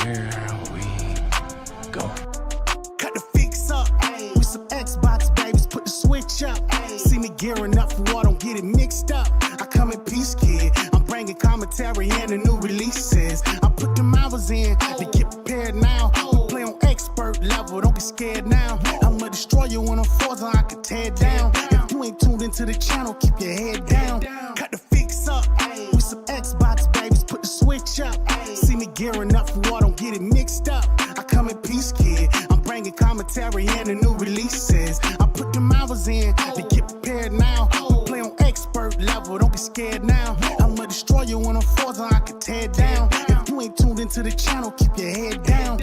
Here we go. Cut the fix up with some Xbox babies, put the switch up. See me gearing up for war, don't get it mixed up. I come in peace, kid. I'm bringing commentary and the new releases. I put them hours in to get prepared now. We play on expert level, don't be scared now. I'ma destroy you when I'm forth, I can tear down. If you ain't tuned into the channel, keep your head down. Cut the fix up with some Xbox babies, put the switch up. See me gearing up for war, don't get it mixed up. I come in peace, kid. I'm bringing commentary and the new releases. I put them hours in to get prepared now. We play on expert level, don't be scared now. I'ma destroy you when I'm forth, I can tear down. If you ain't tuned into the channel, keep your head down.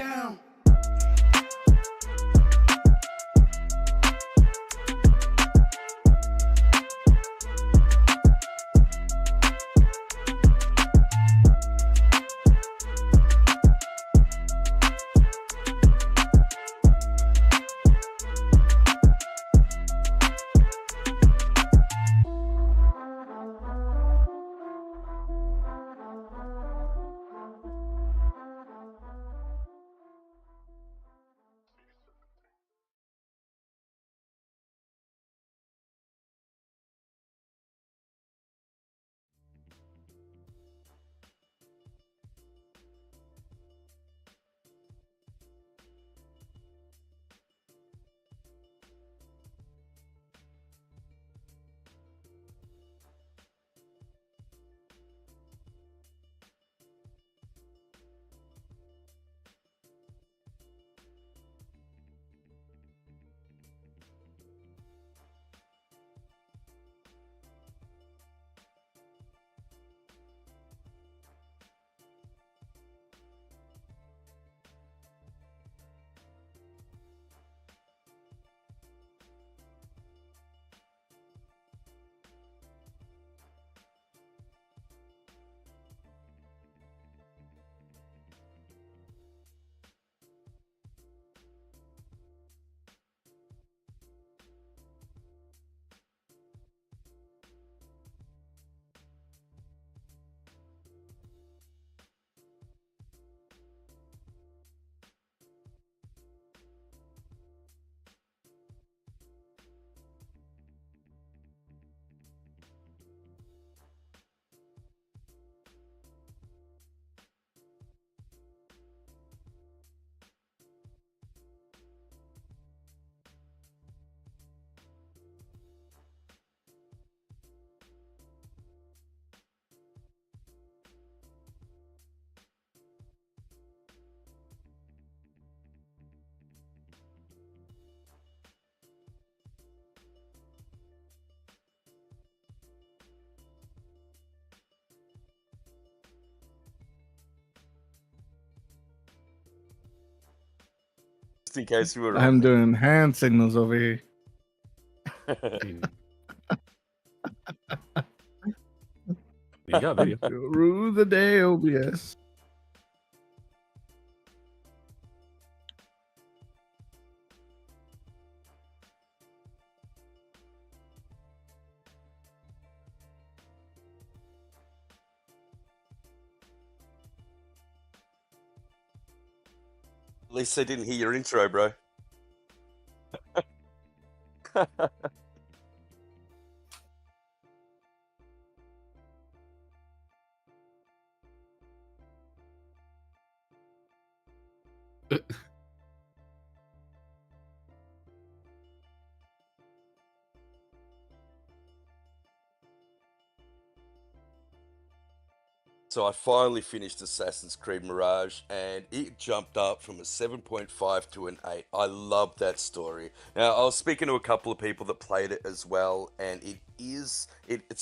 Just in case you were I'm doing hand signals over here. You got video. Rue the day, OBS. At least I didn't hear your intro, bro. So I finally finished Assassin's Creed Mirage, and it jumped up from a 7.5 to an 8. I love that story. Now, I was speaking to a couple of people that played it as well, and it's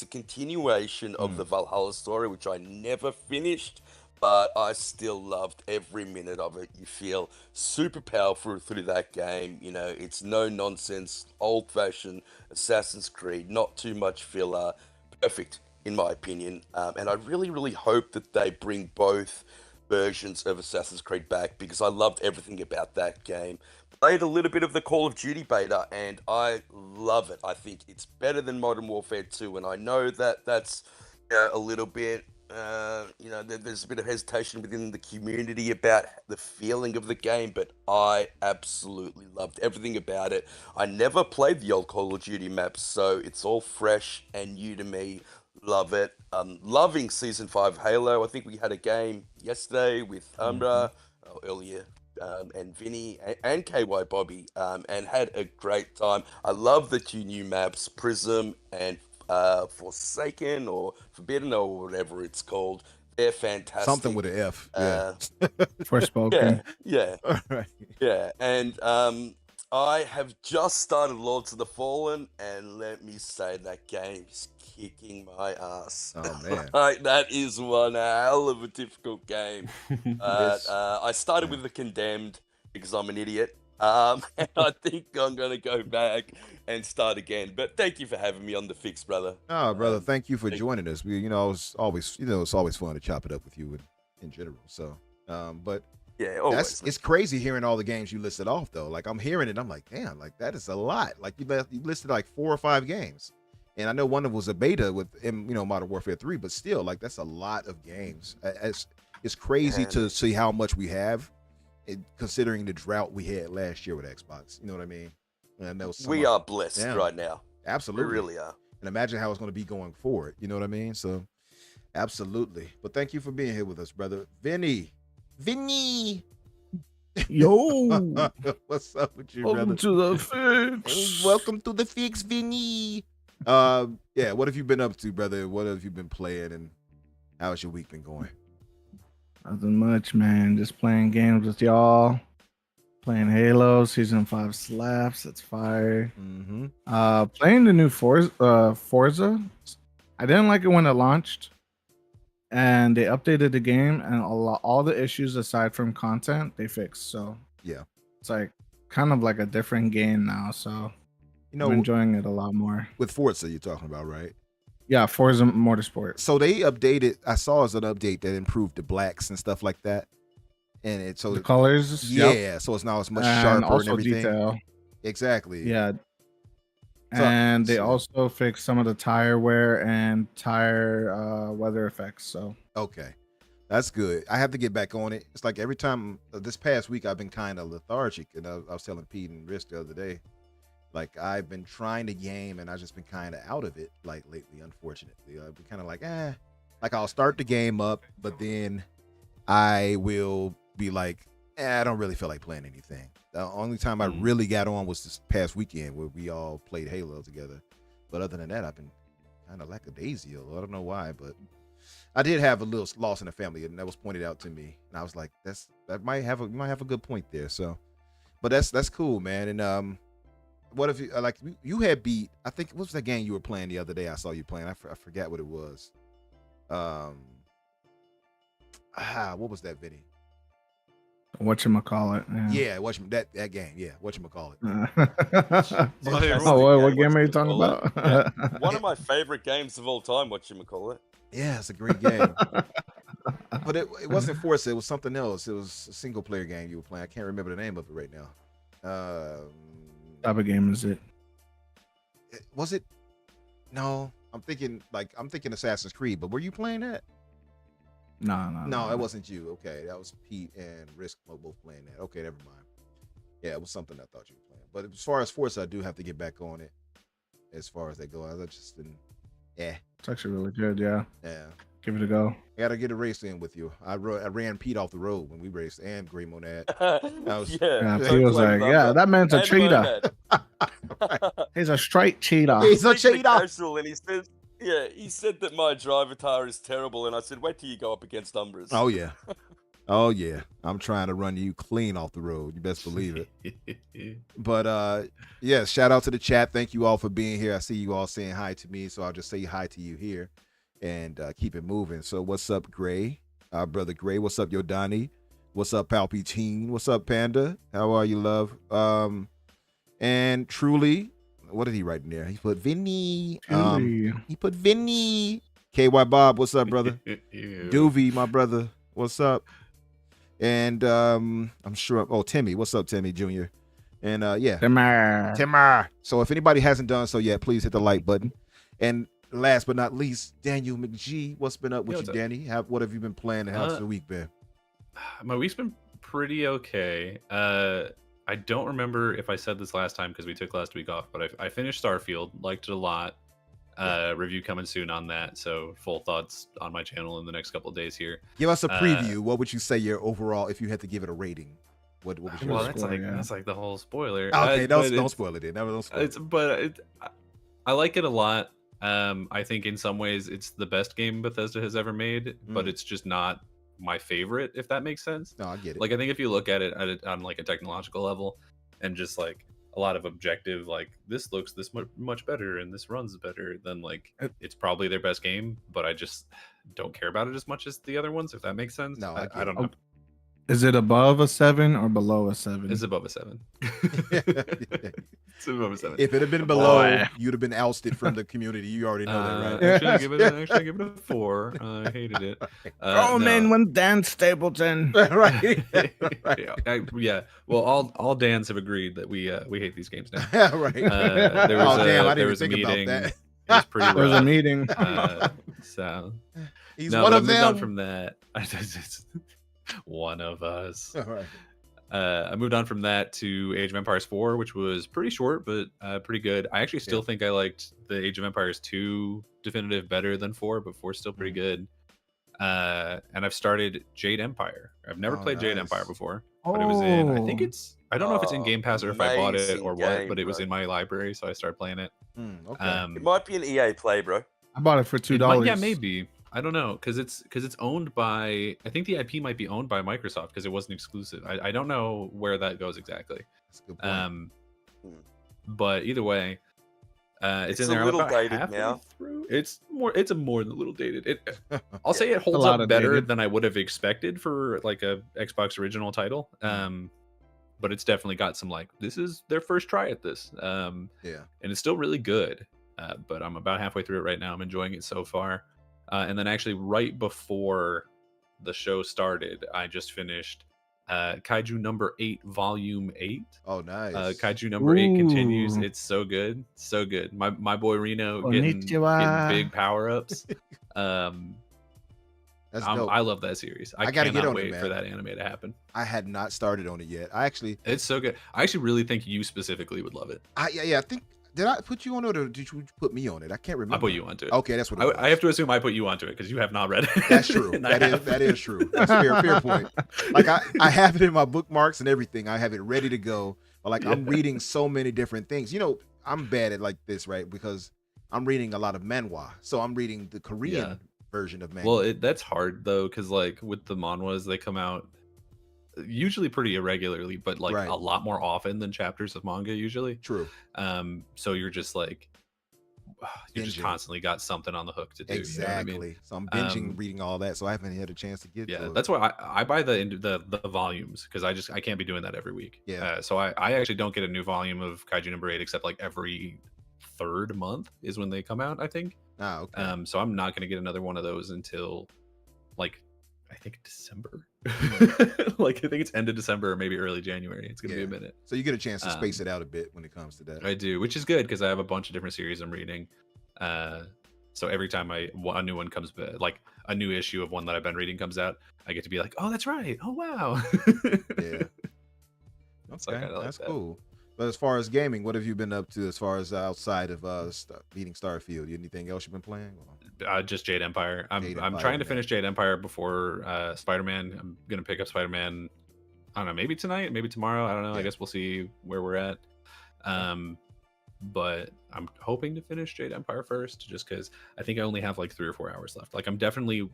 a continuation of the Valhalla story, which I never finished, but I still loved every minute of it. You feel super powerful through that game. You know, it's no nonsense, old-fashioned Assassin's Creed, not too much filler, perfect in my opinion. And I really, really hope that they bring both versions of Assassin's Creed back, because I loved everything about that game. Played a little bit of the Call of Duty beta, and I love it. I think it's better than Modern Warfare 2, and I know that that's a little bit there's a bit of hesitation within the community about the feeling of the game, but I absolutely loved everything about it. I never played the old Call of Duty maps, so it's all fresh and new to me. Love it. Loving Season 5 Halo. I think we had a game yesterday with Umbra, earlier, and Vinny and KY Bobby, and had a great time. I love the two new maps, Prism and Forsaken or Forbidden or whatever it's called. They're fantastic. Something with an F. Yeah. Forspoken. Yeah, All right. yeah. And I have just started Lords of the Fallen, and let me say that game is kicking my ass. Oh man. Like, that is one hell of a difficult game. But I started with the Condemned because I'm an idiot. And I think I'm gonna go back and start again. But thank you for having me on the fix, brother. Oh, brother, thank you for joining us. It's always, it's always fun to chop it up with you in general. So, but Yeah, always. it's crazy hearing all the games you listed off though. Like I'm hearing it, I'm like, damn, like that is a lot. Like you listed like 4 or 5 games, and I know one of them was a beta with Modern Warfare 3, but still, like that's a lot of games. It's crazy to see how much we have, considering the drought we had last year with Xbox. You know what I mean? And I know We are blessed Yeah. right now. absolutely. We really are. And imagine how it's going to be going forward. You know what I mean? So, absolutely. But thank you for being here with us, brother. Vinny. Yo, What's up with you, welcome brother? to the fix. Welcome to the fix, Vinny. Yeah, what have you been up to, brother? What have you been playing, and how's your week been going? Nothing much, man. Just playing games with y'all. Playing Halo Season 5 slaps. It's fire. Mm-hmm. Playing the new Forza. I didn't like it when it launched, and they updated the game, and all the issues aside from content they fixed. So Yeah. it's like kind of like a different game now. So You I'm know, enjoying it a lot more. with Forza you're talking about, right? Yeah, Forza Motorsport. So they updated, I saw as an update that improved the blacks and stuff like that. And The colors, yeah, yep. so it's now it's much And sharper and also everything. detail. Exactly. Yeah. So- And they so- also fixed some of the tire wear and tire weather effects. So Okay, that's good. I have to get back on it. It's like every time this past week I've been kind of lethargic, and I was telling Pete and Risk the other day, like I've been trying to game and I've just been kind of out of it like lately. Unfortunately, I've been kind of like like I'll start the game up, but then I will be like, I don't really feel like playing anything. The only time I really got on was this past weekend where we all played Halo together. But other than that, I've been kind of lackadaisical. I don't know why, but I did have a little loss in the family, and that was pointed out to me. And I was like, you might have a good point there. So, but that's cool, man. And what if you had beat? I think what was that game you were playing the other day? I saw you playing. I forgot what it was. What was that video? whatchamacallit. Yeah, that game. Yeah, whatchamacallit. What game are you talking about? Yeah. One of my favorite games of all time, whatchamacallit. Yeah, it's a great game. But it wasn't Forza, it was something else. It was a single player game you were playing. I can't remember the name of it right now. What type of game is it? Was it? No, I'm thinking Assassin's Creed, but were you playing that? No, it wasn't you. Okay, that was Pete and Risk both playing that. Okay, never mind. Yeah, it was something I thought you were playing. But as far as Forza, I do have to get back on it. As far as they go, I just been, It's actually really good. Yeah, yeah. give it a go. I gotta get a race in with you. I ran Pete off the road when we raced, and Gray Monad. Yeah, don't he was blame like, "Yeah, that man's a And cheater. Monad. He's a straight cheater." He's a Speaking of cheater. casual, and he said that my driver tar is terrible, and I said, wait till you go up against Umbras. Oh yeah, oh yeah. I'm trying to run you clean off the road. You best believe it. But yeah, shout out to the chat. Thank you all for being here. I see you all saying hi to me, so I'll just say hi to you here and keep it moving. So what's up, Gray? Brother Gray. What's up, Yo Donnie? What's up, Palpatine? What's up, Panda? How are you, love? And Truly, what did he write in there? He put Vinny. He put Vinny. KY Bob, what's up, brother? Doovie, my brother, what's up? And I'm sure. Oh, Timmy, what's up, Timmy Jr.? And yeah, Timmer. Timmer. So if anybody hasn't done so yet, please hit the like button. And last but not least, Daniel McGee. What's been up with Yo, you, what's up? Danny? What have you been playing and how's the week been? My week's been pretty okay. I don't remember if I said this last time because we took last week off, but I finished Starfield, liked it a lot. Review coming soon on that, so full thoughts on my channel in the next couple of days here. Give us a preview. What would you say your overall, if you had to give it a rating? What would you Well, rate? that's like the whole spoiler. Okay, don't spoil it. Don't spoil it. I like it a lot. I think in some ways it's the best game Bethesda has ever made, but it's just not my favorite, if that makes sense. No, I get it. Like, I think if you look at it on like a technological level and just like a lot of objective, like this looks this much better and this runs better, then like it's probably their best game, but I just don't care about it as much as the other ones, if that makes sense. No, I don't know. Is it above a 7 or below a 7? It's above a 7. It's above a 7. If it had been below, you'd have been ousted from the community. You already know that, right? Actually, I give it a 4. I hated it. Man, when Dan Stapleton. Right. Yeah. Well, all Dans have agreed that we hate these games now. Right. There was I there didn't was a think meeting. about that. It was pretty rough. There was a meeting. So He's no, one but of I moved them. on from that. One of us. All right. I moved on from that to Age of Empires 4, which was pretty short, but pretty good. I actually still think I liked the Age of Empires 2 definitive better than 4, but 4 is still pretty good. And I've started Jade Empire. I've never played Jade Empire before, but it was in, I think I don't know if it's in Game Pass or if I bought it or what, but it was in my library, so I started playing it. Okay. It might be an EA play, bro. I bought it for $2. Yeah, maybe. I don't know, because it's owned by, I think the IP might be owned by Microsoft because it wasn't exclusive. I don't know where that goes exactly. That's a good point. But either way, it's in a there. little About dated halfway now. through. It's more than a little dated. I'll say it a holds lot up of better dated. than I would have expected for like a Xbox original title. But it's definitely got some like, this is their first try at this. And it's still really good. But I'm about halfway through it right now. I'm enjoying it so far. And then actually right before the show started, I just finished Kaiju number 8, volume 8. Oh, nice. Kaiju number 8 continues. Ooh. It's so good. So good. My boy Reno getting Konnichiwa. big power-ups. That's dope. I love that series. I gotta get cannot on it, wait man. for that anime to happen. I had not started on it yet. It's so good. I actually really think you specifically would love it. I think, did I put you on it or did you put me on it? I can't remember. I put you onto it. Okay, that's what it was. I have to assume I put you onto it because you have not read it. That's true. And I have. That is true. That's fair point. Like I have it in my bookmarks and everything. I have it ready to go. But like I'm reading so many different things. You know, I'm bad at like this, right? Because I'm reading a lot of manhwa. So I'm reading the Korean version of manhwa. Well, that's hard though, because like with the manhwas, they come out usually pretty irregularly, but like a lot more often than chapters of manga usually. True. So you're just like you just constantly got something on the hook to do. Exactly. You know what I mean? So I'm binging reading all that, so I haven't had a chance to get to it. That's why I buy the volumes, because I can't be doing that every week. So I actually don't get a new volume of Kaiju number 8 except like every 3rd month is when they come out, I think. Okay. So I'm not gonna get another one of those until like I think December. Like I think it's end of December or maybe early January. It's gonna be a minute. So you get a chance to space it out a bit when it comes to that. I do, which is good because I have a bunch of different series I'm reading. So every time a new one comes, like a new issue of one that I've been reading comes out, I get to be like, oh, that's right. Oh wow. Yeah. So That's cool. But as far as gaming, what have you been up to as far as outside of beating Starfield? Anything else you've been playing? Just Jade Empire. I'm trying to finish Jade Empire before Spider-Man. I'm gonna pick up Spider-Man. I don't know, maybe tonight, maybe tomorrow. I don't know. I guess we'll see where we're at. But I'm hoping to finish Jade Empire first, just because I think I only have like 3 or 4 hours left. Like I'm definitely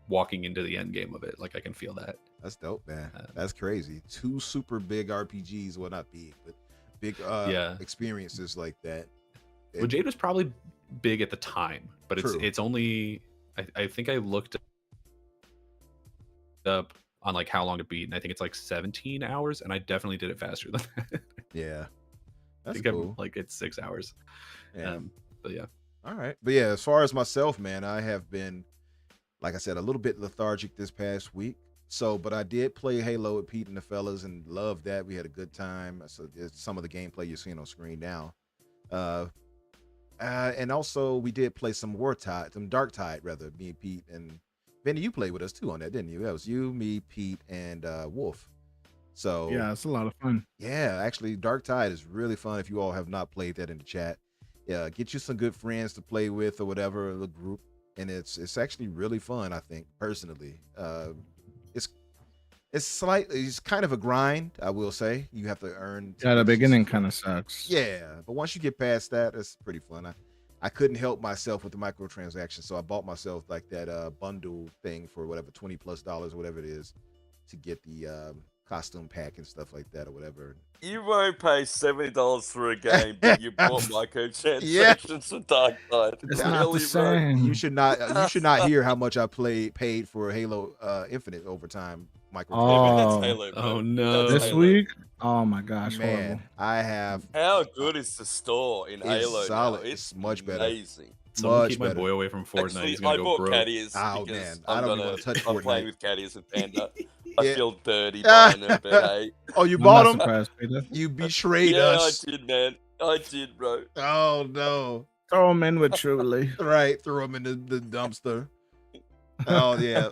walking into the end game of it. Like I can feel that. That's dope, man. That's crazy. 2 super big RPGs. Well, not big, but big experiences like that. Well, Jade was probably big at the time, but it's only I think I looked up on like how long to beat, and I think it's like 17 hours, and I definitely did it faster than that. Yeah, that's I think cool. I'm like it's 6 hours. But yeah. All right, but yeah, as far as myself, man, I have been, like I said, a little bit lethargic this past week. So, but I did play Halo with Pete and the fellas and loved that. We had a good time. So some of the gameplay you're seeing on screen now. And also we did play some Dark Tide rather. Me and Pete and Vinny, you played with us too on that, didn't you? That was you, me, Pete, and Wolf. So Yeah, it's a lot of fun. yeah, actually, Dark Tide is really fun. If you all have not played that in the chat, yeah, get you some good friends to play with or whatever, the group, and it's actually really fun. I think personally, it's kind of a grind. I will say you have to earn. Yeah, the beginning kind of sucks. Yeah, but once you get past that, it's pretty fun. I couldn't help myself with the microtransactions, so I bought myself like that bundle thing for whatever $20+ or whatever it is to get the costume pack and stuff like that or whatever. You won't pay $70 for a game, but you bought microtransactions for Dark Tide. It's Really, not the bro? same. You should not hear how much I paid for Halo Infinite overtime Yeah, but microtransactions. that's Halo, bro. Oh no! That's This Halo. week, oh my gosh, horrible. Man, I have How good is the store in Halo solid. now? It's much better. Amazing. Someone much keep my better. boy away from Fortnite. Actually, He's I gonna go bought broke. Caddies Oh, because man, I don't even wanna touch I'm playing Fortnite. with Caddies and Panda. I Yeah. feel dirty buying them, but hey. Oh, you I'm bought not them? surprised, Peter. You betrayed Yeah, us. I did, man. I did, bro. Oh no! Throw them in with Truly. Right, threw them in the dumpster. Oh yeah,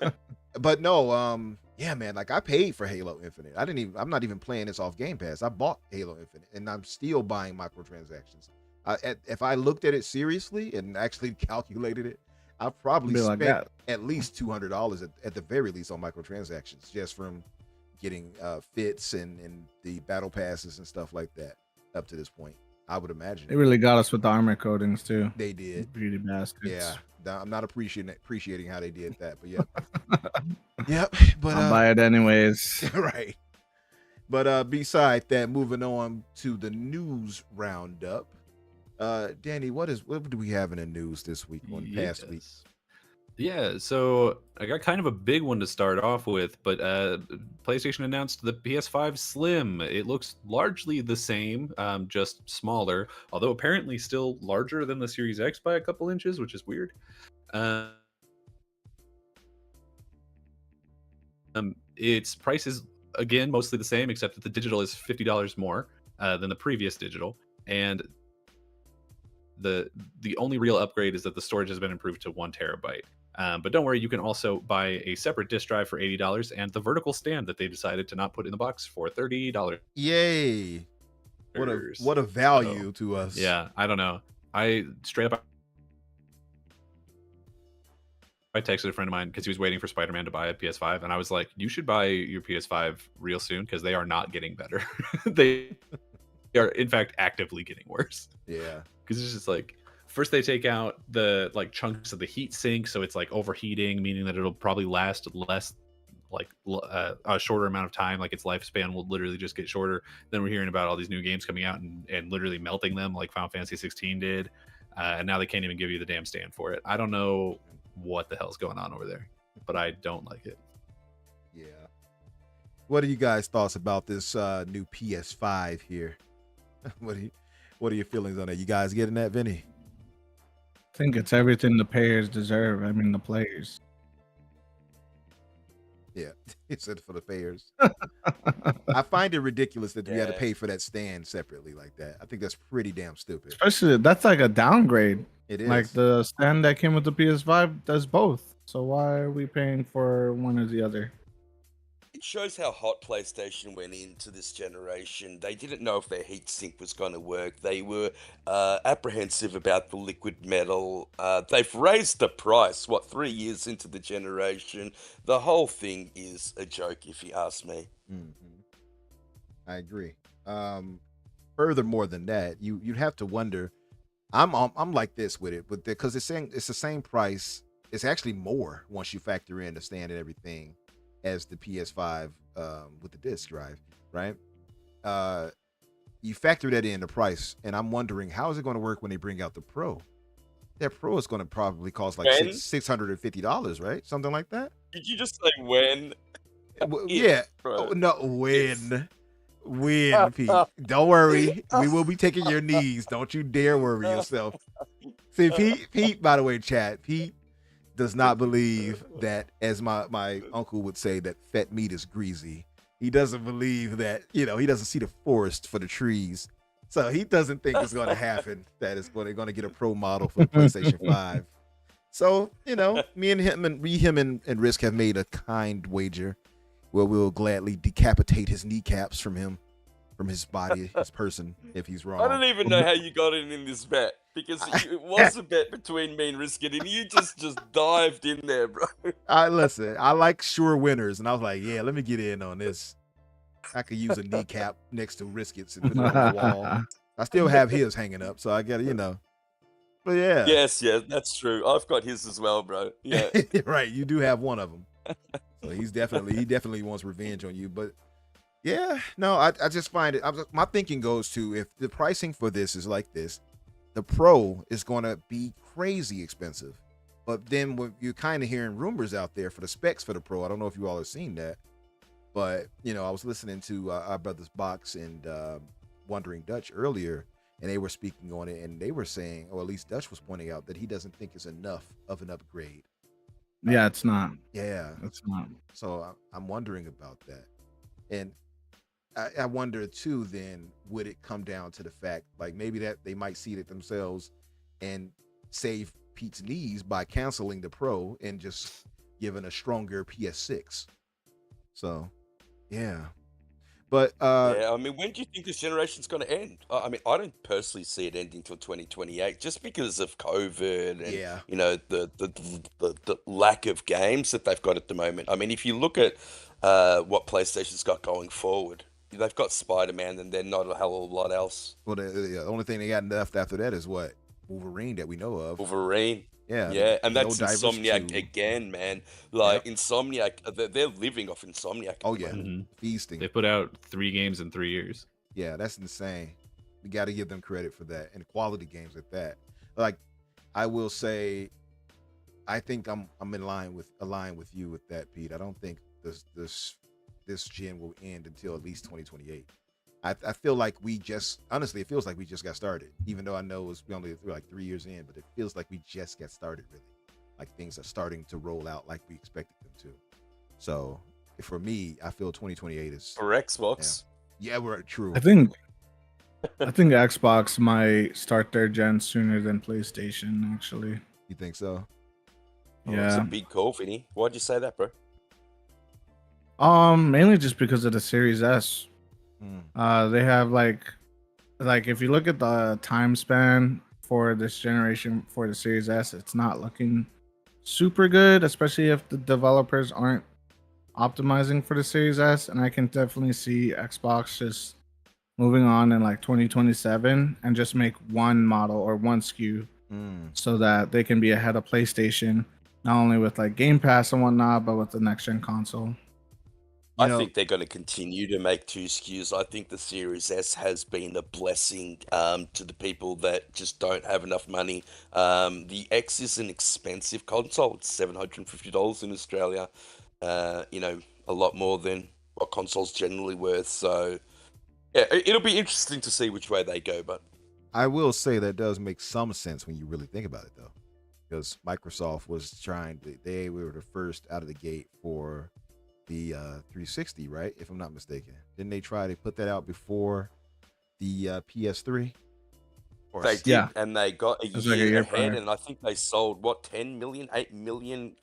but no, yeah, man. Like I paid for Halo Infinite. I'm not even playing this off Game Pass. I bought Halo Infinite, and I'm still buying microtransactions. If I looked at it seriously and actually calculated it, I probably Be spent like that. at least $200 at the very least on microtransactions just from getting fits and the battle passes and stuff like that up to this point. I would imagine They really got us with the armor coatings too. they did. Beauty bastards. Yeah, I'm not appreciating how they did that, but yeah, yep. But I'll buy it anyways. right. But beside that, moving on to the news roundup. Danny, what do we have in the news this week on past week? Yes. Yeah, so I got kind of a big one to start off with, but PlayStation announced the PS5 Slim. It looks largely the same, just smaller, although apparently still larger than the Series X by a couple inches, which is weird. Its price is, again, mostly the same, except that the digital is $50 more than the previous digital, and the only real upgrade is that the storage has been improved to 1 terabyte. But don't worry, you can also buy a separate disk drive for $80 and the vertical stand that they decided to not put in the box for $30. Yay! What a value to us. Yeah, I don't know. I texted a friend of mine because he was waiting for Spider-Man to buy a PS5, and I was like, you should buy your PS5 real soon because they are not getting better. They are, in fact, actively getting worse. Yeah. Because it's just like, first they take out the like chunks of the heat sink, so it's like overheating, meaning that it'll probably last less, like a shorter amount of time. Like its lifespan will literally just get shorter. Then we're hearing about all these new games coming out and literally melting them, like Final Fantasy 16 did. And now they can't even give you the damn stand for it. I don't know what the hell's going on over there, but I don't like it. Yeah. What are you guys' thoughts about this new PS5 here? What are your feelings on that? You guys getting that, Vinny? I think it's everything the payers deserve. I mean, the players. Yeah, it said for the payers. I find it ridiculous that you had to Yeah. pay for that stand separately like that. I think that's pretty damn stupid. Especially, that's like a downgrade. It is. Like the stand that came with the PS5 does both. So why are we paying for one or the other? It shows how hot PlayStation went into this generation. They didn't know if their heatsink was going to work. They were apprehensive about the liquid metal. They've raised the price, 3 years into the generation. The whole thing is a joke, if you ask me. Mhm. I agree. Furthermore than that, you'd have to wonder. I'm like this with it, because it's saying it's the same price. It's actually more once you factor in the stand and everything as the PS5 with the disc drive, right? You factor that in the price, and I'm wondering how is it going to work when they bring out the Pro? That Pro is going to probably cost like When? $650, right? Something like that. Did you just say when? Yeah. Bro. Oh, no, when, Pete. Don't worry. We will be taking your knees. Don't you dare worry yourself. See, Pete, by the way, chat, Pete does not believe that, as my uncle would say, that fat meat is greasy. He doesn't believe that, he doesn't see the forest for the trees. So he doesn't think it's going to happen that it's going to get a pro model for the PlayStation 5. So, me and him and Risk have made a kind wager where we'll gladly decapitate his kneecaps from his body, his person, if he's wrong. I don't even know how you got in this bet, because it was a bet between me and Risket, and you just dived in there, bro. Listen, I like sure winners, and I was like, yeah, let me get in on this. I could use a kneecap next to Risket's and put it on the wall. I still have his hanging up, so I got to, But yeah. Yes, that's true. I've got his as well, bro. Yeah. Right, you do have one of them. So he definitely wants revenge on you. But yeah, no, I just find it. My thinking goes to, if the pricing for this is like this, the Pro is going to be crazy expensive. But then you're kind of hearing rumors out there for the specs for the Pro. I don't know if you all have seen that, but I was listening to our brothers Box and Wandering Dutch earlier, and they were speaking on it, and they were saying, or at least Dutch was pointing out, that he doesn't think it's enough of an upgrade. Yeah, it's not. Yeah, it's not. So I'm wondering about that, and I wonder too. Then would it come down to the fact, like, maybe that they might see it themselves and save Pete's knees by canceling the Pro and just giving a stronger PS6. So, yeah. But yeah, I mean, when do you think this generation's going to end? I mean, I don't personally see it ending till 2028, just because of COVID and the lack of games that they've got at the moment. I mean, if you look at what PlayStation's got going forward, they've got Spider-Man, and they're not a hell of a lot else. Well, the only thing they got left after that is what? Ferenine that we know of. Ferenine. Yeah, and that's Helldivers Insomniac 2. again, man. Like, Insomniac, they're living off Insomniac. Oh yeah, feasting. They put out 3 games in 3 years. Yeah, that's insane. We got to give them credit for that, and quality games at that. Like, I will say, I think I'm in line with you with that, Pete. I don't think this gen will end until at least 2028. I feel like honestly, it feels like we just got started, even though I know we're only like 3 years in, but it feels like we just got started, really. Like, things are starting to roll out like we expected them to. So for me, I feel 2028 is for Xbox. Yeah, we're true. I think Xbox might start their gen sooner than PlayStation, actually. You think so? Yeah. It's a big call, Vinny. Why'd you say that, bro? Mainly just because of the Series S. They have like if you look at the time span for this generation for the Series S, it's not looking super good, especially if the developers aren't optimizing for the Series S. And I can definitely see Xbox just moving on in like 2027 and just make one model or one SKU so that they can be ahead of PlayStation, not only with like Game Pass and whatnot, but with the next gen console. I think they're going to continue to make 2 SKUs. I think the Series S has been a blessing to the people that just don't have enough money. The X is an expensive console. It's $750 in Australia. A lot more than what consoles generally worth. So, yeah, it'll be interesting to see which way they go. But I will say that does make some sense when you really think about it, though, because Microsoft was they were the first out of the gate for the 360, right? If I'm not mistaken. Didn't they try to put that out before the PS3? They did, and they got a year ahead, and I think they sold, 8 million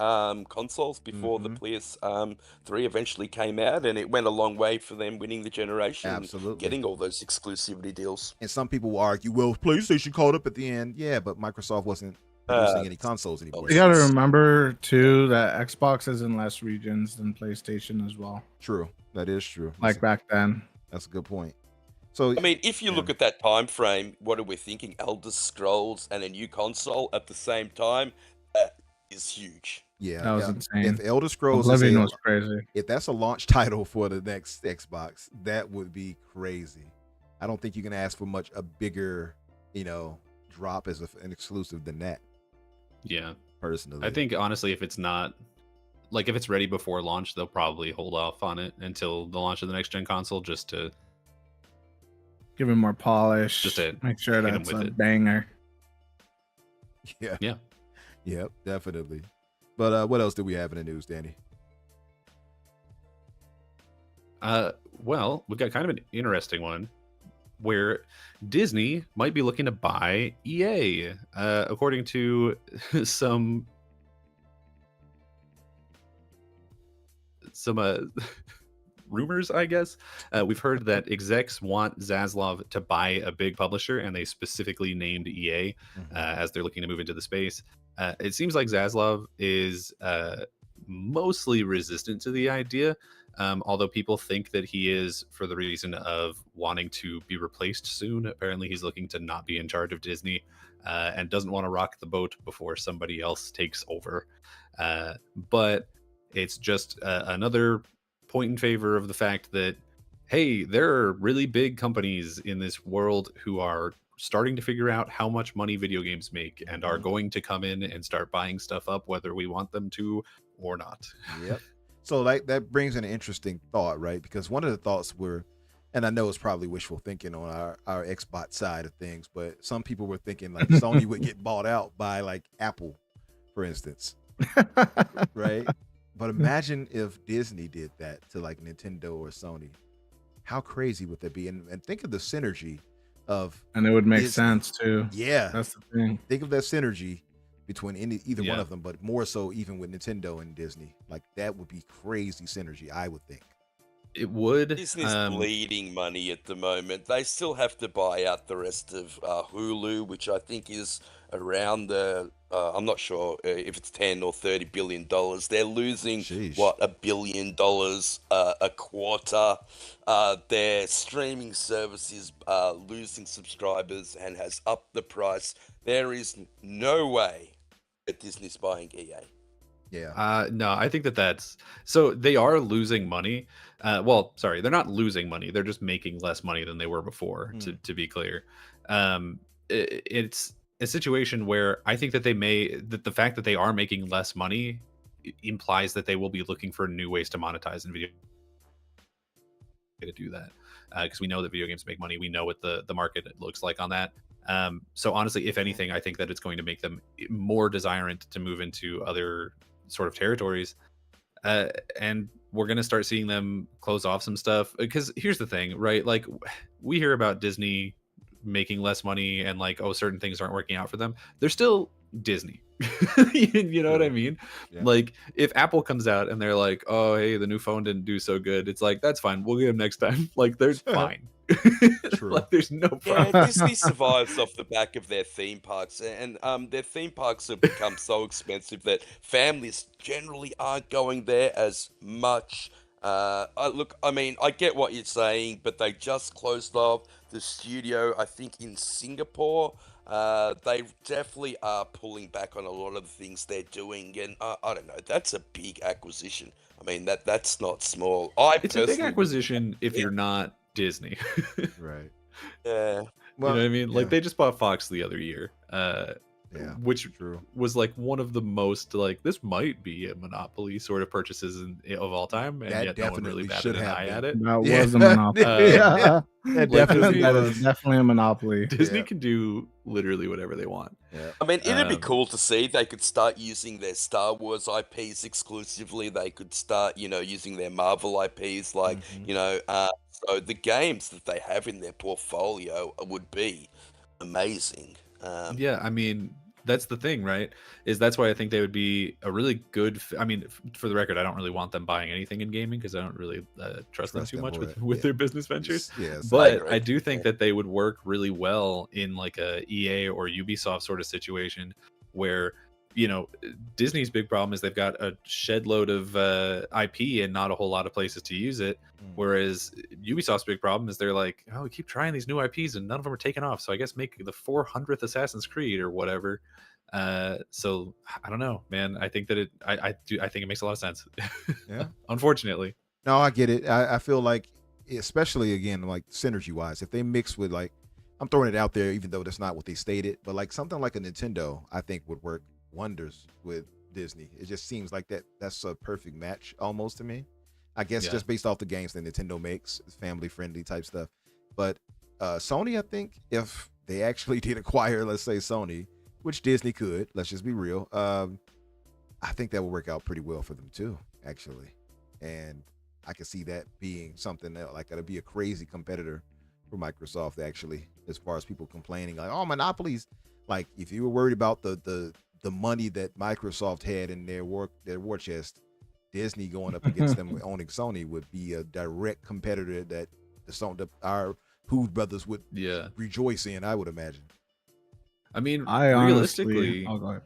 consoles before the PS3 eventually came out, and it went a long way for them winning the generation. Absolutely. Getting all those exclusivity deals. And some people will argue, well, PlayStation caught up at the end. Yeah, but Microsoft wasn't producing any consoles anymore. You got to remember too that Xbox is in less regions than PlayStation as well. True, that is true. Like back then. That's a good point. So I mean, if you look at that time frame, what are we thinking? Elder Scrolls and a new console at the same time? That is huge. Yeah, that was insane. If Elder Scrolls was crazy. If that's a launch title for the next Xbox, that would be crazy. I don't think you can ask for a bigger, drop as an exclusive than that. Yeah, personally, I think honestly, if it's ready before launch, they'll probably hold off on it until the launch of the next gen console, just to give it more polish, just to make sure that's a banger. Yeah, yeah, definitely. But what else do we have in the news, Danny? Well, we got kind of an interesting one. where Disney might be looking to buy EA, according to some rumors, I guess. We've heard that execs want Zaslav to buy a big publisher, and they specifically named EA as they're looking to move into the space. It seems like Zaslav is mostly resistant to the idea, although people think that he is for the reason of wanting to be replaced soon. Apparently, he's looking to not be in charge of Disney and doesn't want to rock the boat before somebody else takes over. But it's just another point in favor of the fact that, hey, there are really big companies in this world who are starting to figure out how much money video games make and are going to come in and start buying stuff up, whether we want them to or not. Yep. So like that brings an interesting thought, right? Because one of the thoughts were, and I know it's probably wishful thinking on our Xbox side of things, but some people were thinking like Sony would get bought out by like Apple, for instance. Right? But imagine if Disney did that to like Nintendo or Sony. How crazy would that be? And think of the synergy of, and it would make Disney. Sense too. Yeah. That's the thing. Think of that synergy between either one of them, but more so even with Nintendo and Disney. Like that would be crazy synergy, I would think. It would. Disney's bleeding money at the moment. They still have to buy out the rest of Hulu, which I think is around the, I'm not sure if it's 10 or 30 billion dollars. They're losing, $1 billion a quarter. Their streaming service is losing subscribers and has upped the price. There is no way that Disney's buying EA. Yeah. No, I think that's so they are losing money. Well, sorry, they're not losing money. They're just making less money than they were before, to be clear. It's a situation where I think that the fact that they are making less money implies that they will be looking for new ways to monetize in video to do that. Because we know that video games make money. We know what the market looks like on that. So honestly, if anything, I think that it's going to make them more desirant to move into other sort of territories. And we're going to start seeing them close off some stuff. Because here's the thing, right? Like, we hear about Disney making less money and like, oh, certain things aren't working out for them. They're still Disney. You know what I mean? Yeah. Like, if Apple comes out and they're like, oh, hey, the new phone didn't do so good, it's like, that's fine, we'll get them next time. Like, they're fine. Like, there's no problem. Yeah, Disney survives off the back of their theme parks, and their theme parks have become so expensive that families generally aren't going there as much. Look, I mean, I get what you're saying, but they just closed off the studio, I think, in Singapore. They definitely are pulling back on a lot of the things they're doing, and I don't know, that's a big acquisition. I mean, that's not small. It's a big acquisition if you're not Disney. Right. Yeah. Well, you know what I mean? Like, they just bought Fox the other year. Which was like one of the most, like, this might be a monopoly sort of purchases of all time, and that yet no one really batted an eye at it. That was a monopoly. That is definitely a monopoly. Disney can do literally whatever they want. I mean, it'd be cool to see. They could start using their Star Wars IPs exclusively. They could start, using their Marvel IPs, like, so the games that they have in their portfolio would be amazing. Yeah, I mean, that's the thing, right? That's why I think they would be a really good. I mean, for the record, I don't really want them buying anything in gaming because I don't really trust them too much with their business ventures. Yes, but I do think that they would work really well in like a EA or Ubisoft sort of situation where, Disney's big problem is they've got a shed load of IP and not a whole lot of places to use it. Whereas Ubisoft's big problem is they're like, oh, we keep trying these new IPs and none of them are taking off. So I guess make the 400th Assassin's Creed or whatever. So I don't know, man. I think that I think it makes a lot of sense. Yeah. Unfortunately. No, I get it. I feel like, especially again, like synergy wise, if they mix with, like, I'm throwing it out there, even though that's not what they stated, but like something like a Nintendo, I think would work wonders with Disney. It just seems like that's a perfect match almost to me. I guess just based off the games that Nintendo makes, family friendly type stuff. But Sony, I think if they actually did acquire, let's say, Sony, which Disney could, let's just be real, I think that would work out pretty well for them too, actually. And I can see that being something that, like, it'll be a crazy competitor for Microsoft, actually, as far as people complaining like, oh, monopolies. Like, if you were worried about the money that Microsoft had in their war chest, Disney going up against them owning Sony would be a direct competitor that our Who brothers would rejoice in, I would imagine. I mean, I realistically, honestly, go ahead.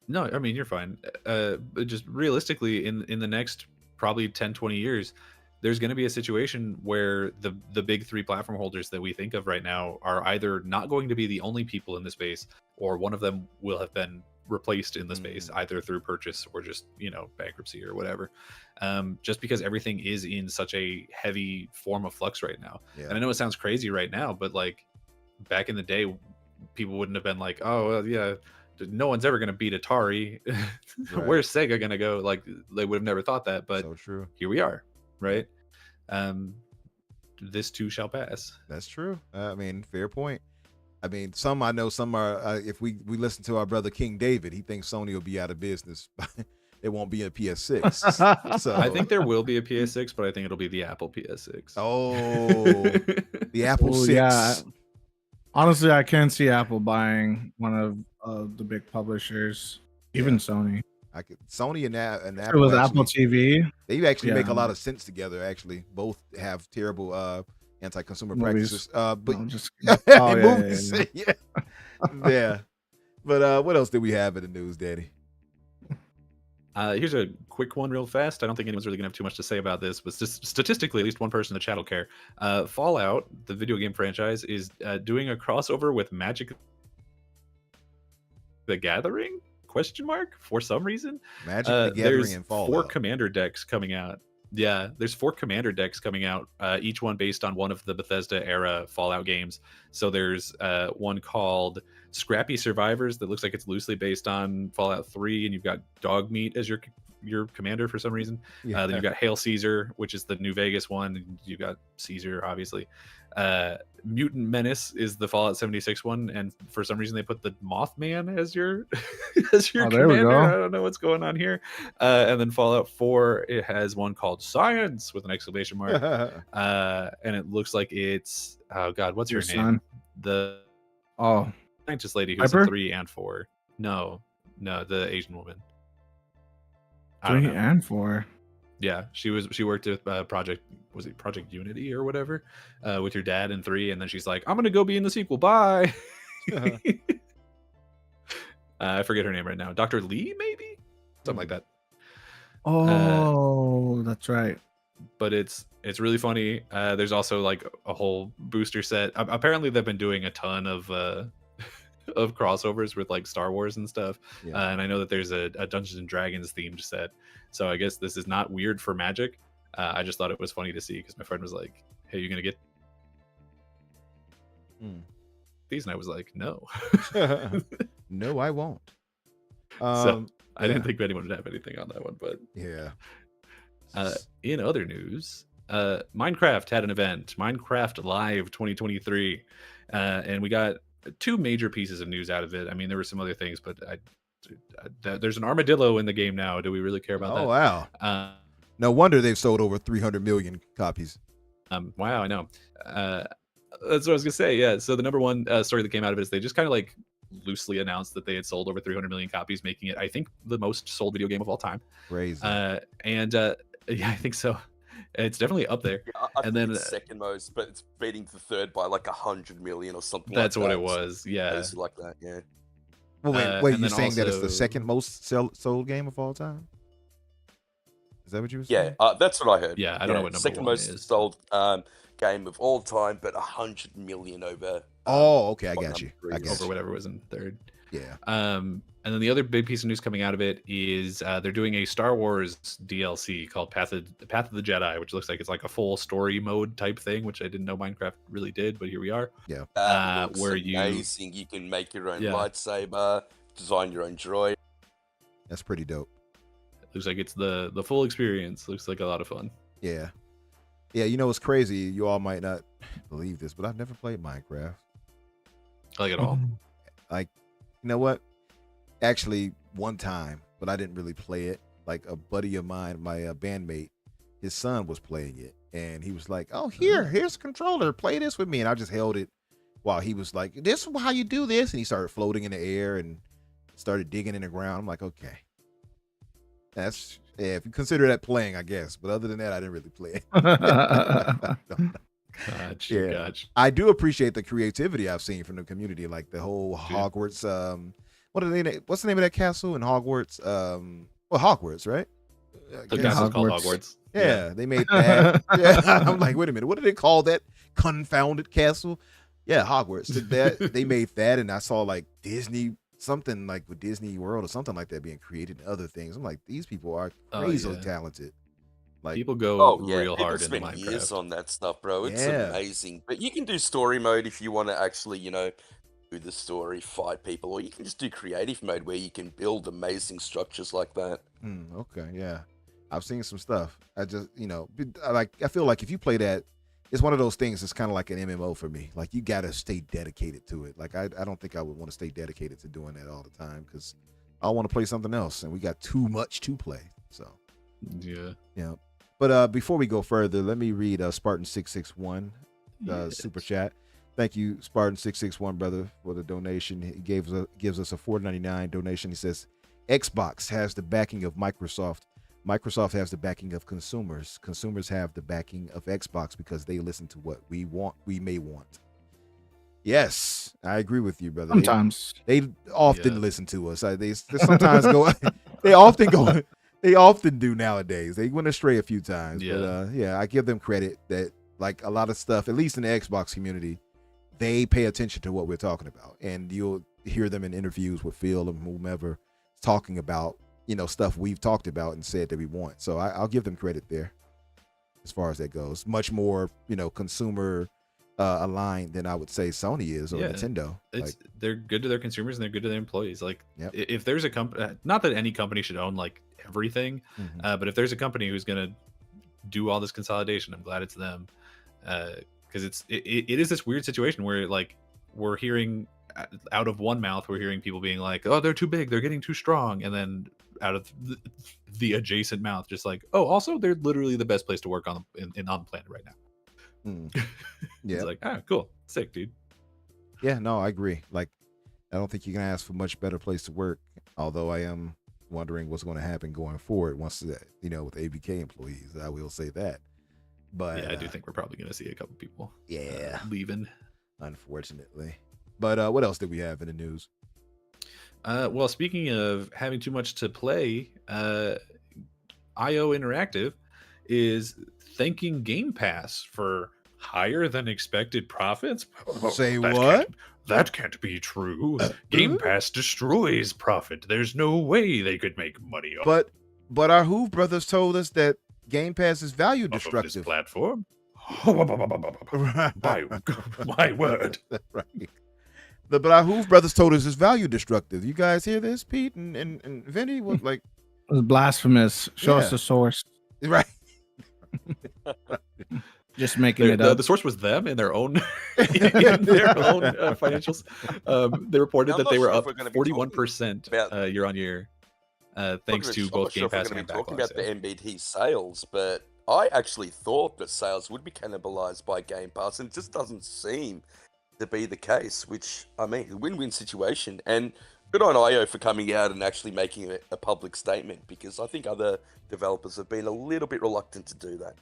no, I mean, you're fine. But just realistically, in the next probably 10, 20 years, there's going to be a situation where the big three platform holders that we think of right now are either not going to be the only people in the space, or one of them will have been replaced in the space, either through purchase or just, bankruptcy or whatever. Just because everything is in such a heavy form of flux right now. Yeah. And I know it sounds crazy right now, but like back in the day, people wouldn't have been like, oh, well, yeah, no one's ever going to beat Atari. Right. Where's Sega going to go? Like, they would have never thought that, but So true. here we are, right? This too shall pass. That's true. I mean, fair point. I mean, some are, if we listen to our brother King David, he thinks Sony will be out of business. It won't be a PS6. So I think there will be a PS6, but I think it'll be the Apple PS6. Oh, the Apple 6. Yeah. Honestly, I can see Apple buying one of the big publishers, even Sony. Sony and It Apple. was Apple TV. They actually make a lot of sense together. Actually, both have terrible anti-consumer practices. But No, just movies. Yeah. But what else did we have in the news, Daddy? Here's a quick one real fast. I don't think anyone's really gonna have too much to say about this, but statistically, at least one person in the chat will care. Fallout, the video game franchise, is doing a crossover with Magic the Gathering? For some reason. Magic the Gathering and Fallout. 4 commander decks coming out. Yeah, there's 4 commander decks coming out, each one based on one of the Bethesda era Fallout games. So there's one called Scrappy Survivors that looks like it's loosely based on Fallout 3, and you've got Dogmeat as your commander for some reason. Then you've got Hail Caesar, which is the New Vegas one. And you've got Caesar, obviously. Mutant Menace is the Fallout 76 one, and for some reason they put the Mothman as your there we commander. go. I don't know what's going on here. And then Fallout 4, it has one called Science with an exclamation mark. And it looks like it's what's Your her name? son. The scientist lady who's in Piper? 3 and 4. No, the Asian woman. I 3 don't know. and 4. Yeah, she worked with Project Unity or whatever, with your dad in 3, and then she's like, I'm gonna go be in the sequel, bye. I forget her name right now. Dr. Lee, maybe? Something like that. That's right. But it's really funny. There's also like a whole booster set. Apparently they've been doing a ton of crossovers with like Star Wars and stuff. And I know that there's a Dungeons and Dragons themed set. So I guess this is not weird for Magic. I just thought it was funny to see because my friend was like, hey, you gonna get these? And I was like, no. No, I won't. So I didn't think anyone would have anything on that one, but yeah. In other news, Minecraft had an event, Minecraft Live 2023, and we got 2 major pieces of news out of it. I mean, there were some other things, but there's an armadillo in the game now. Do we really care about that? Oh, wow. No wonder they've sold over 300 million copies. Wow, I know. That's what I was gonna say. Yeah. So the number one story that came out of it is they just kind of like loosely announced that they had sold over 300 million copies, making it, I think, the most sold video game of all time. Crazy. Yeah, I think so. It's definitely up there. Yeah, I think it's second most, but it's beating the third by like 100 million or something. That's like what that. it was. Yeah, like that. Yeah. Well, wait, you're saying that it's the second most sold game of all time? Is that what you were saying? Yeah, that's what I heard. Yeah, I don't know what number second one most is. sold game of all time, but 100 million over. Oh, okay, I got you. Over whatever was in third. Yeah. And then the other big piece of news coming out of it is they're doing a Star Wars DLC called Path of the Jedi, which looks like it's like a full story mode type thing, which I didn't know Minecraft really did, but here we are. Yeah. Where amazing. You can make your own lightsaber, design your own droid. That's pretty dope. Looks like it's the full experience. Looks like a lot of fun. Yeah. Yeah, you know what's crazy? You all might not believe this, but I've never played Minecraft. Like at all? Like, you know what? Actually, one time, but I didn't really play it. Like a buddy of mine, my bandmate, his son was playing it, and he was like, "Oh, here's a controller. Play this with me." And I just held it while he was like, "This is how you do this." And he started floating in the air and started digging in the ground. I'm like, okay, that's if you consider that playing, I guess. But other than that, I didn't really play it. Gotcha. I do appreciate the creativity I've seen from the community, like the whole Hogwarts. What's the name of that castle in Hogwarts? Hogwarts, right? The castle's called Hogwarts. Yeah, they made that. Yeah, I'm like, wait a minute, what do they call that confounded castle? Yeah, Hogwarts. They made that, and I saw like Disney, something like with Disney World or something like that being created and other things. I'm like, these people are crazily talented. Like, people go real people hard in spend Minecraft. years on that stuff, bro. It's amazing. But you can do story mode if you want to actually, do the story, fight people, or you can just do creative mode where you can build amazing structures like that. Okay, yeah. I've seen some stuff. I just, I feel like if you play that, it's one of those things that's kind of like an MMO for me. Like, you got to stay dedicated to it. Like, I don't think I would want to stay dedicated to doing that all the time because I want to play something else, and we got too much to play. So, yeah. But before we go further, let me read Spartan661 super chat. Thank you, Spartan661, brother, for the donation. He gives us a $4.99 donation. He says, Xbox has the backing of Microsoft. Microsoft has the backing of consumers. Consumers have the backing of Xbox because they listen to what we may want. Yes, I agree with you, brother. Sometimes they often listen to us. They sometimes go. They often do nowadays. They went astray a few times, but I give them credit that like a lot of stuff, at least in the Xbox community, they pay attention to what we're talking about, and you'll hear them in interviews with Phil and whomever talking about stuff we've talked about and said that we want. So I'll give them credit there as far as that goes. Much more consumer aligned than I would say Sony is or Nintendo. They're good to their consumers and they're good to their employees. Like if there's a company, not that any company should own like everything, but if there's a company who's going to do all this consolidation, I'm glad it's them. Because it is this weird situation where like we're hearing out of one mouth, we're hearing people being like, oh, they're too big, they're getting too strong, and then out of the adjacent mouth, just like, oh, also they're literally the best place to work on the planet right now. Yeah, it's like, cool, sick, dude. Yeah, no, I agree. Like, I don't think you can ask for a much better place to work. Although I am wondering what's going to happen going forward once that with ABK employees. I will say that. But yeah, I do think we're probably going to see a couple people leaving, unfortunately. But what else did we have in the news? Well, speaking of having too much to play, IO Interactive is thanking Game Pass for higher than expected profits. Say what? That can't be true. Game Pass destroys profit. There's no way they could make money off. But our Hoove brothers told us that Game Pass is value destructive. This platform. My word. Right. But our Hoove brothers told us it's value destructive. You guys hear this, Pete and Vinny? What, like, it was blasphemous. Show us the source. Right. Just making it up. The source was them in their own financials. They reported that they were up 41% year on year, thanks to both Game Pass and talking about the MBT sales, but I actually thought that sales would be cannibalized by Game Pass, and it just doesn't seem to be the case, which, I mean, a win-win situation. And good on IO for coming out and actually making a public statement, because I think other developers have been a little bit reluctant to do that.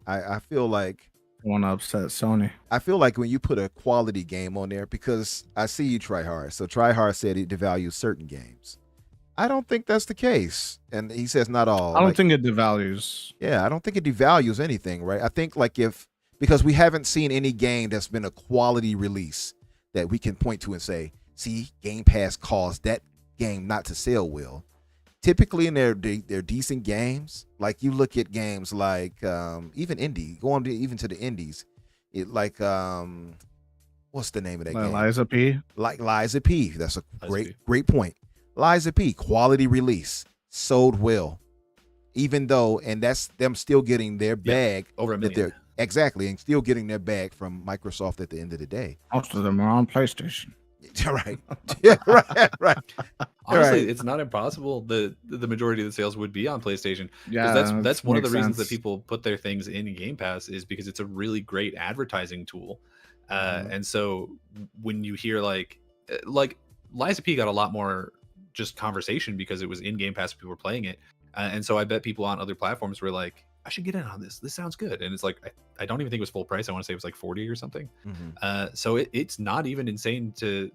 I feel like I want to upset Sony. I feel like when you put a quality game on there, because I see you try hard. So Tryhard said it devalues certain games. I don't think that's the case. And he says not all. I don't think it devalues. Yeah, I don't think it devalues anything, right? I think like because we haven't seen any game that's been a quality release that we can point to and say, see, Game Pass caused that game not to sell well. Typically in their decent games, like you look at games like even indie, going to even to the indies, what's the name of that game? Liza P. Like Liza P. That's a great point. Liza P. Quality release, sold well, even though, and that's them still getting their bag over $1 million. Exactly, and still getting their bag from Microsoft at the end of the day. Most of them are on PlayStation. Right. Yeah, right. Honestly, Right. it's not impossible that the majority of the sales would be on PlayStation, because Yeah, that's one of the makes reasons that sense. people put their things in Game Pass, is because it's a really great advertising tool. And so when you hear like Liza P got a lot more just conversation because it was in Game Pass, people were playing it, and so I bet people on other platforms were like, I should get in on this. This sounds good. And it's like, I don't even think it was full price. I want to say it was like 40 or something. So it's not even insane to.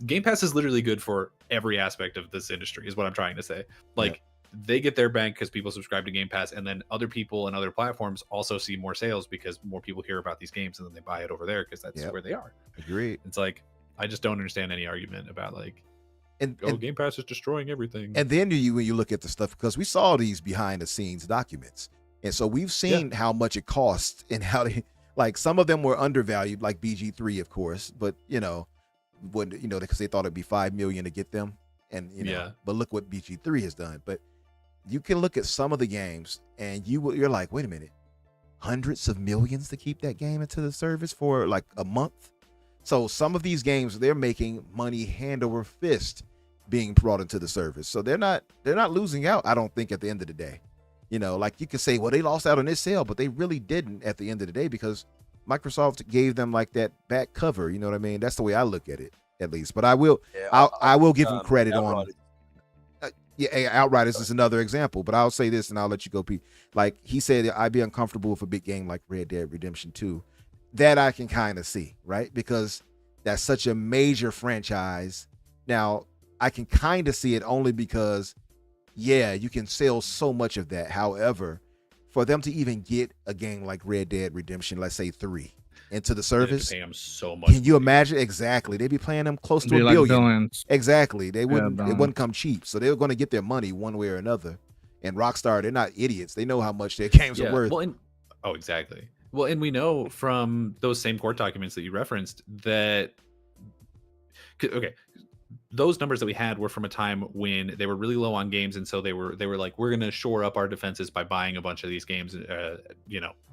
Game Pass is literally good for every aspect of this industry, is what I'm trying to say. Like, they get their bank because people subscribe to Game Pass, and then other people and other platforms also see more sales because more people hear about these games and then they buy it over there because that's where they are. Agreed. It's like, I just don't understand any argument about like, and Game Pass is destroying everything. And then when you look at the stuff, because we saw these behind the scenes documents, and so we've seen how much it costs and how they, like, some of them were undervalued, like BG3, of course, but because they thought it'd be $5 million to get them, and but look what BG3 has done. But you can look at some of the games and you're like, wait a minute, hundreds of millions to keep that game into the service for like a month. So some of these games, they're making money hand over fist being brought into the service. So they're not losing out, I don't think, at the end of the day. Like, you could say, well, they lost out on this sale, but they really didn't at the end of the day, because Microsoft gave them like that back cover. You know what I mean? That's the way I look at it, at least. But I will give them credit on. Outriders is another example, but I'll say this and I'll let you go, Pete. Like, he said, I'd be uncomfortable with a big game like Red Dead Redemption 2. That I can kind of see, right? Because that's such a major franchise. Now, I can kind of see it only because, you can sell so much of that. However, for them to even get a game like Red Dead Redemption, let's say 3, into the service, pay them so much. Can you imagine? Exactly. They'd be paying them close to $1 billion. Exactly. They wouldn't. It wouldn't come cheap. So they were going to get their money one way or another. And Rockstar, they're not idiots. They know how much their games are worth. Well, exactly. Well, and we know from those same court documents that you referenced that, those numbers that we had were from a time when they were really low on games, and so they were like, we're going to shore up our defenses by buying a bunch of these games,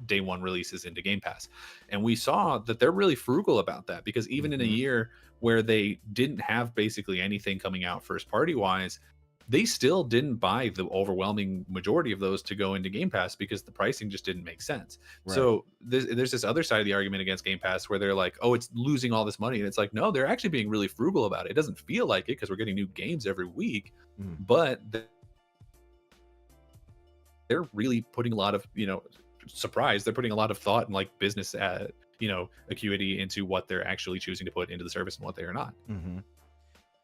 day one releases into Game Pass. And we saw that they're really frugal about that, because even in a year where they didn't have basically anything coming out first party wise, they still didn't buy the overwhelming majority of those to go into Game Pass because the pricing just didn't make sense. Right. So there's this other side of the argument against Game Pass where they're like, oh, it's losing all this money. And it's like, no, they're actually being really frugal about it. It doesn't feel like it because we're getting new games every week, but they're really putting a lot of, they're putting a lot of thought and like business, acuity into what they're actually choosing to put into the service and what they are not.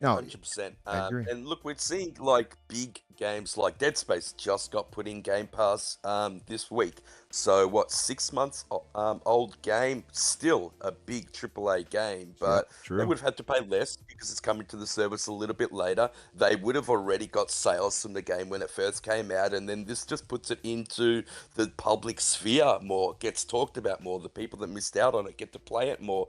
No, 100%. I agree. And look, we're seeing like big games like Dead Space just got put in Game Pass this week. So 6 months old game, still a big AAA game, but they would have had to pay less because it's coming to the service a little bit later. They would have already got sales from the game when it first came out, and then this just puts it into the public sphere more, gets talked about more. The people that missed out on it get to play it more.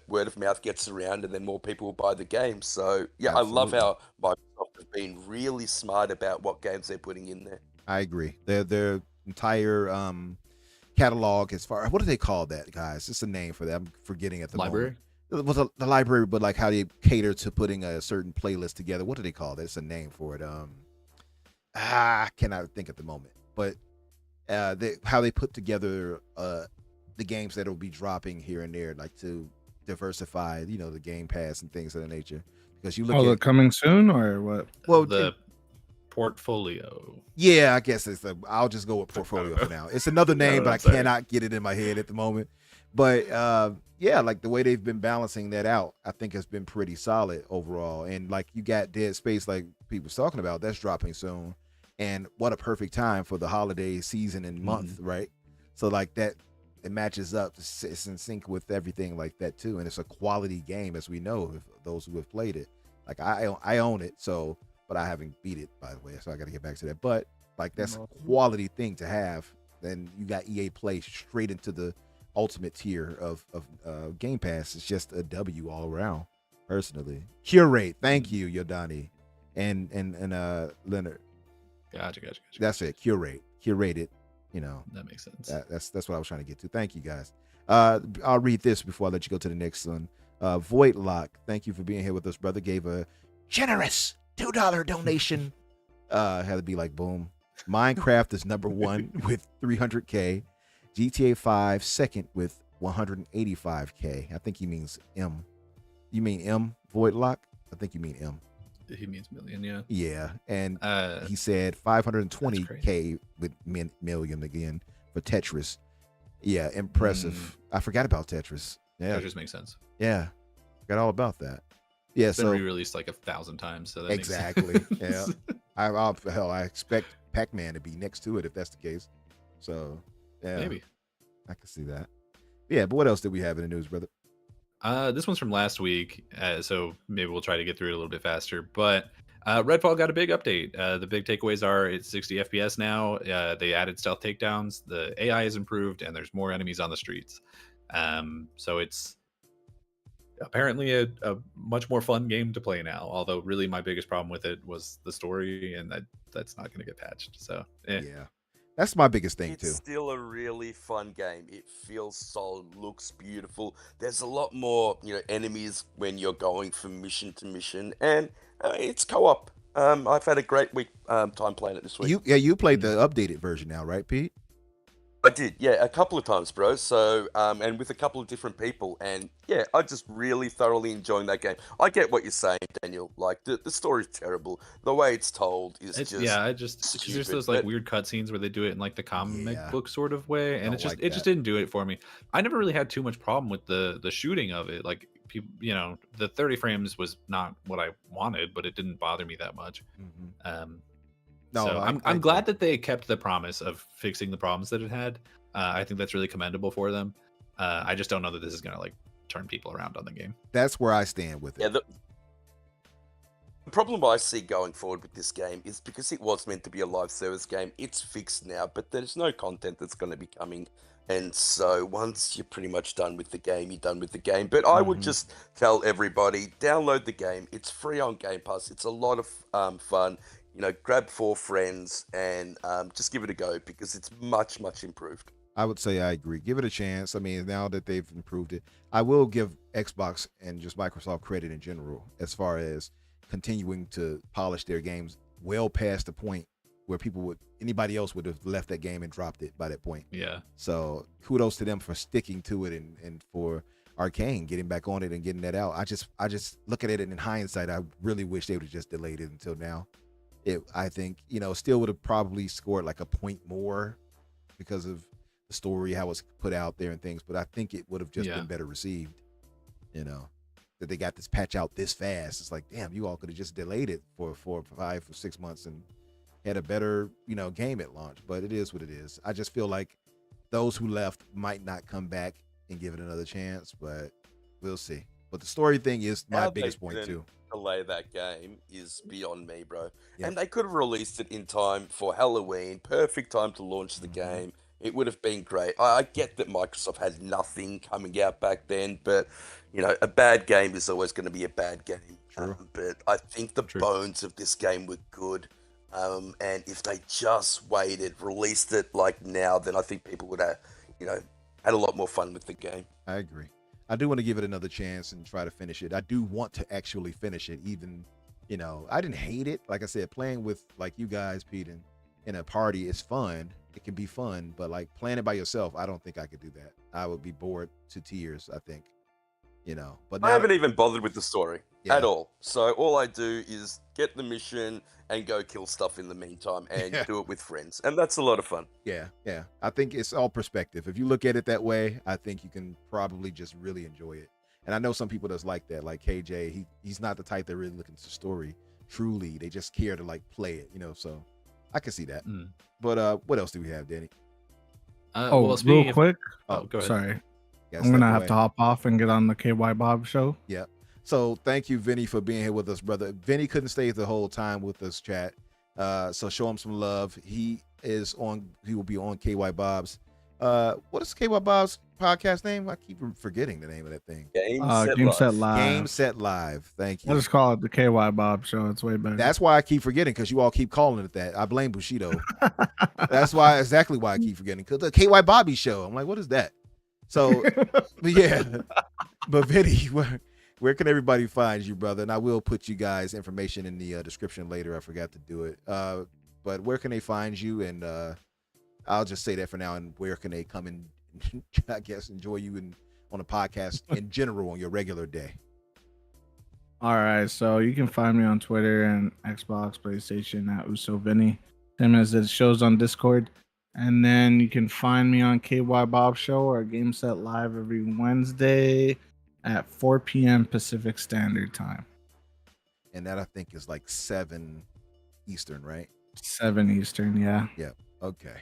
Word of mouth gets around, and then more people will buy the game. So Absolutely. I love how Microsoft have been really smart about what games they're putting in there. I agree. Their entire catalog, as far, what do they call that, guys? It's a name for that. I'm forgetting at the library. Moment. It was the library, but like how they cater to putting a certain playlist together. What do they call that? It's a name for it. I cannot think at the moment. But how they put together the games that will be dropping here and there, like to diversify, the Game Pass and things of that nature. Because you look at coming soon or what? Well, the portfolio. Yeah, I guess I'll just go with portfolio for now. It's another name, but I cannot get it in my head at the moment. But like the way they've been balancing that out, I think has been pretty solid overall. And like you got Dead Space, like people was talking about, that's dropping soon. And what a perfect time for the holiday season and month, right? So like that, it matches up. It's in sync with everything like that too. And it's a quality game, as we know, if those who have played it. Like I own it, so, but I haven't beat it, by the way, so I got to get back to that. But like that's a quality thing to have. Then you got EA Play straight into the ultimate tier of Game Pass. It's just a W all around, personally. Curate, thank you, Yodani, and Leonard. Gotcha. That's it. Curate it. That makes sense. That's what I was trying to get to. Thank you, guys. I'll read this before I let you go to the next one. Voidlock, thank you for being here with us, brother. Gave a generous $2 donation. Had to be like boom. Minecraft is number 1 with 300K. GTA 5 second with 185K. I think he means M. You mean M, Voidlock? I think you mean M. He means million, yeah. Yeah, and he said 520K with million again for Tetris. Yeah, impressive. I forgot about Tetris. Yeah, Tetris makes sense. Yeah, forgot all about that. Yeah, it's been re-released like 1,000 times, so that exactly. Makes sense. Yeah, I expect Pac-Man to be next to it if that's the case. So yeah, maybe I can see that. Yeah, but what else did we have in the news, brother? This one's from last week, so maybe we'll try to get through it a little bit faster. But Redfall got a big update. The big takeaways are it's 60 FPS now. They added stealth takedowns. The AI is improved, and there's more enemies on the streets. So it's apparently a much more fun game to play now. Although really my biggest problem with it was the story, and that's not going to get patched. So yeah. That's my biggest thing, too. It's still a really fun game. It feels solid, looks beautiful. There's a lot more, enemies when you're going from mission to mission, and it's co-op. I've had a great week time playing it this week. You played the updated version now, right, Pete? I did, yeah, a couple of times, bro. So, and with a couple of different people, and yeah, I just really thoroughly enjoying that game. I get what you're saying, Daniel. Like the story's terrible. The way it's told is just there's those like weird cutscenes where they do it in like the comic book sort of way, and it just didn't do it for me. I never really had too much problem with the shooting of it. Like people, the 30 frames was not what I wanted, but it didn't bother me that much. No, so I'm glad that they kept the promise of fixing the problems that it had. I think that's really commendable for them. I just don't know that this is going to like turn people around on the game. That's where I stand with it. Yeah, the problem I see going forward with this game is because it was meant to be a live service game, it's fixed now, but there's no content that's going to be coming. And so once you're pretty much done with the game, you're done with the game. But I would just tell everybody, download the game. It's free on Game Pass. It's a lot of fun. Grab 4 friends and just give it a go because it's much, much improved. I would say I agree. Give it a chance. I mean, now that they've improved it, I will give Xbox and just Microsoft credit in general as far as continuing to polish their games well past the point where anybody else would have left that game and dropped it by that point. Yeah. So kudos to them for sticking to it and for Arcane getting back on it and getting that out. I just look at it in hindsight. I really wish they would have just delayed it until now. I think, still would have probably scored like a point more because of the story, how it's put out there and things. But I think it would have just been better received, that they got this patch out this fast. It's like, damn, you all could have just delayed it for 4, 5, or 6 months and had a better, game at launch. But it is what it is. I just feel like those who left might not come back and give it another chance, but we'll see. But the story thing is my biggest point too. Delay that game is beyond me, bro. Yep. And they could have released it in time for Halloween. Perfect time to launch the game. It would have been great. I get that Microsoft had nothing coming out back then, but a bad game is always going to be a bad game. But I think the bones of this game were good. And if they just waited, released it like now, then I think people would have, had a lot more fun with the game. I agree. I do want to give it another chance and try to finish it. I do want to actually finish it. Even, I didn't hate it. Like I said, playing with like you guys, Pete, in a party is fun. It can be fun, but like playing it by yourself, I don't think I could do that. I would be bored to tears, I think. But now, I haven't even bothered with the story at all. So all I do is get the mission and go kill stuff in the meantime and do it with friends. And that's a lot of fun. Yeah. I think it's all perspective. If you look at it that way, I think you can probably just really enjoy it. And I know some people that's like that, like KJ, he's not the type that really looking to story. Truly, they just care to like play it, so I can see that. But what else do we have, Danny? Real quick. Go ahead. Sorry. I'm going to have to hop off and get on the KY Bob show. Yeah. So thank you, Vinny, for being here with us, brother. Vinny couldn't stay the whole time with us, chat. So show him some love. He will be on KY Bob's. What is KY Bob's podcast name? I keep forgetting the name of that thing. Game Set Live. Game Set Live. Thank you. I just call it the KY Bob show. It's way better. That's why I keep forgetting, because you all keep calling it that. I blame Bushido. That's exactly why I keep forgetting. Because the KY Bobby show. I'm like, what is that? So, but Vinny, Where can everybody find you, brother? And I will put you guys' information in the description later. I forgot to do it. But where can they find you? And I'll just say that for now. And where can they come and, I guess, enjoy you on a podcast in general on your regular day? All right, so you can find me on Twitter and Xbox, PlayStation at UsoVinny, same as it shows on Discord. And then you can find me on KY Bob Show or Game Set Live every Wednesday at 4 p.m. Pacific Standard Time. And that I think is like 7 Eastern, right? 7 Eastern, yeah. Yep. Okay.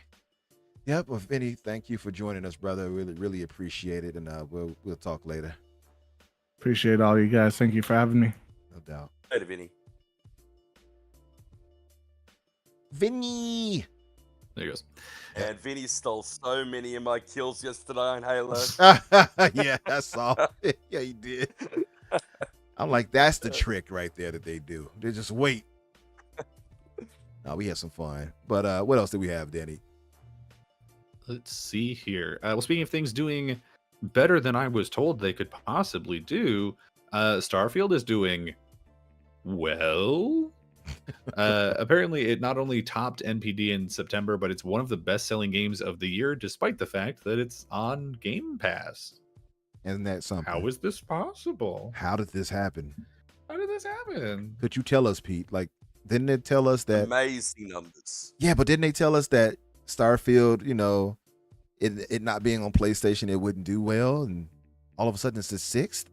Yep. Well, Vinny, thank you for joining us, brother. Really, really appreciate it. And we'll talk later. Appreciate all you guys. Thank you for having me. No doubt. Later, Vinny. Vinny. There he goes. And Vinny stole so many of my kills yesterday on Halo. Yeah, I saw. Yeah, he did. I'm like, that's the trick right there that they do. They just wait. No, we had some fun. But what else do we have, Danny? Let's see here. Well, speaking of things doing better than I was told they could possibly do, Starfield is doing well. Apparently, it not only topped NPD in September, but it's one of the best-selling games of the year, despite the fact that it's on Game Pass. Isn't that something? How is this possible? How did this happen? How did this happen? Could you tell us, Pete? Like, didn't it tell us that? Amazing numbers. Yeah, but didn't they tell us that Starfield, it not being on PlayStation, it wouldn't do well, and all of a sudden it's the 6th?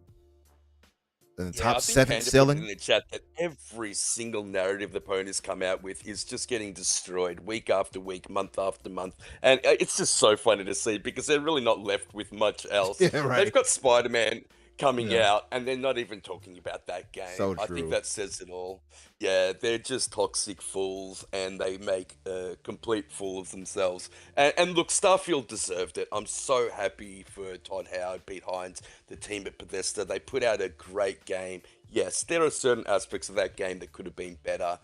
And the top I think 7 Panda put selling. in the chat that every single narrative the ponies come out with is just getting destroyed week after week, month after month, and it's just so funny to see because they're really not left with much else. Yeah, right. They've got Spider-Man coming Yeah. out, and they're not even talking about that game. So I true. think that says it all. Yeah, they're just toxic fools, and they make a complete fool of themselves. And look, Starfield deserved it. I'm so happy for Todd Howard, Pete Hines, the team at Bethesda. They put out a great game. Yes, there are certain aspects of that game that could have been better,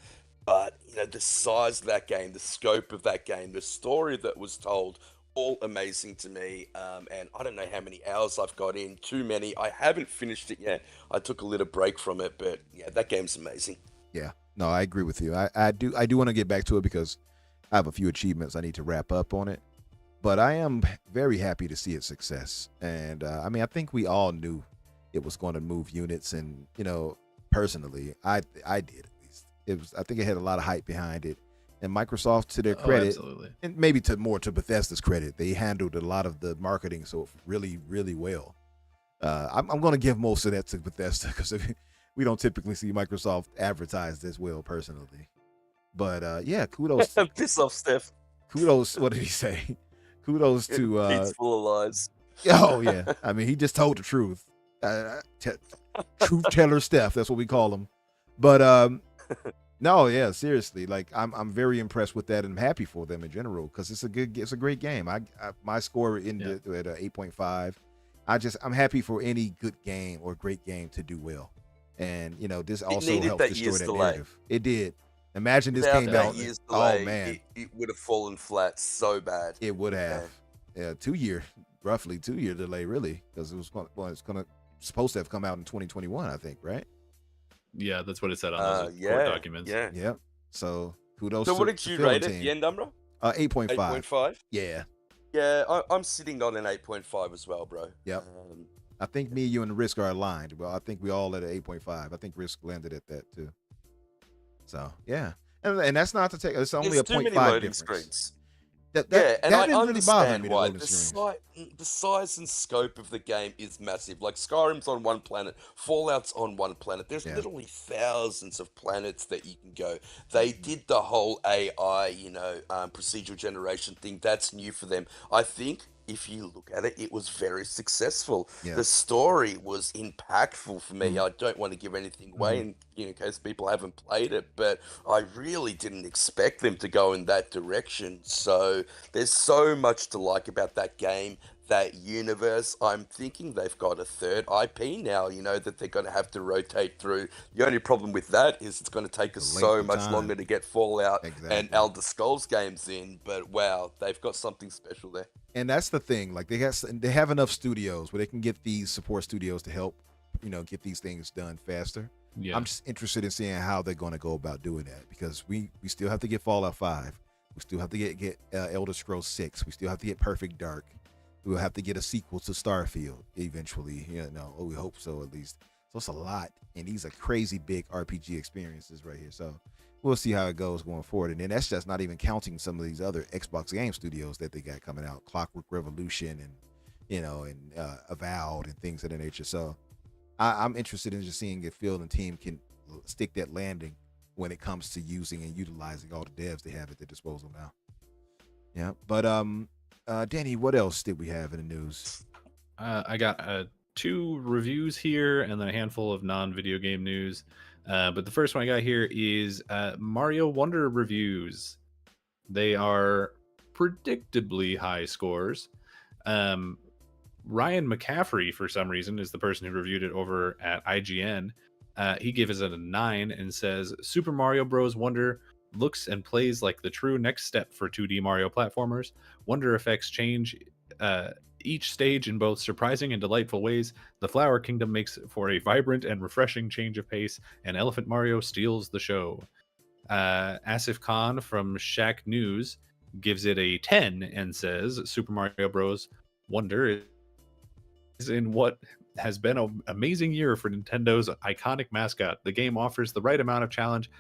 but the size of that game, the scope of that game, the story that was told, all amazing to me. And I don't know how many hours I've got in. Too many. I haven't finished it yet. I took a little break from it, but yeah, that game's amazing. Yeah, no, I agree with you. I do want to get back to it because I have a few achievements I need to wrap up on it. But I am very happy to see its success. And I mean, I think we all knew it was going to move units, and personally, I did at least. I think it had a lot of hype behind it. And Microsoft, to their credit, absolutely. and maybe more to Bethesda's credit, they handled a lot of the marketing so really, really well. I'm going to give most of that to Bethesda because we don't typically see Microsoft advertise this well, personally. But yeah, kudos. Piss off, Steph. Kudos. What did he say? Kudos to. Pete's full of lies. Oh yeah, I mean he just told the truth. Truth teller Steph, that's what we call him. But no, yeah, seriously, like I'm very impressed with that, and I'm happy for them in general because it's a great game. My score ended at 8.5. I'm happy for any good game or great game to do well, and this also helps destroy that narrative. It did. Imagine this came out. Oh man, it would have fallen flat so bad. It would have. Yeah, roughly 2 year delay, really, because it's supposed to have come out in 2021, I think, right? Yeah, that's what it said on those court documents. Yeah. Yep. So kudos. So what did you rate it at the end, Umbra? 8.5. 8.5? Yeah. Yeah, I'm sitting on an 8.5 as well, bro. Yep. I think me, you, and Risk are aligned. Well, I think we all at an 8.5. I think Risk landed at that too. So yeah, and that's not to take. It's only a 0.5 difference. Screens. That and I didn't really bother understand me. why the size and scope of the game is massive. Like Skyrim's on one planet, Fallout's on one planet. There's literally thousands of planets that you can go. They did the whole AI, procedural generation thing. That's new for them. I think if you look at it, it was very successful. Yeah. The story was impactful for me. I don't want to give anything away in case people haven't played it, but I really didn't expect them to go in that direction. So there's so much to like about that game, that universe. I'm thinking they've got a third IP now, that they're going to have to rotate through. The only problem with that is it's going to take us so much longer to get Fallout and Elder Scrolls games in, but wow, they've got something special there. And that's the thing. Like they have enough studios where they can get these support studios to help get these things done faster. Yeah. I'm just interested in seeing how they're going to go about doing that, because we still have to get Fallout 5. We still have to get Elder Scrolls 6. We still have to get Perfect Dark. We'll have to get a sequel to Starfield eventually. Or we hope so, at least. So it's a lot, and these are crazy big RPG experiences right here. So we'll see how it goes going forward. And then that's just not even counting some of these other Xbox game studios that they got coming out, Clockwork Revolution and Avowed and things of that nature. So I'm interested in just seeing if Phil and team can stick that landing when it comes to using and utilizing all the devs they have at their disposal now. Yeah, but Danny, what else did we have in the news? I got 2 reviews here and then a handful of non-video game news. But the first one I got here is Mario Wonder reviews. They are predictably high scores. Ryan McCaffrey, for some reason, is the person who reviewed it over at IGN. He gives it a 9 and says, Super Mario Bros. Wonder looks and plays like the true next step for 2D Mario platformers. Wonder effects change each stage in both surprising and delightful ways. The Flower Kingdom makes for a vibrant and refreshing change of pace, and Elephant Mario steals the show. Asif Khan from Shaq News gives it a 10 and says, Super Mario Bros. Wonder is in what has been an amazing year for Nintendo's iconic mascot. The game offers the right amount of challenge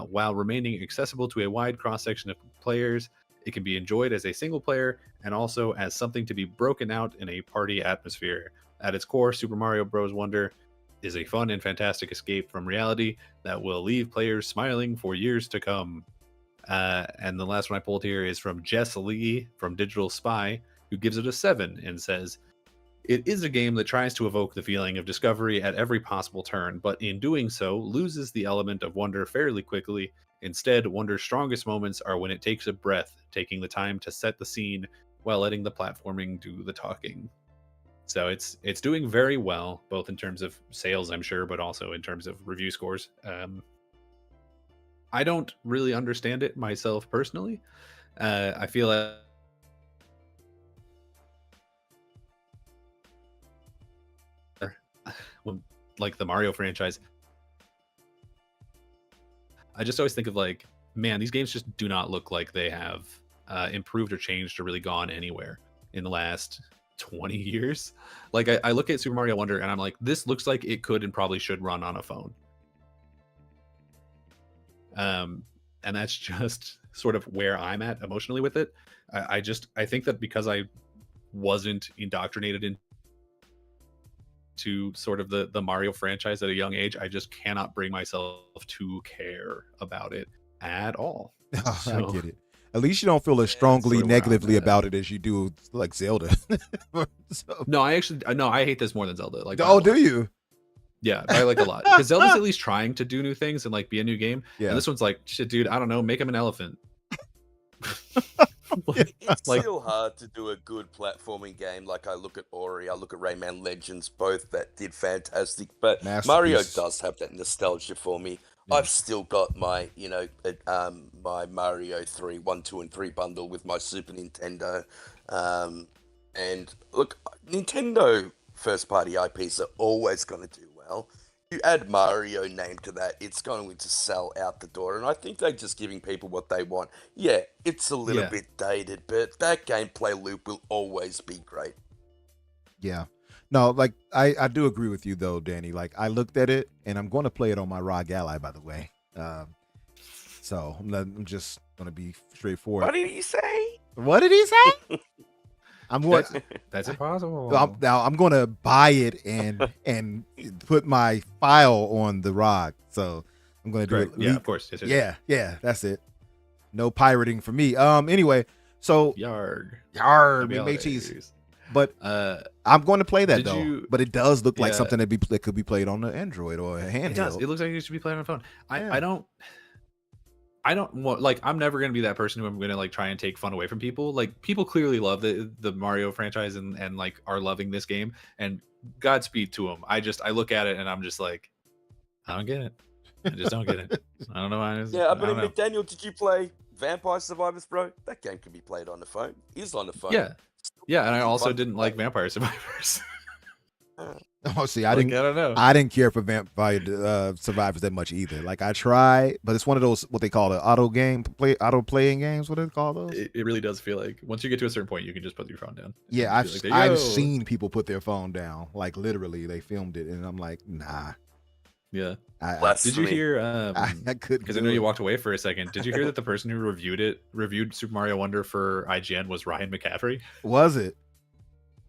while remaining accessible to a wide cross-section of players. It can be enjoyed as a single player and also as something to be broken out in a party atmosphere. At its core, Super Mario Bros. Wonder is a fun and fantastic escape from reality that will leave players smiling for years to come. And the last one I pulled here is from Jess Lee from Digital Spy, who gives it a 7 and says, it is a game that tries to evoke the feeling of discovery at every possible turn, but in doing so, loses the element of wonder fairly quickly. Instead, Wonder's strongest moments are when it takes a breath, taking the time to set the scene while letting the platforming do the talking. So it's doing very well, both in terms of sales, I'm sure, but also in terms of review scores. I don't really understand it myself personally. I feel like the Mario franchise, I just always think of like, man, these games just do not look like they have improved or changed or really gone anywhere in the last 20 years. Like I look at Super Mario Wonder and I'm like, this looks like it could and probably should run on a phone. And that's just sort of where I'm at emotionally with it. I think that because I wasn't indoctrinated into sort of the Mario franchise at a young age, I just cannot bring myself to care about it at all. So, I get it. At least you don't feel as strongly sort of negatively about it as you do like Zelda. So. No, I hate this more than Zelda. Like, oh, do you? Yeah, I like a lot because Zelda's at least trying to do new things and like be a new game. Yeah. And this one's like, shit, dude, I don't know, make him an elephant. It's still hard to do a good platforming game. Like I look at Ori, I look at Rayman Legends, both that did fantastic. But Mario does have that nostalgia for me. Yeah. I've still got my, my Mario 3, 1, 2, and 3 bundle with my Super Nintendo. And look, Nintendo first-party IPs are always going to do well. You add Mario name to that, it's going to sell out the door. And I think they're just giving people what they want. Yeah, it's a little bit dated, but that gameplay loop will always be great. Yeah. No, like I do agree with you though, Danny. Like I looked at it and I'm going to play it on my ROG Ally, by the way. So I'm just going to be straightforward. What did he say? What did he say? That's impossible. Now I'm going to buy it and put my file on the ROG. So I'm going to do it. Yeah, of course. Yes, yeah, that's it. No pirating for me. Anyway, so Yarg, mateys. But I'm going to play that though. But it does look like something that could be played on the Android or a handheld. It does. It looks like it should be played on a phone. I don't want, like, I'm never going to be that person who I'm going to like try and take fun away from people. Like, people clearly love the Mario franchise and like are loving this game, and Godspeed to them. I look at it and I'm just like, I don't get it. I just don't get it. I don't know why. McDaniel, did you play Vampire Survivors, bro? That game can be played on the phone. Is on the phone. Yeah, and I also didn't like Vampire Survivors. Oh, see, I Like, didn't. I don't know. I didn't care for Vampire Survivors that much either. Like I tried, but it's one of those what they call the auto playing games. What do they call those? It really does feel like once you get to a certain point, you can just put your phone down. Yeah, And just be like, there you I've go. seen people put their phone down. Like literally, they filmed it, and I'm like, nah. Yeah. Blasphemy. Did you hear? I couldn't. Because I know you walked away for a second. Did you hear that the person who reviewed Super Mario Wonder for IGN was Ryan McCaffrey? Was it?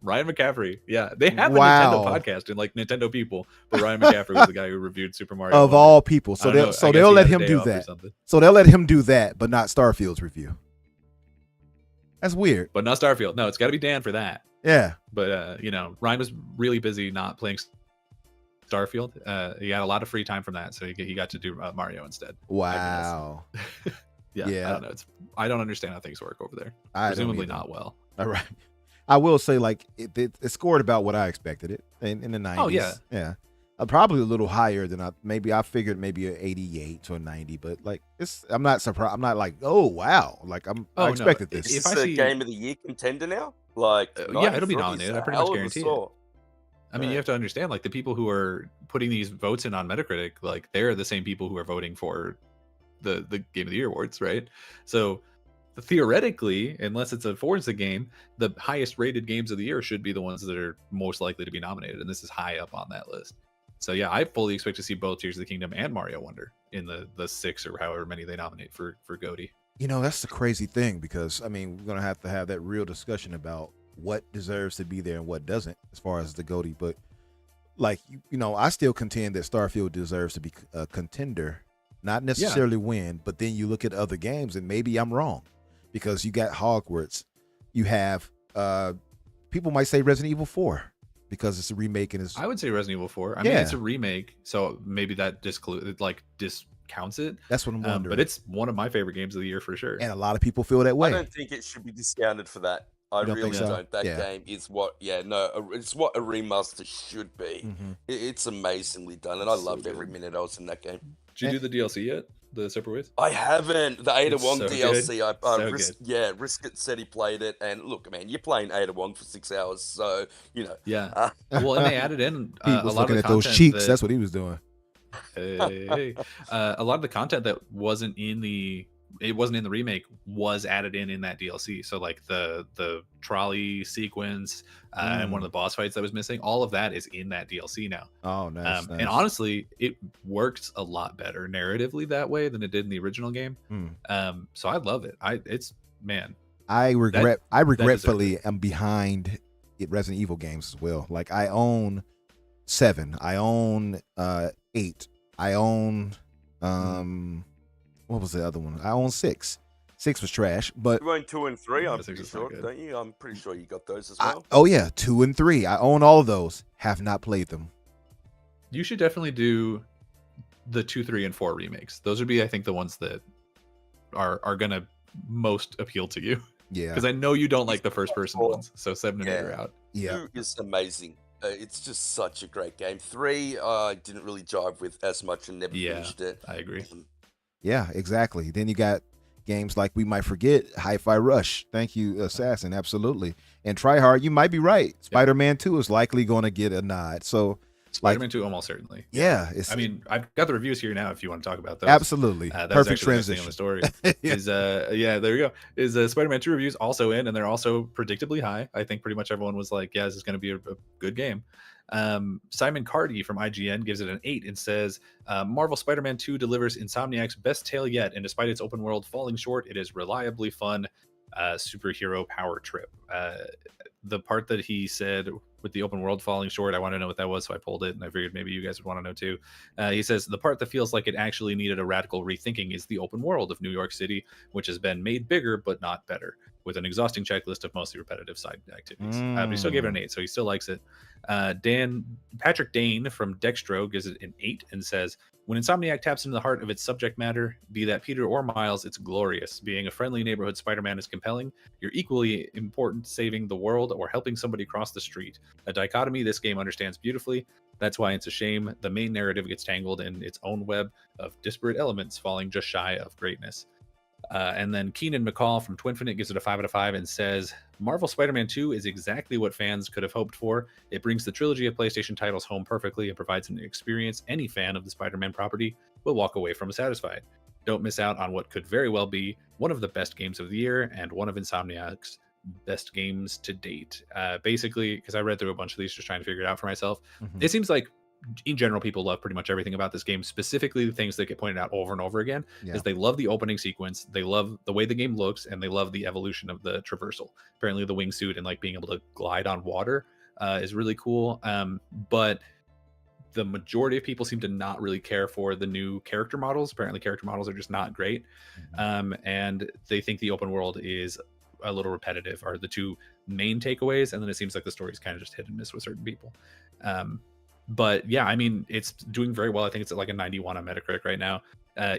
Ryan McCaffrey. Yeah, they have a Wow. Nintendo podcast and like Nintendo people, but Ryan McCaffrey was the guy who reviewed Super Mario Of Wonder. all people, I so don't know, I guess they'll he let had a him day do off or that. something. So they'll let him do that, but not Starfield's review. That's weird. But not Starfield. No, it's got to be Dan for that. Yeah. But Ryan was really busy not playing Starfield. He had a lot of free time from that, so he got to do Mario instead. Wow. Yeah, Yeah. I don't know. I don't understand how things work over there. I don't Presumably either. not well. All right. I will say, like, it scored about what I expected it in the 90s. Oh, yeah. Yeah. Probably a little higher than I figured maybe an 88 to a 90, but like I'm not surprised. I'm not like, oh wow. Like I no, expected this. Is If this I a see- Game of the Year contender now? Like, yeah, it'll be 93 is nominated. a I pretty hell much of a guarantee it. score. I mean, you have to understand, like, the people who are putting these votes in on Metacritic, like, they're the same people who are voting for the Game of the Year awards, right? So theoretically, unless it's a Forza game, the highest rated games of the year should be the ones that are most likely to be nominated, and this is high up on that list. So yeah, I fully expect to see both Tears of the Kingdom and Mario Wonder in the 6 or however many they nominate for GOTY. You know, that's the crazy thing because I mean, we're gonna have to have that real discussion about what deserves to be there and what doesn't, as far as the GOTY. But like I still contend that Starfield deserves to be a contender, not necessarily win. But then you look at other games, and maybe I'm wrong because you got Hogwarts, you have people might say Resident Evil 4 because it's a remake and it's. I would say Resident Evil 4. I mean, it's a remake, so maybe that discounts it. That's what I'm wondering. But it's one of my favorite games of the year for sure. And a lot of people feel that I way. don't think it should be discounted for that. I don't really think so? don't. That Yeah. game is it's what a remaster should be. Mhm. It's amazingly done, and I loved every minute I was in that game. Did you do the DLC yet? The Separate Ways? I haven't. The Ada It's Wong so DLC. good. So good. Risket said he played it, and look, man, you're playing Ada Wong for 6 hours, so Yeah. Well, and they added in He a was lot of looking the at those content cheeks. that- That's what he was doing. Hey. A lot of the content that wasn't in the remake was added in that DLC. So like the trolley sequence and one of the boss fights that was missing, all of that is in that DLC now. Oh, nice. And honestly, it works a lot better narratively that way than it did in the original game. So I love it. I deserved regretfully am behind Resident Evil games as well. Like I own 7, I own 8, I own what was the other one? I own 6. 6 was trash, but You own 2 and 3, I'm Six pretty is not sure, good. don't you? I'm pretty sure you got those as well. oh yeah, 2 and 3. I own all of those. Have not played them. You should definitely do the 2, 3, and 4 remakes. Those would be, I think, the ones that are gonna most appeal to you. Yeah, Because I know you don't like the first person ones. So 7 and 8 are out. yeah. 2 is amazing. It's just such a great game. 3, I didn't really jive with as much and never Yeah, finished it. I agree. Yeah, exactly. Then you got games like we might forget, Hi-Fi Rush. Thank you, Assassin. Absolutely. And Try Hard, you might be right. Spider-Man 2 is likely going to get a nod. So, Spider-Man 2 almost certainly. yeah. I mean, I've got the reviews here now if you want to talk about those. Absolutely. That was Perfect actually the next thing transition. on the story. Yeah. There you go. Is Spider-Man 2 reviews also in, and they're also predictably high. I think pretty much everyone was like, yeah, this is going to be a good game. Simon Cardy from IGN gives it an 8 and says, Marvel Spider-Man 2 delivers Insomniac's best tale yet, and despite its open world falling short, it is reliably fun superhero power trip. The part that he said with the open world falling short, I want to know what that was, so I pulled it, and I figured maybe you guys would want to know too. He says, the part that feels like it actually needed a radical rethinking is the open world of New York City, which has been made bigger but not better, with an exhausting checklist of mostly repetitive side activities. But he still gave it an 8, so he still likes it. Patrick Dane from Dextro gives it an 8 and says, when Insomniac taps into the heart of its subject matter, be that Peter or Miles, it's glorious. Being a friendly neighborhood Spider-Man is compelling. You're equally important saving the world or helping somebody cross the street. A dichotomy this game understands beautifully. That's why it's a shame the main narrative gets tangled in its own web of disparate elements falling just shy of greatness. And then Keenan McCall from Twinfinite gives it a 5 out of 5 and says, Marvel Spider-Man 2 is exactly what fans could have hoped for. It brings the trilogy of PlayStation titles home perfectly and provides an experience any fan of the Spider-Man property will walk away from satisfied. Don't miss out on what could very well be one of the best games of the year and one of Insomniac's best games to date. Basically, because I read through a bunch of these just trying to figure it out for myself, it seems like in general people love pretty much everything about this game, specifically the things that get pointed out over and over again is they love the opening sequence, they love the way the game looks, and they love the evolution of the traversal. Apparently the wingsuit and like being able to glide on water is really cool, but the majority of people seem to not really care for the new character models. Apparently character models are just not great, and they think the open world is a little repetitive are the two main takeaways, and then it seems like the story is kind of just hit and miss with certain people. But yeah, I mean, it's doing very well. I think it's at like a 91 on Metacritic right now.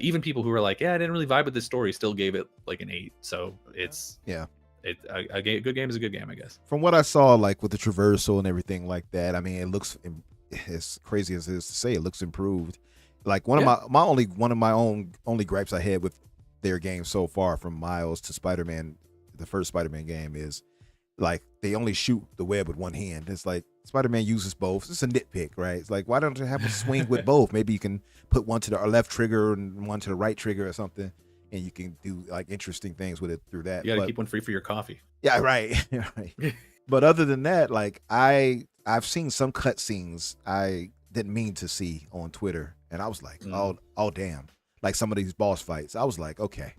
Even people who are like, yeah, I didn't really vibe with this story, still gave it like an 8. So it's a good game is a good game, I guess. From what I saw, like with the traversal and everything like that, I mean, it looks, as crazy as it is to say, it looks improved. Like one of my only gripes I had with their game so far, from Miles to Spider-Man, the first Spider-Man game, is like they only shoot the web with one hand. It's like Spider-Man uses both. It's a nitpick, right? It's like, why don't you have a swing with both? Maybe you can put one to the left trigger and one to the right trigger or something, and you can do like interesting things with it through that. You gotta keep one free for your coffee. Yeah, right. Right. But other than that, like I've seen some cutscenes I didn't mean to see on Twitter, and I was like, oh damn. Like some of these boss fights, I was like, okay.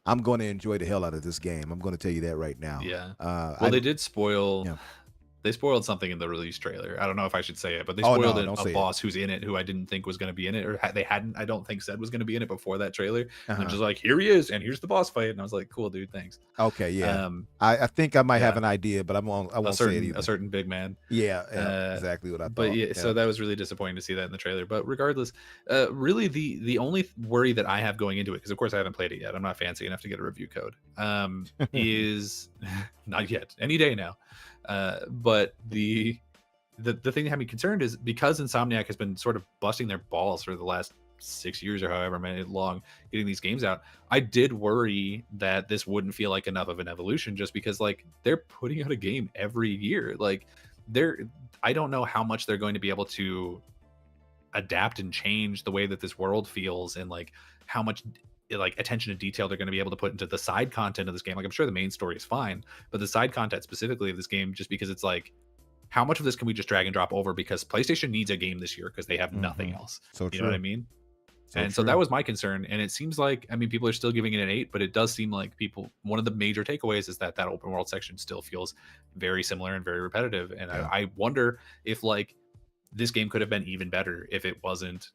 I'm going to enjoy the hell out of this game. I'm going to tell you that right now. Yeah. Well, they did spoil. Yeah. They spoiled something in the release trailer. I don't know if I should say it, but they spoiled a boss who's in it who I didn't think was going to be in it, or they hadn't, I don't think, said was going to be in it before that trailer. And just like, here he is, and here's the boss fight. And I was like, cool, dude, thanks. Okay, yeah. I think I might have an idea, but I won't say it either. A certain big man. Yeah, exactly what I thought. But yeah, so that was really disappointing to see that in the trailer. But regardless, really the only worry that I have going into it, because of course I haven't played it yet, I'm not fancy enough to get a review code, is not yet, any day now. But the thing that had me concerned is because Insomniac has been sort of busting their balls for the last 6 years or however many long getting these games out, I did worry that this wouldn't feel like enough of an evolution, just because like they're putting out a game every year. Like I don't know how much they're going to be able to adapt and change the way that this world feels, and like how much like attention to detail they're going to be able to put into the side content of this game. Like I'm sure the main story is fine, but the side content specifically of this game, just because it's like, how much of this can we just drag and drop over because PlayStation needs a game this year because they have nothing else. You know what I mean? So that was my concern. And it seems like, I mean, people are still giving it an 8, but it does seem like one of the major takeaways is that open world section still feels very similar and very repetitive. And I wonder if like this game could have been even better if it wasn't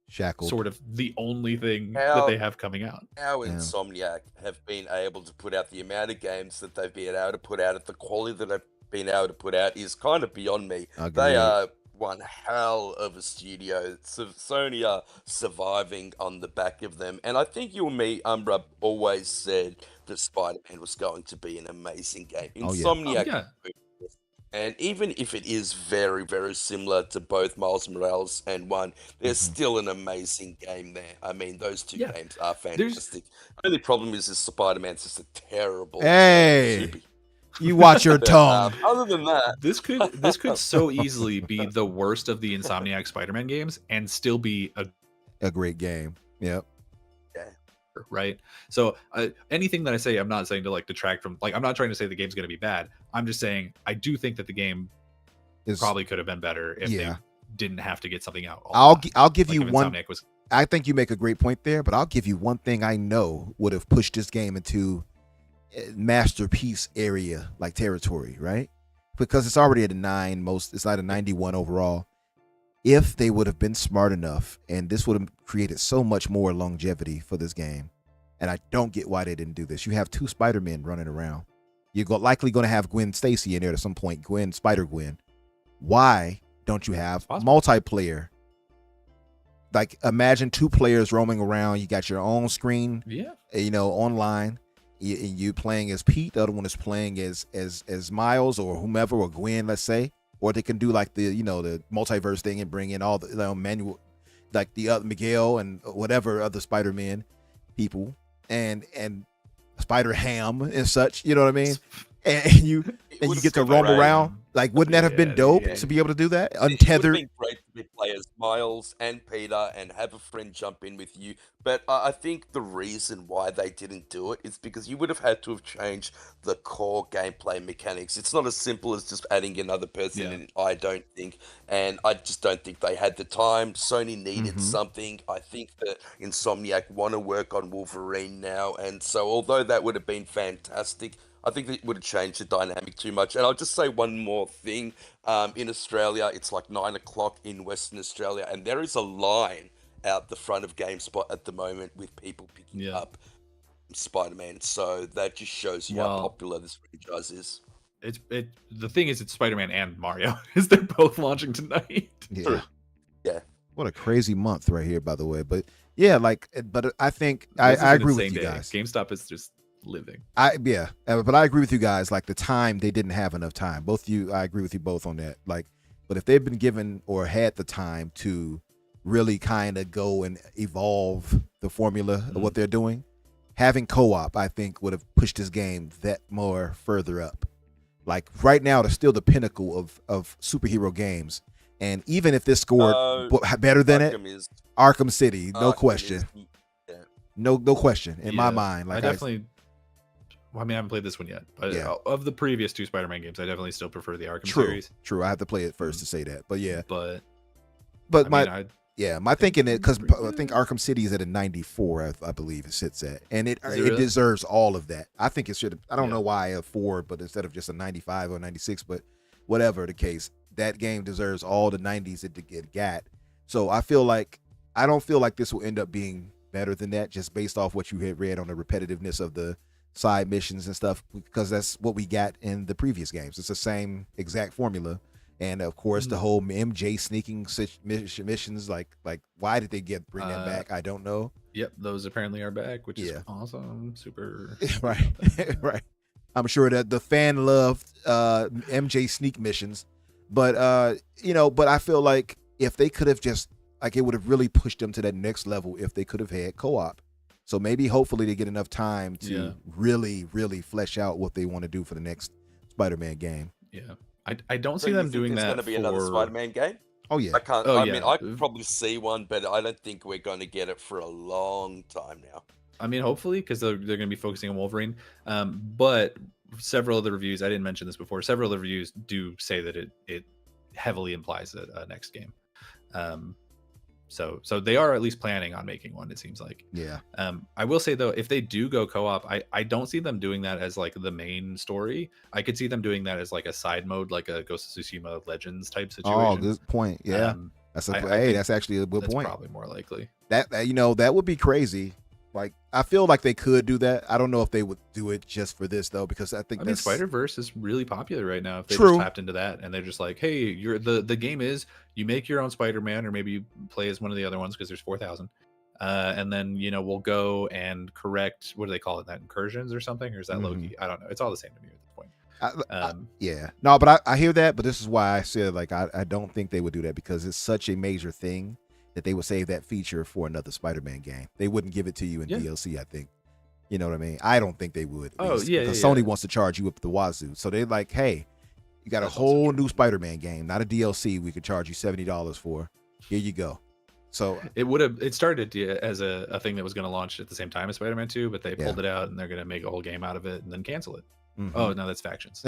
shackled, sort of the only thing that they have coming out. How Insomniac have been able to put out the amount of games that they've been able to put out at the quality that they've been able to put out is kind of beyond me. They are one hell of a studio. Sony are surviving on the back of them, and I think you and me, Umbra, always said that Spider-Man was going to be an amazing game. Insomniac. And even if it is very, very similar to both Miles Morales and 1, there's still an amazing game there. I mean, those two games are fantastic. The only problem is Spider-Man's just a terrible... Hey! You watch your tongue. Other than that... This could so easily be the worst of the Insomniac Spider-Man games and still be a great game. Yep. Right. So anything that I say, I'm not saying to like detract from, like, I'm not trying to say the game's going to be bad. I'm just saying I do think that the game probably could have been better if they didn't have to get something out. I'll give you one. I think you make a great point there, but I'll give you one thing I know would have pushed this game into masterpiece area, like territory, right? Because it's already at a 9, it's at a 91 overall. If they would have been smart enough, and this would have created so much more longevity for this game, and I don't get why they didn't do this. You have 2 Spider-Men running around. You're likely going to have Gwen Stacy in there at some point, Spider-Gwen. Why don't you have multiplayer? Like, imagine 2 players roaming around. You got your own screen, online. You playing as Pete. The other one is playing as Miles or whomever, or Gwen, let's say. Or they can do like the multiverse thing and bring in all the manual, like the other Miguel and whatever other Spider-Man people, and Spider Ham and such. You know what I mean? And you get to roam around. Like, wouldn't that have been dope to be able to do that? Untethered. It would have been great to play as Miles and Peter and have a friend jump in with you. But I think the reason why they didn't do it is because you would have had to have changed the core gameplay mechanics. It's not as simple as just adding another person in, I don't think. And I just don't think they had the time. Sony needed something. I think that Insomniac want to work on Wolverine now. And so although that would have been fantastic, I think that it would have changed the dynamic too much. And I'll just say one more thing. In Australia, it's like 9 o'clock in Western Australia, and there is a line out the front of GameSpot at the moment with people picking up Spider-Man. So that just shows you how popular this franchise is. The thing is, it's Spider-Man and Mario, is they're both launching tonight. Yeah. What a crazy month right here, by the way. But yeah, but I think I agree with you guys. GameStop is just living. But I agree with you guys. Like, the time, they didn't have enough time. I agree with you both on that. Like, but if they've been given or had the time to really kind of go and evolve the formula of what they're doing, having co-op, I think, would have pushed this game that more further up. Like, right now, it's still the pinnacle of superhero games. And even if this scored better than Arkham City, no question. No question in my mind. Like, I haven't played this one yet, but of the previous 2 Spider-Man games, I definitely still prefer the Arkham series. True, I have to play it first to say that, but yeah. But my thinking it, because I think Arkham City is at a 94, I believe it sits at, and it deserves all of that. I think it should. I don't know why a 4, but instead of just a 95 or 96, but whatever the case, that game deserves all the 90s it got. So I don't feel like this will end up being better than that, just based off what you had read on the repetitiveness of the side missions and stuff, because that's what we got in the previous games. It's the same exact formula, and of course the whole MJ sneaking missions. Like why did they bring them back? I don't know. Yep, those apparently are back, which is awesome. Super. Right. Right. I'm sure that the fan loved MJ sneak missions, but but I feel like if they could have just, like, it would have really pushed them to that next level if they could have had co-op. So maybe, hopefully, they get enough time to really, really flesh out what they want to do for the next Spider-Man game. Yeah, I don't see them doing that. There's going to be another Spider-Man game? Oh yeah. I can't. I mean, I could probably see one, but I don't think we're going to get it for a long time now. I mean, hopefully, because they're going to be focusing on Wolverine. But several of the reviews, I didn't mention this before, several of the reviews do say that it heavily implies a next game. So they are at least planning on making one, it seems like. Yeah. I will say, though, if they do go co-op, I don't see them doing that as like the main story. I could see them doing that as like a side mode, like a Ghost of Tsushima Legends type situation. Oh, good point. Yeah. That's actually a good point. That's probably more likely. That would be crazy. Like, I feel like they could do that. I don't know if they would do it just for this, though, because I mean, Spider-Verse is really popular right now. If they just tapped into that and they're just like, hey, the game is you make your own Spider-Man, or maybe you play as one of the other ones because there's 4,000. And then, we'll go and correct, what do they call it? That incursions or something? Or is that Loki? I don't know. It's all the same to me at this point. Yeah. No, but I hear that. But this is why I said, like, I don't think they would do that, because it's such a major thing that they would save that feature for another Spider-Man game. They wouldn't give it to you in DLC, I think. You know what I mean? I don't think they would. Because Sony wants to charge you up the wazoo. So they're like, hey, you got a whole new Spider-Man game, not a DLC we could charge you $70 for. Here you go. So it started as a thing that was going to launch at the same time as Spider-Man 2, but they pulled it out, and they're going to make a whole game out of it and then cancel it. Oh, no, that's Factions.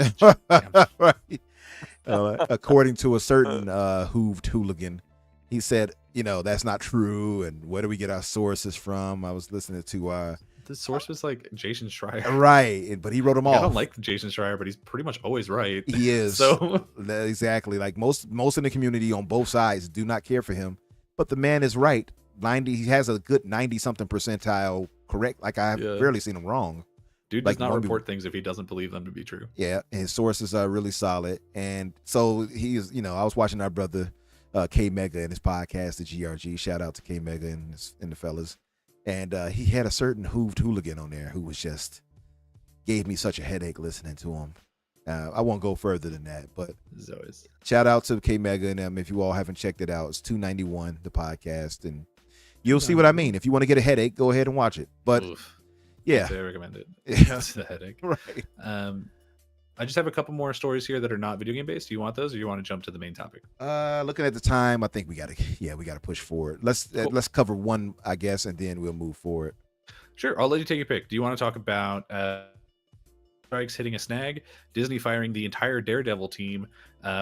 Right. According to a certain hooved hooligan, he said, that's not true, and where do we get our sources from? I was listening to the source was like Jason Schreier, right? But he wrote them off. I don't like Jason Schreier, but he's pretty much always right. He is. So exactly, like most in the community on both sides do not care for him, but the man is right. He has a good 90-something percentile correct. Like, I've rarely seen him wrong. Dude does not report things if he doesn't believe them to be true. Yeah, his sources are really solid, and so he is. I was watching our brother K Mega and his podcast, the GRG. Shout out to K Mega and the fellas. And he had a certain hooved hooligan on there who was just gave me such a headache listening to him. I won't go further than that, but shout out to K Mega and them. If you all haven't checked it out, it's 291 the podcast, and you'll see what I mean. If you want to get a headache, go ahead and watch it. But Yeah. I recommend it. Yeah. It's a headache. Right. I just have a couple more stories here that are not video game based. Do you want those, or you want to jump to the main topic? Looking at the time, I think we gotta push forward. Let's cover one, I guess, and then we'll move forward. Sure, I'll let you take your pick. Do you want to talk about strikes hitting a snag, Disney firing the entire Daredevil team,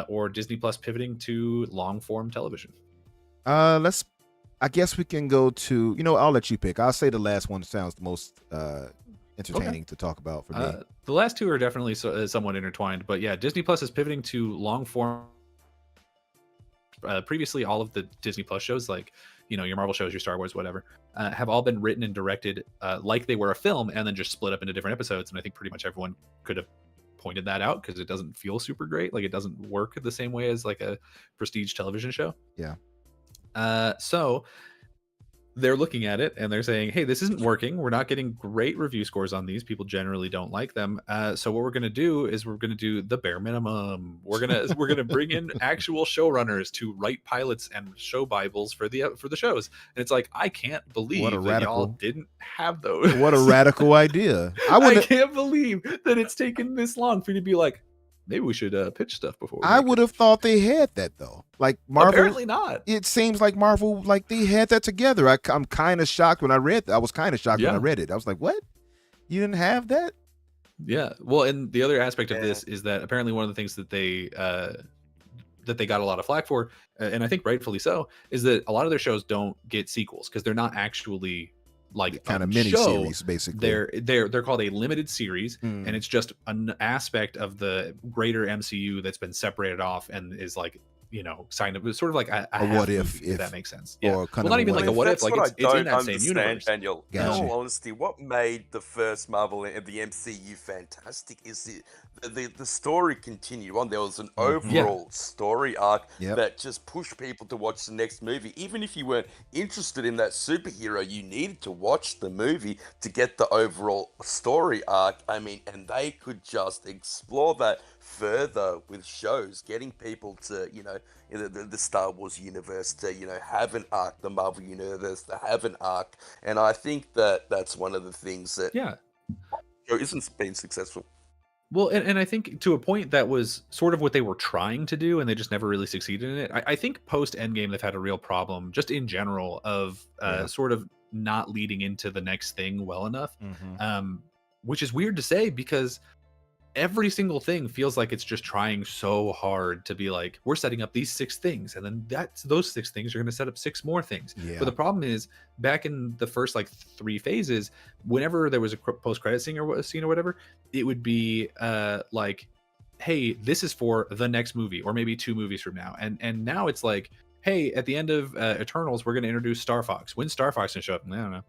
or Disney Plus pivoting to long form television? I guess we can go to, I'll let you pick. I'll say the last one sounds the most entertaining to talk about for me. The last two are definitely somewhat intertwined, but yeah, Disney Plus is pivoting to long form. Previously, all of the Disney Plus shows, like your Marvel shows, your Star Wars, whatever, have all been written and directed like they were a film, and then just split up into different episodes. And I think pretty much everyone could have pointed that out, because it doesn't feel super great. Like, it doesn't work the same way as like a prestige television show. Yeah. So they're looking at it and they're saying, hey, this isn't working. We're not getting great review scores on these. People generally don't like them. So what we're going to do is we're going to do the bare minimum. We're going to bring in actual showrunners to write pilots and show Bibles for the shows. And it's like, I can't believe that y'all didn't have those. What a radical idea. I can't believe that it's taken this long for you to be like, maybe we should pitch stuff before. I would have thought they had that, though. Like, Marvel, apparently not. It seems like Marvel, like, they had that together. I'm kind of shocked when I read that. I was kind of shocked when I read it. I was like, what? You didn't have that? Yeah. Well, and the other aspect of this is that apparently one of the things that they got a lot of flack for, and I think rightfully so, is that a lot of their shows don't get sequels because they're not actually like kind of mini series, basically. They're called a limited series, and it's just an aspect of the greater MCU that's been separated off and is like, signed up. It's sort of like a what movie, if that makes sense. Yeah. Or well, not even like a what if. Like, it's in that same universe. Daniel, in all honesty, what made the first Marvel and the MCU fantastic is the story continued on. There was an overall story arc that just pushed people to watch the next movie. Even if you weren't interested in that superhero, you needed to watch the movie to get the overall story arc. I mean, and they could just explore that further with shows, getting people to, the Star Wars universe to, have an arc, the Marvel universe to have an arc. And I think that that's one of the things that isn't being successful. Well, and I think to a point that was sort of what they were trying to do, and they just never really succeeded in it. I think post Endgame, they've had a real problem just in general of sort of not leading into the next thing well enough, which is weird to say because every single thing feels like it's just trying so hard to be like, we're setting up these 6 things, and then those 6 things are going to set up 6 more things. But the problem is, back in the first like 3 phases, whenever there was a post-credit scene or whatever, it would be like, hey, this is for the next movie, or maybe 2 movies from now. And now it's like, hey, at the end of Eternals, we're going to introduce Star Fox. When's Star Fox going to show up? I don't know.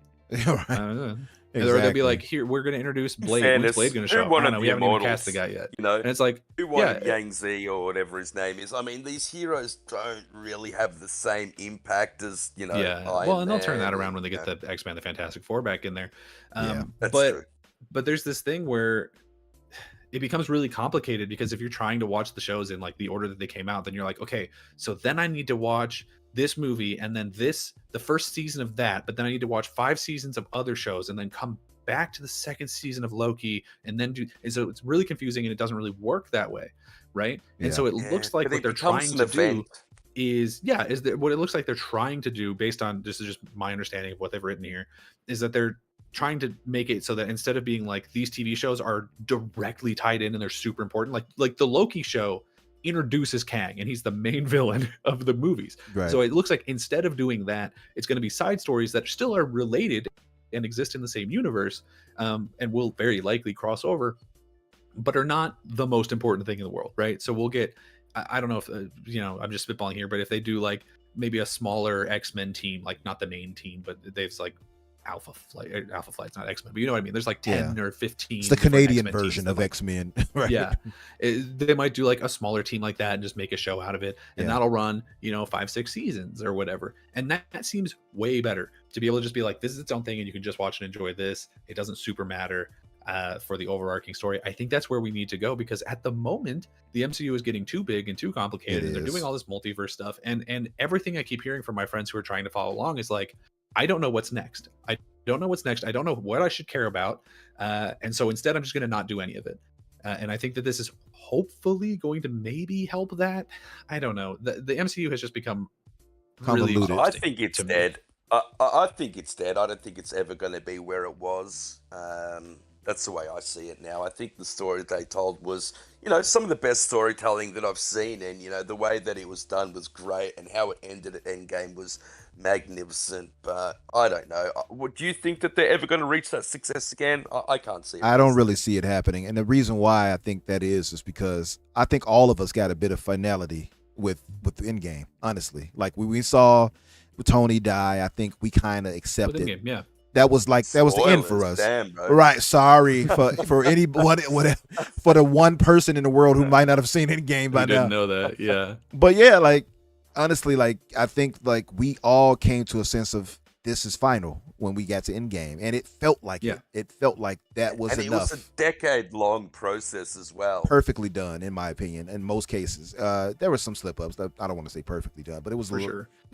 I don't know. Exactly. Or they'll be like, here, we're going to introduce Blade. When's Blade going to show up? I don't know. We haven't even cast the guy yet. And it's like, who wanted Yang Zi or whatever his name is? I mean, these heroes don't really have the same impact as, Iron well, and they'll turn Man that around when they get the X-Men, the Fantastic Four back in there. That's true. But there's this thing where it becomes really complicated, because if you're trying to watch the shows in like the order that they came out, then you're like, okay, so then I need to watch this movie and then the first season of that, but then I need to watch 5 seasons of other shows and then come back to the second season of Loki and then and so it's really confusing, and it doesn't really work that way, right? And so it looks like what they're trying to do is what it looks like they're trying to do, based on this is just my understanding of what they've written here, is that they're trying to make it so that instead of being like these TV shows are directly tied in and they're super important, like the Loki show introduces Kang and he's the main villain of the movies. Right. So it looks like instead of doing that, it's going to be side stories that still are related and exist in the same universe, and will very likely cross over, but are not the most important thing in the world, right? So we'll get, I don't know if, I'm just spitballing here, but if they do like maybe a smaller X-Men team, like not the main team, but they've like Alpha Flight's not X-Men, but you know what I mean? There's like 10 or 15. It's the Canadian version of X-Men. Right? Yeah. They might do like a smaller team like that and just make a show out of it. And that'll run, 5-6 seasons or whatever. And that seems way better to be able to just be like, this is its own thing and you can just watch and enjoy this. It doesn't super matter for the overarching story. I think that's where we need to go, because at the moment, the MCU is getting too big and too complicated. And they're doing all this multiverse stuff. And everything I keep hearing from my friends who are trying to follow along is like, I don't know what's next. I don't know what's next. I don't know what I should care about. And so instead, I'm just going to not do any of it. And I think that this is hopefully going to maybe help that. I don't know. The MCU has just become really Convoluted. I think it's dead. I think it's dead. I don't think it's ever going to be where it was. That's the way I see it now. I think the story they told was, some of the best storytelling that I've seen, and the way that it was done was great, and how it ended at Endgame was magnificent. But I don't know. Do you think that they're ever going to reach that success again? I can't see it. I don't really see it happening, and the reason why I think that is because I think all of us got a bit of finality with Endgame. Honestly, like when we saw Tony die, I think we kind of accepted. Endgame, yeah. That was the end for us. Damn, bro. Right. Sorry for anyone, for the one person in the world who might not have seen Endgame by now. Didn't know that. Yeah. But yeah, like honestly, like I think like we all came to a sense of this is final when we got to Endgame, and it felt like it. It felt like that was enough. And it was a decade-long process as well. Perfectly done, in my opinion, in most cases. There were some slip-ups. I don't want to say perfectly done, but it was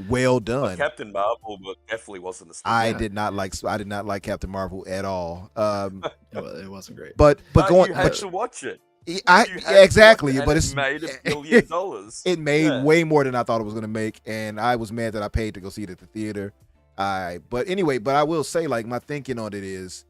well done. Well, Captain Marvel definitely wasn't a slip-up. I did not like Captain Marvel at all. It wasn't great. But you had to watch it. Exactly, but it made $1 billion. It made way more than I thought it was going to make, and I was mad that I paid to go see it at the theater. But anyway, I will say, like, my thinking on it is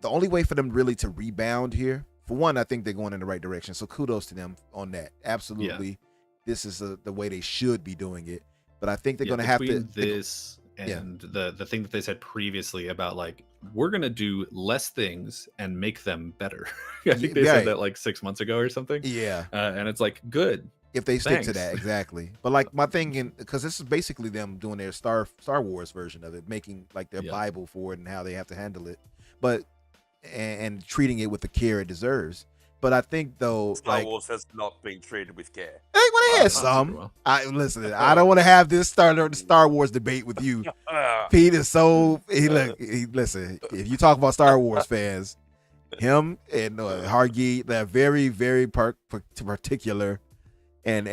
the only way for them really to rebound here. For one, I think they're going in the right direction, so kudos to them on that. Absolutely, this is the way they should be doing it. But I think they're going to have to this and the thing that they said previously about like we're going to do less things and make them better. I think they said that like 6 months ago or something. Yeah, and it's like good. If they stick to that, exactly. But like my thinking, because this is basically them doing their Star Wars version of it, making like their Bible for it and how they have to handle it, but and treating it with the care it deserves. But I think though, Star Wars has not been treated with care. Hey, well, it has some. Listen, I don't want to have this Star Wars debate with you. Pete is listen. If you talk about Star Wars fans, him and Hargi, they're very, very particular. And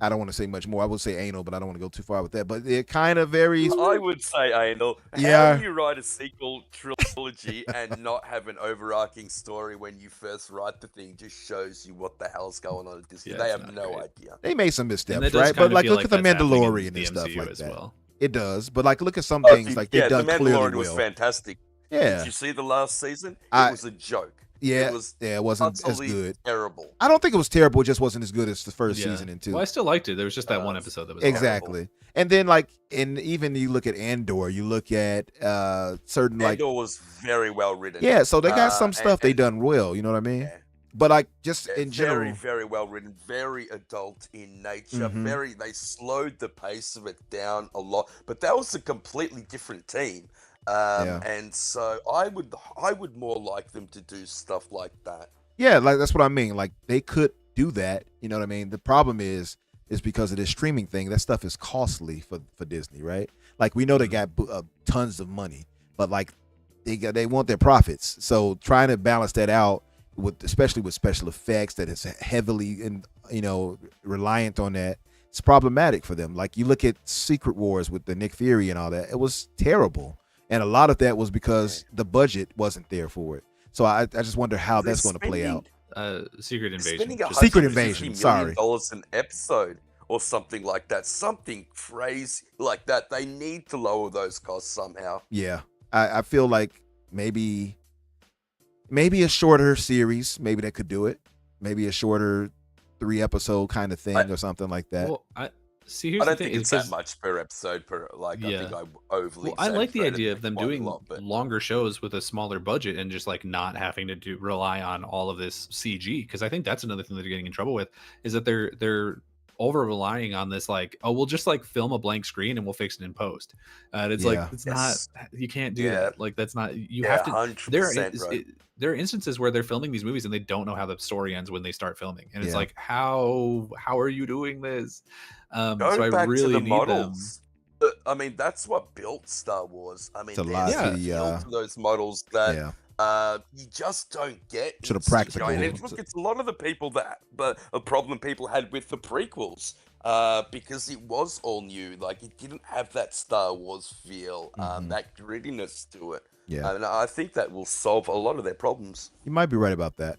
I don't want to say much more. I would say anal, but I don't want to go too far with that. But it kind of varies. I would say anal. How do you write a sequel trilogy and not have an overarching story when you first write the thing? Just shows you what the hell's going on at Disney. They have no idea. They made some missteps, right? But like, look at the Mandalorian and stuff like that. Well. It does, but like, look at some things like they've done clearly well. The Mandalorian was fantastic. Yeah. Did you see the last season? It was a joke. Yeah, it wasn't as good. Terrible. I don't think it was terrible. It just wasn't as good as the first season and two. Well, I still liked it. There was just that one episode that was exactly. terrible. And then like, and even you look at Andor, you look at certain like Andor was very well written. Yeah, so they got some stuff they done well. You know what I mean? Yeah. But like, just in general, very, very well written, very adult in nature. They slowed the pace of it down a lot. But that was a completely different team. And so I would more like them to do stuff like that. Yeah, like that's what I mean. Like they could do that. You know what I mean? The problem is because of this streaming thing. That stuff is costly for Disney, right? Like we know they got tons of money, but like they want their profits. So trying to balance that out especially with special effects that is heavily reliant on that, it's problematic for them. Like you look at Secret Wars with the Nick Fury and all that, it was terrible. And a lot of that was because the budget wasn't there for it. So I just wonder how that's going to play out. Secret Invasion. Secret Invasion. Sorry. $1 an episode or something like that. Something crazy like that. They need to lower those costs somehow. Yeah, I feel like maybe a shorter series. Maybe that could do it. Maybe a shorter 3-episode kind of thing or something like that. Well, I don't think it's that much per episode. I think I overly. Well, I like the idea of them doing longer shows with a smaller budget and just like not having to rely on all of this CG, because I think that's another thing that they're getting in trouble with, is that they're over relying on this, like, oh, we'll just like film a blank screen and we'll fix it in post. And it's like, it's not, you can't do that. Like that's not, you have to. 100%, there are instances where they're filming these movies and they don't know how the story ends when they start filming, and it's like, how are you doing this? So I really need models. I mean, that's what built Star Wars. I mean, it's a lot built those models that you just don't get. Sort of practical. And look, it's a lot of the people but a problem people had with the prequels. because it was all new. Like, it didn't have that Star Wars feel, that grittiness to it. Yeah. And I think that will solve a lot of their problems. You might be right about that.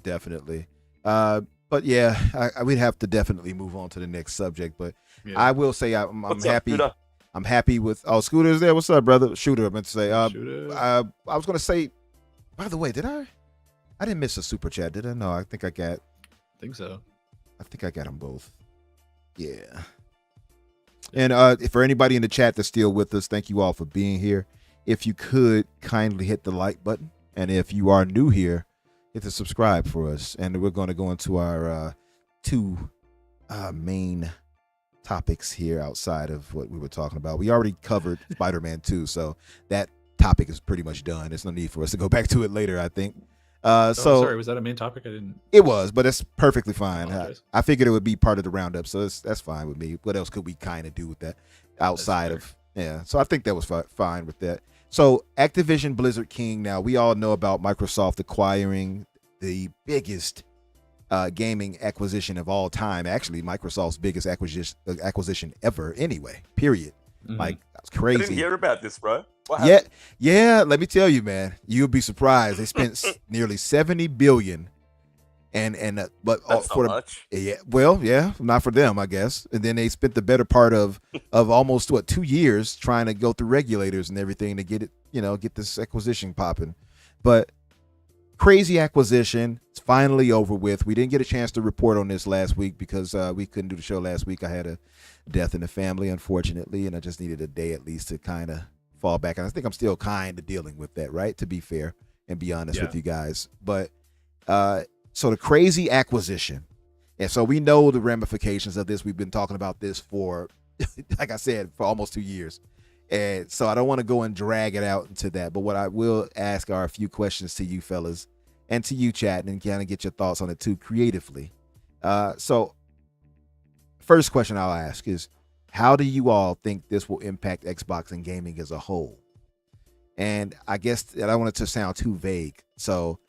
Definitely. But yeah, we'd have to definitely move on to the next subject. But Yeah. I will say I'm What's happy. up, Scooter? I'm happy with. Oh, Scooter's there. What's up, brother? Shooter. I meant to say. Shooter. I was gonna say. By the way, did I? I didn't miss a super chat, did I? No, I think I got. I think so. I think I got them both. Yeah. And for anybody in the chat that's still with us, thank you all for being here. If you could kindly hit the like button, and if you are new here, hit the subscribe for us. And we're going to go into our two main topics here outside of what we were talking about. We already covered Spider-Man 2, so that topic is pretty much done. There's no need for us to go back to it later, I think. So sorry, was that a main topic? I didn't. it was, but it's perfectly fine. Apologize. I figured it would be part of the roundup, so that's fine with me. What else could we kind of do with that outside of So I think that was fine with that. So Activision Blizzard King. Now we all know about Microsoft acquiring the biggest gaming acquisition of all time. Actually, Microsoft's biggest acquisition ever. Anyway, period. Like, that's I crazy. didn't hear about this, bro. What happened? Yeah. Let me tell you, man. You'll be surprised. They spent nearly $70 billion, but That's for not much. not for them, I guess. And then they spent the better part of almost 2 years trying to go through regulators and everything to get it, get this acquisition popping. But crazy acquisition. It's finally over with. We didn't get a chance to report on this last week because we couldn't do the show last week. I had a death in the family, unfortunately, and I just needed a day at least to kind of fall back. And I think I'm still kind of dealing with that, right? To be fair and be honest with you guys. But so the crazy acquisition. And so we know the ramifications of this. We've been talking about this for, like I said, for almost 2 years. And so I don't want to go and drag it out into that. But what I will ask are a few questions to you fellas and to you, chat, and kind of get your thoughts on it too creatively. So first question I'll ask is, how do you all think this will impact Xbox and gaming as a whole? And I guess that I don't want it to sound too vague. So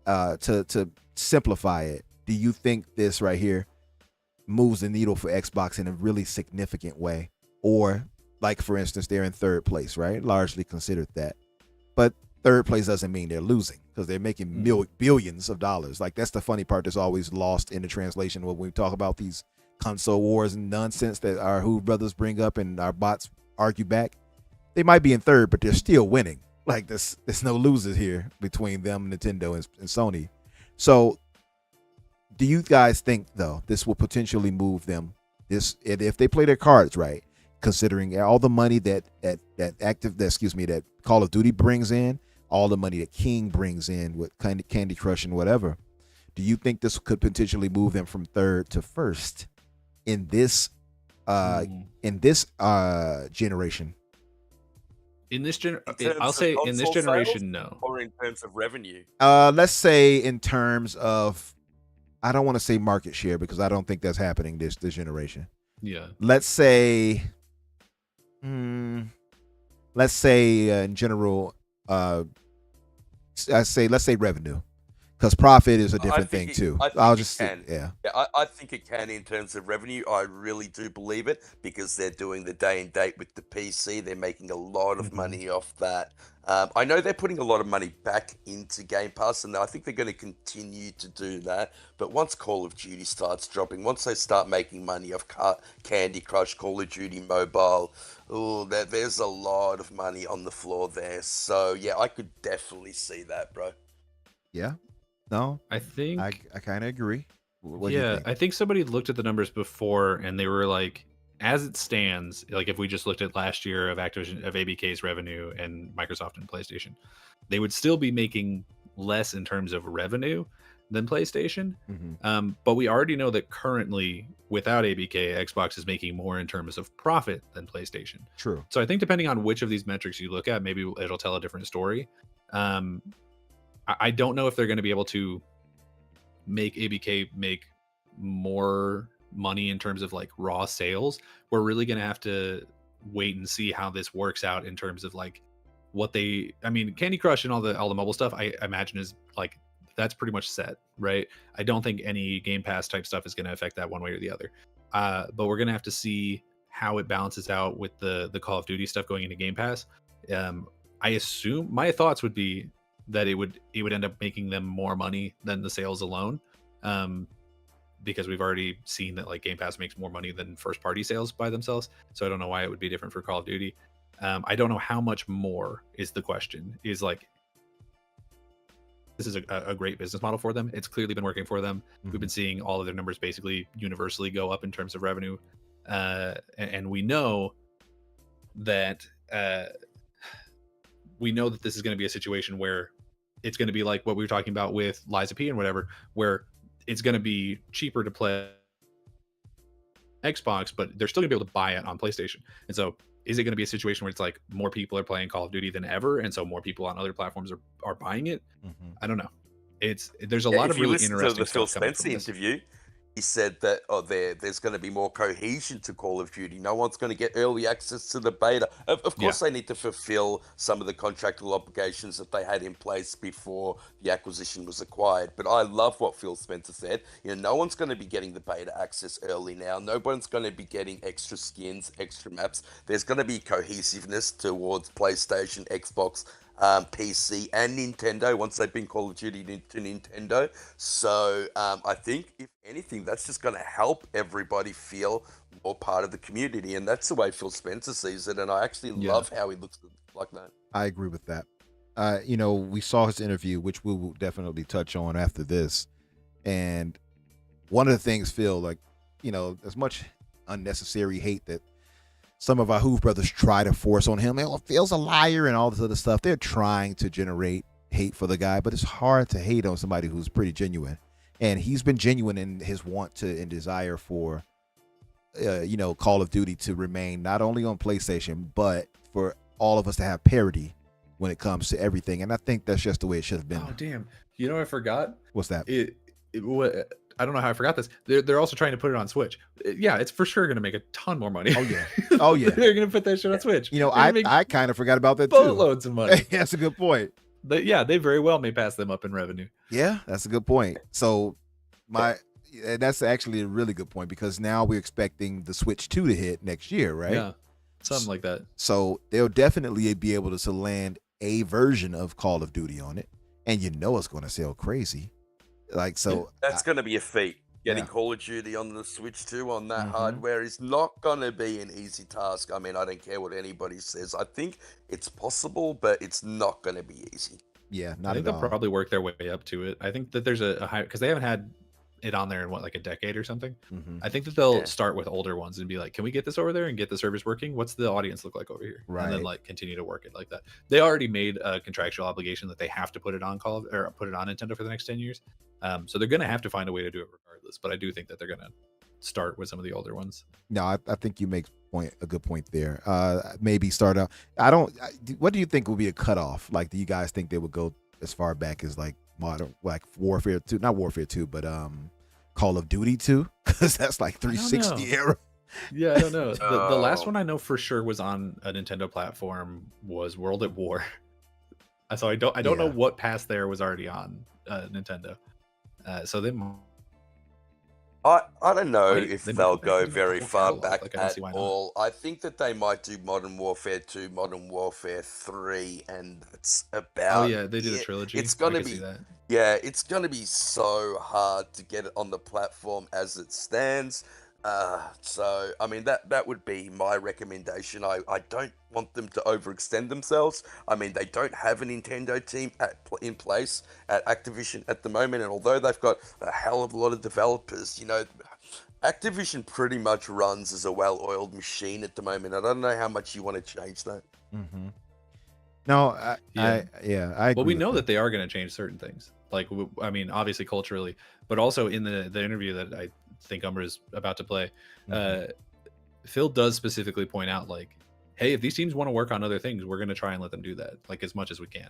to simplify it, do you think this right here moves the needle for Xbox in a really significant way? Or, like, for instance, they're in third place, right? Largely considered that. But third place doesn't mean they're losing because they're making billions of dollars. Like, that's the funny part that's always lost in the translation when we talk about these console wars and nonsense that our Who brothers bring up and our bots argue back. They might be in third, but they're still winning. Like, there's no losers here between them, Nintendo, and Sony. So do you guys think, though, this will potentially move them, if they play their cards right, considering all the money that Call of Duty brings in, all the money that King brings in with Candy Crush and whatever, do you think this could potentially move them from third to first in this generation? I'll say in this generation, no. Or in terms of revenue? Let's say in terms of, I don't want to say market share because I don't think that's happening this generation. Yeah. Let's say in general, let's say revenue, because profit is a different thing too. I think it can in terms of revenue. I really do believe it because they're doing the day and date with the PC. They're making a lot of money off that. I know they're putting a lot of money back into Game Pass, and I think they're going to continue to do that. But once Call of Duty starts dropping, once they start making money off Candy Crush, Call of Duty Mobile, there's a lot of money on the floor there. So yeah, I could definitely see that, bro. Yeah. No, I think I kind of agree. What do you think? I think somebody looked at the numbers before and they were like, as it stands, like if we just looked at last year of Activision, of ABK's revenue and Microsoft and PlayStation, they would still be making less in terms of revenue than PlayStation. But we already know that currently without ABK, Xbox is making more in terms of profit than PlayStation. True. So I think depending on which of these metrics you look at, maybe it'll tell a different story. I don't know if they're going to be able to make ABK make more money in terms of like raw sales. We're really going to have to wait and see how this works out in terms of like Candy Crush and all the mobile stuff, I imagine is like, that's pretty much set, right? I don't think any Game Pass type stuff is going to affect that one way or the other. but we're gonna have to see how it balances out with the Call of Duty stuff going into Game Pass. I assume my thoughts would be that it would end up making them more money than the sales alone, because we've already seen that like Game Pass makes more money than first party sales by themselves. So I don't know why it would be different for Call of Duty. I don't know how much more is the question. Is like, this is a great business model for them. It's clearly been working for them. We've been seeing all of their numbers basically universally go up in terms of revenue. And we know that this is going to be a situation where it's going to be like what we were talking about with Liza P and whatever, where it's going to be cheaper to play Xbox, but they're still going to be able to buy it on PlayStation. And so is it going to be a situation where it's like more people are playing Call of Duty than ever, and so more people on other platforms are buying it? I don't know. There's a lot of really interesting the Phil stuff coming Spencer from this. interview. He said that there's going to be more cohesion to Call of Duty. No one's going to get early access to the beta. Of course, they need to fulfill some of the contractual obligations that they had in place before the acquisition was acquired. But I love what Phil Spencer said. No one's going to be getting the beta access early now. No one's going to be getting extra skins, extra maps. There's going to be cohesiveness towards PlayStation, Xbox, PC and Nintendo once they've been Call of Duty to Nintendo. So I think if anything, that's just going to help everybody feel more part of the community, and that's the way Phil Spencer sees it, and I actually love how he looks like that. I agree with that. We saw his interview, which we will definitely touch on after this, and one of the things, Phil, as much unnecessary hate that some of our Hoof brothers try to force on him, Phil's a liar and all this other stuff. They're trying to generate hate for the guy, but it's hard to hate on somebody who's pretty genuine. And he's been genuine in his want to and desire for, Call of Duty to remain not only on PlayStation, but for all of us to have parity when it comes to everything. And I think that's just the way it should have been. Oh, damn. You know, I forgot. What's that? I don't know how I forgot this. They're also trying to put it on Switch. Yeah, it's for sure going to make a ton more money. Oh yeah, oh yeah. They're going to put that shit on Switch. I kind of forgot about that too. Boatloads of money. That's a good point. They very well may pass them up in revenue. Yeah, that's a good point. So that's actually a really good point, because now we're expecting the Switch 2 to hit next year, right? Yeah, something like that. So they'll definitely be able to land a version of Call of Duty on it, and it's going to sell crazy. That's going to be a feat. Getting Call of Duty on the Switch 2 on that hardware is not going to be an easy task. I mean, I don't care what anybody says. I think it's possible, but it's not going to be easy. Yeah, I think they'll probably work their way up to it. I think that there's a high, because they haven't had it on there in like a decade or something. I think that they'll start with older ones and be like, can we get this over there and get the service working? What's the audience look like over here? Right. And then like continue to work it like that. They already made a contractual obligation that they have to put it on put it on Nintendo for the next 10 years. So they're going to have to find a way to do it regardless. But I do think that they're going to start with some of the older ones. No, I think you make a good point there. Maybe start out. What do you think would be a cutoff? Like, do you guys think they would go as far back as like Modern, like Warfare 2, not Warfare 2, but Call of Duty 2? Because that's like 360 era. Yeah, I don't know. The last one I know for sure was on a Nintendo platform was World at War. So I don't know what past there was already on Nintendo. So they. I don't know if they'll go very far back at all. I think that they might do Modern Warfare 2, Modern Warfare 3, and that's about. Oh yeah, they did a trilogy. It's gonna be. Yeah, it's gonna be so hard to get it on the platform as it stands. So I mean that would be my recommendation. I don't want them to overextend themselves. I mean, they don't have a Nintendo team in place at Activision at the moment, and although they've got a hell of a lot of developers, Activision pretty much runs as a well-oiled machine at the moment. I don't know how much you want to change that. Mm-hmm. No, I agree. Well, we know that they are going to change certain things. Like, I mean, obviously culturally, but also in the interview that I think Umbra is about to play, Phil does specifically point out, like, hey, if these teams want to work on other things, we're going to try and let them do that, like, as much as we can.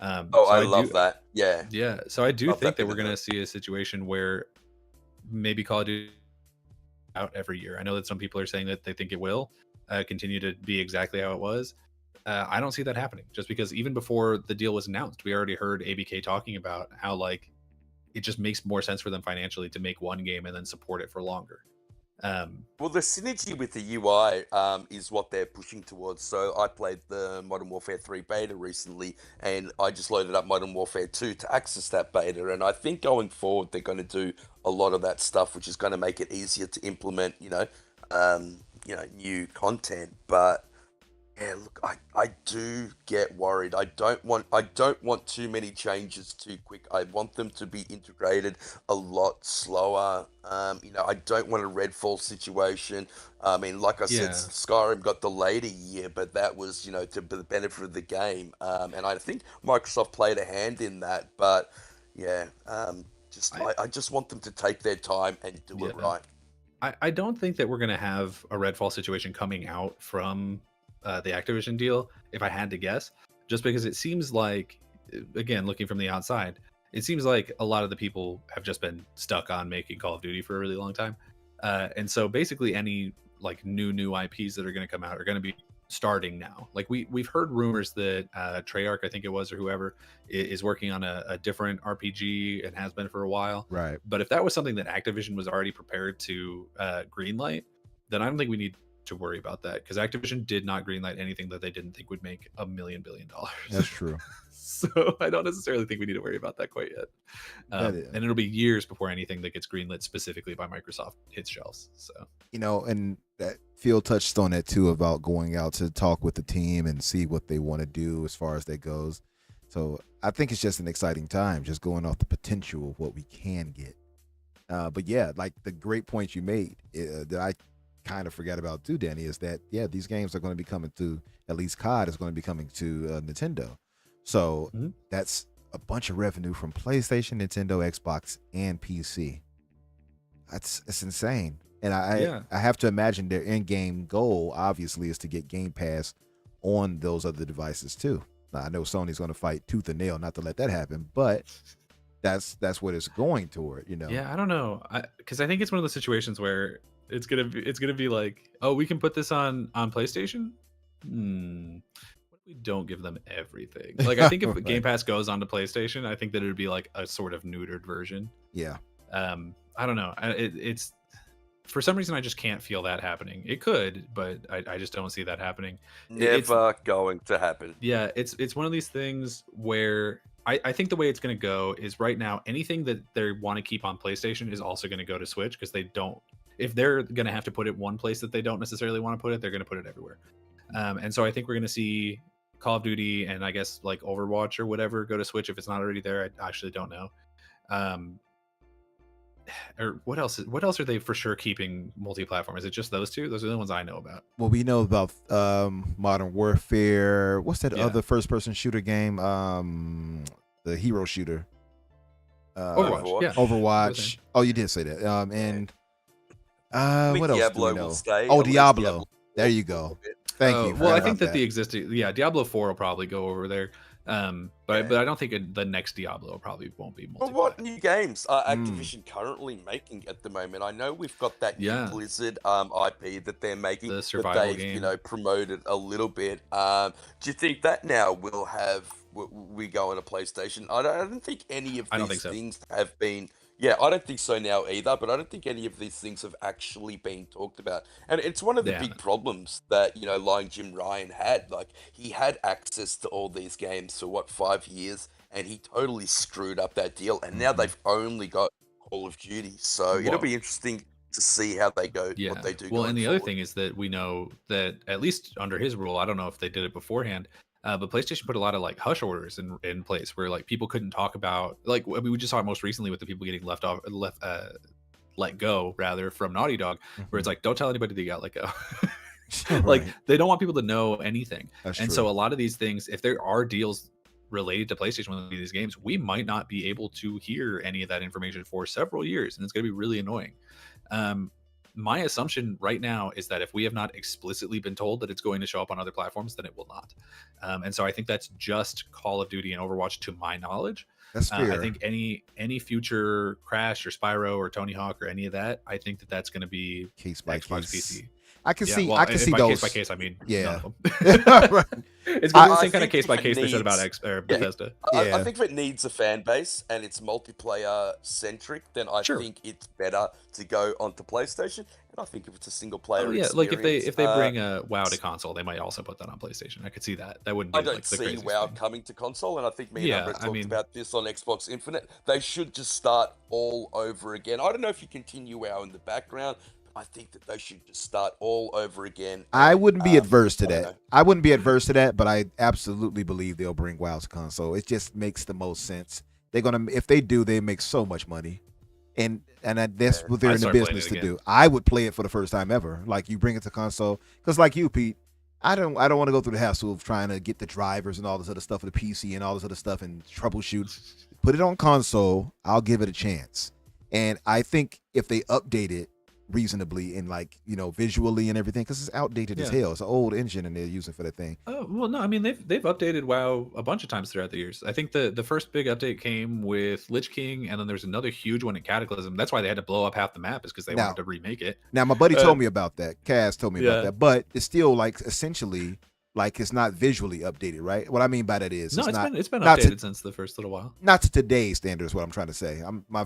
I love that. Yeah. So I do think that we're going to see a situation where maybe Call of Duty out every year. I know that some people are saying that they think it will continue to be exactly how it was. I don't see that happening, just because even before the deal was announced, we already heard ABK talking about how, like, it just makes more sense for them financially to make one game and then support it for longer. Well, the synergy with the UI is what they're pushing towards. So I played the Modern Warfare 3 beta recently, and I just loaded up Modern Warfare 2 to access that beta. And I think going forward, they're going to do a lot of that stuff, which is going to make it easier to implement, new content. But yeah, look, I do get worried. I don't want too many changes too quick. I want them to be integrated a lot slower. I don't want a Redfall situation. I mean, like I said, Yeah. Skyrim got delayed a year, but that was, to the benefit of the game. And I think Microsoft played a hand in that. But yeah, I just want them to take their time and do it Yeah. right. I don't think that we're going to have a Redfall situation coming out from the Activision deal, if I had to guess, just because it seems like, again, looking from the outside, it seems like a lot of the people have just been stuck on making Call of Duty for a really long time. And so basically any like new IPs that are going to come out are going to be starting now. Like we've heard rumors that Treyarch, I think it was, or whoever is working on a different RPG and has been for a while. Right. But if that was something that Activision was already prepared to greenlight, then I don't think we need to worry about that, because Activision did not greenlight anything that they didn't think would make $1 billion. That's true. So I don't necessarily think we need to worry about that quite yet. And it'll be years before anything that gets greenlit specifically by Microsoft hits shelves. So, and that Phil touched on it too, about going out to talk with the team and see what they want to do as far as that goes. So I think it's just an exciting time, just going off the potential of what we can get. But yeah, like the great point you made that I kind of forgot about too, Danny, is that these games are going to be coming to, at least COD is going to be coming to Nintendo. So that's a bunch of revenue from PlayStation, Nintendo, Xbox, and PC. It's insane. And I have to imagine their end game goal obviously is to get Game Pass on those other devices too. Now, I know Sony's going to fight tooth and nail not to let that happen, but that's what it's going toward, Yeah, I don't know, because I think it's one of those situations where it's gonna be like, oh, we can put this on PlayStation. What if we don't give them everything? Like, I think if Right. Game Pass goes onto PlayStation, I think that it would be like a sort of neutered version. Yeah. I don't know. It's for some reason I just can't feel that happening. It could, but I just don't see that happening. Never going to happen. Yeah, it's one of these things where I think the way it's going to go is, right now, anything that they want to keep on PlayStation is also going to go to Switch, because they don't. If they're going to have to put it one place that they don't necessarily want to put it, they're going to put it everywhere. And so I think we're going to see Call of Duty and I guess like Overwatch or whatever go to Switch if it's not already there. I actually don't know. Or what else are they for sure keeping multi-platform? Is it just those two? Those are the ones I know about. Well, we know about Modern Warfare. What's that other first-person shooter game? The hero shooter. Overwatch. Yeah. Overwatch. Oh, you did say that. And what else Diablo do we know? will stay. Oh, At least Diablo. There you go. Thank you. Well, Forgot I think about that the existing, Diablo 4 will probably go over there. But I don't think the next Diablo probably won't be Well, multiplayer. what new games are Activision currently making at the moment? I know we've got that new Blizzard IP that they're making, The survival that they've game. Promoted a little bit. Do you think that now will have we go on a PlayStation? I don't think any of I don't these think so. things have been. Yeah, I don't think so now either, but I don't think any of these things have actually been talked about. And it's one of the big problems that, Lion Jim Ryan had. Like, he had access to all these games for, 5 years, and he totally screwed up that deal. And now they've only got Call of Duty. So it'll be interesting to see how they go, what they do. Well, and the other forward. thing is that we know that, at least under his rule, I don't know if they did it beforehand, but PlayStation put a lot of like hush orders in place where like people couldn't talk about, like, I mean, we just saw it most recently with the people getting let go rather from Naughty Dog, where it's like, don't tell anybody they got let go. Like, they don't want people to know anything. So a lot of these things, if there are deals related to PlayStation with these games, we might not be able to hear any of that information for several years, and it's going to be really annoying. My assumption right now is that if we have not explicitly been told that it's going to show up on other platforms, then it will not. And so I think that's just Call of Duty and Overwatch, to my knowledge. That's fair. I think any future Crash or Spyro or Tony Hawk or any of that, I think that's going to be case by Xbox case. PC. I can see. Well, I can see by those. Case by case, I mean none Yeah. of them. Right. It's going to be the I same kind of think case by if it case they said about needs- Bethesda. I think if it needs a fan base and it's multiplayer centric, then I Sure. think it's better to go onto PlayStation. And I think if it's a single player Oh yeah, experience, like if they bring a WoW to console, they might also put that on PlayStation. I could see that. That wouldn't be I don't like the see craziest WoW thing. coming to console, and I think me and Yeah, Umbra I talked mean, about this on Xbox Infinite. They should just start all over again. I don't know if you continue WoW in the background, but I think that they should just start all over again. I And, wouldn't be adverse to I don't that. know. I wouldn't be adverse to that, but I absolutely believe they'll bring WoW to console. It just makes the most sense. They're gonna, if they do, they make so much money, and that's what they're I'd in the start playing business it to again. do. I would play it for the first time ever. Like you bring it to console, because like you, Pete, I don't want to go through the hassle of trying to get the drivers and all this other stuff for the PC and all this other stuff and troubleshoot. Put it on console. I'll give it a chance. And I think if they update it reasonably and like, you know, visually and everything, because it's outdated as Yeah. hell. It's an old engine and they're using for that thing. Oh well, no, I mean they've updated WoW a bunch of times throughout the years. I think the first big update came with Lich King, and then there's another huge one at Cataclysm. That's why they had to blow up half the map, is because they Now- wanted to remake it. Now my buddy told me about that. Kaz told me about Yeah. that, but it's still like essentially like it's not visually updated, right? What I mean by that is No, it's not it's been not updated since the first little while. not to today's standards. What I'm trying to say,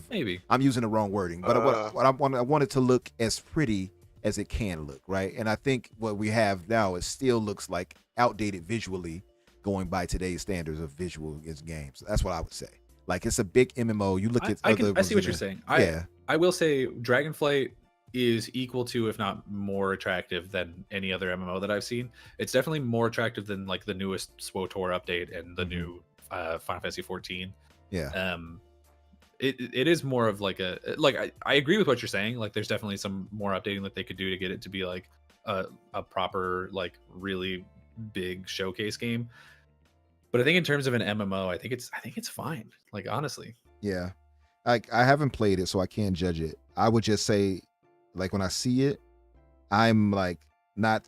Maybe. I'm using the wrong wording, but what I want it to look as pretty as it can look, right? And I think what we have now, it still looks like outdated visually, going by today's standards of visual in games. That's what I would say. Like it's a big MMO. You look at I other. see what you're saying. Yeah, I will say Dragonflight is equal to, if not more attractive than any other MMO that I've seen. It's definitely more attractive than like the newest SWTOR update and the new Final Fantasy 14. yeah. It is more of like I agree with what you're saying. Like there's definitely some more updating that they could do to get it to be like a proper, like really big showcase game. But I think in terms of an MMO, I think it's fine. Like honestly. Yeah. Like I haven't played it, so I can't judge it. I would just say, like when I see it, I'm like not.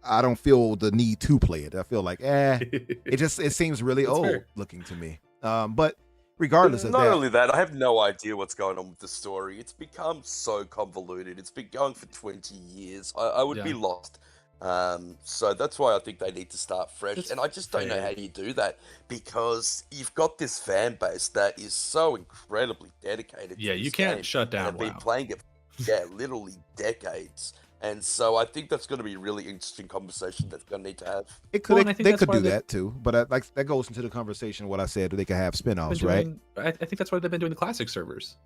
I don't feel the need to play it. I feel like, it seems really That's old fair. looking to me. But regardless of Not that, only that, I have no idea what's going on with the story. It's become so convoluted. It's been going for 20 years. I would be Yeah. lost. So that's why I think they need to start fresh. That's and I just don't know fair. how you do that, because you've got this fan base that is so incredibly dedicated. Yeah, to you this can't game shut and down have been WoW. playing it for, literally decades. And so I think that's going to be a really interesting conversation that's going to need to have. it could Well, and I think they that's could why do they- that too. But like that goes into the conversation. What I said, they could have spinoffs, Been right? doing- I think that's why they've been doing the classic servers.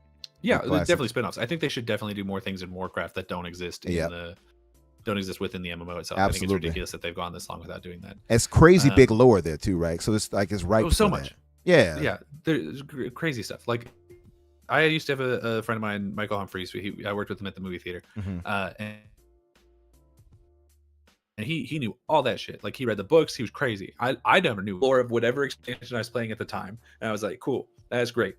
Yeah, The they're classic. definitely spin-offs. I think they should definitely do more things in Warcraft that don't exist don't exist within the MMO itself. I think it's Absolutely. ridiculous that they've gone this long without doing that. It's crazy big lore there too, right? So it's like it's right. Oh, so for much. that. Yeah. Yeah, there's crazy stuff. Like I used to have a friend of mine, Michael Humphreys. I worked with him at the movie theater, Mhm. and he knew all that shit. Like he read the books. He was crazy. I never knew lore of whatever expansion I was playing at the time, and I was like, cool, that's great.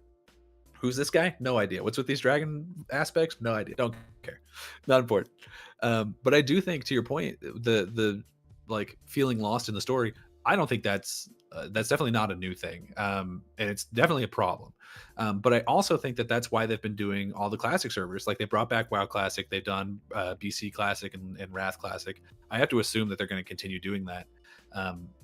Who's this guy? No idea. What's with these dragon aspects? No idea. Don't care. Not important. But I do think, to your point, the like feeling lost in the story, I don't think that's definitely not a new thing, and it's definitely a problem. But I also think that that's why they've been doing all the classic servers. Like they brought back WoW Classic, they've done BC Classic and Wrath Classic. I have to assume that they're going to continue doing that.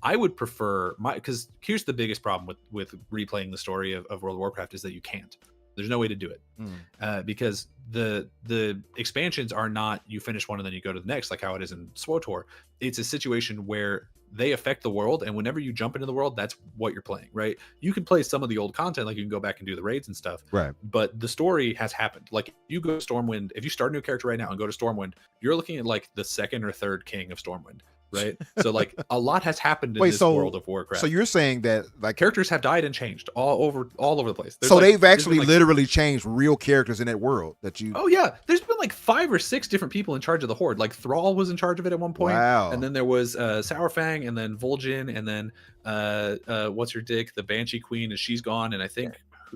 I would prefer because here's the biggest problem with replaying the story of World of Warcraft is that you can't. There's no way to do it because the expansions are not you finish one and then you go to the next like how it is in SWTOR. It's a situation where they affect the world, and whenever you jump into the world, that's what you're playing, right? You can play some of the old content, like you can go back and do the raids and stuff, Right. but the story has happened. Like you go to Stormwind, if you start a new character right now and go to Stormwind, you're looking at like the second or third king of Stormwind, right? So like a lot has happened in Wait, this so- World of Warcraft. So you're saying that like Characters have died and changed all over the place. There's so like- they've there's actually been, like, literally changed real characters in that world that you. Oh yeah, there's been like 5 or 6 different people in charge of the Horde. Like Thrall was in charge of it at one point, Wow. and then there was Sourfang, and then Vol'jin, and then what's her dick, the Banshee Queen, and she's gone. And I think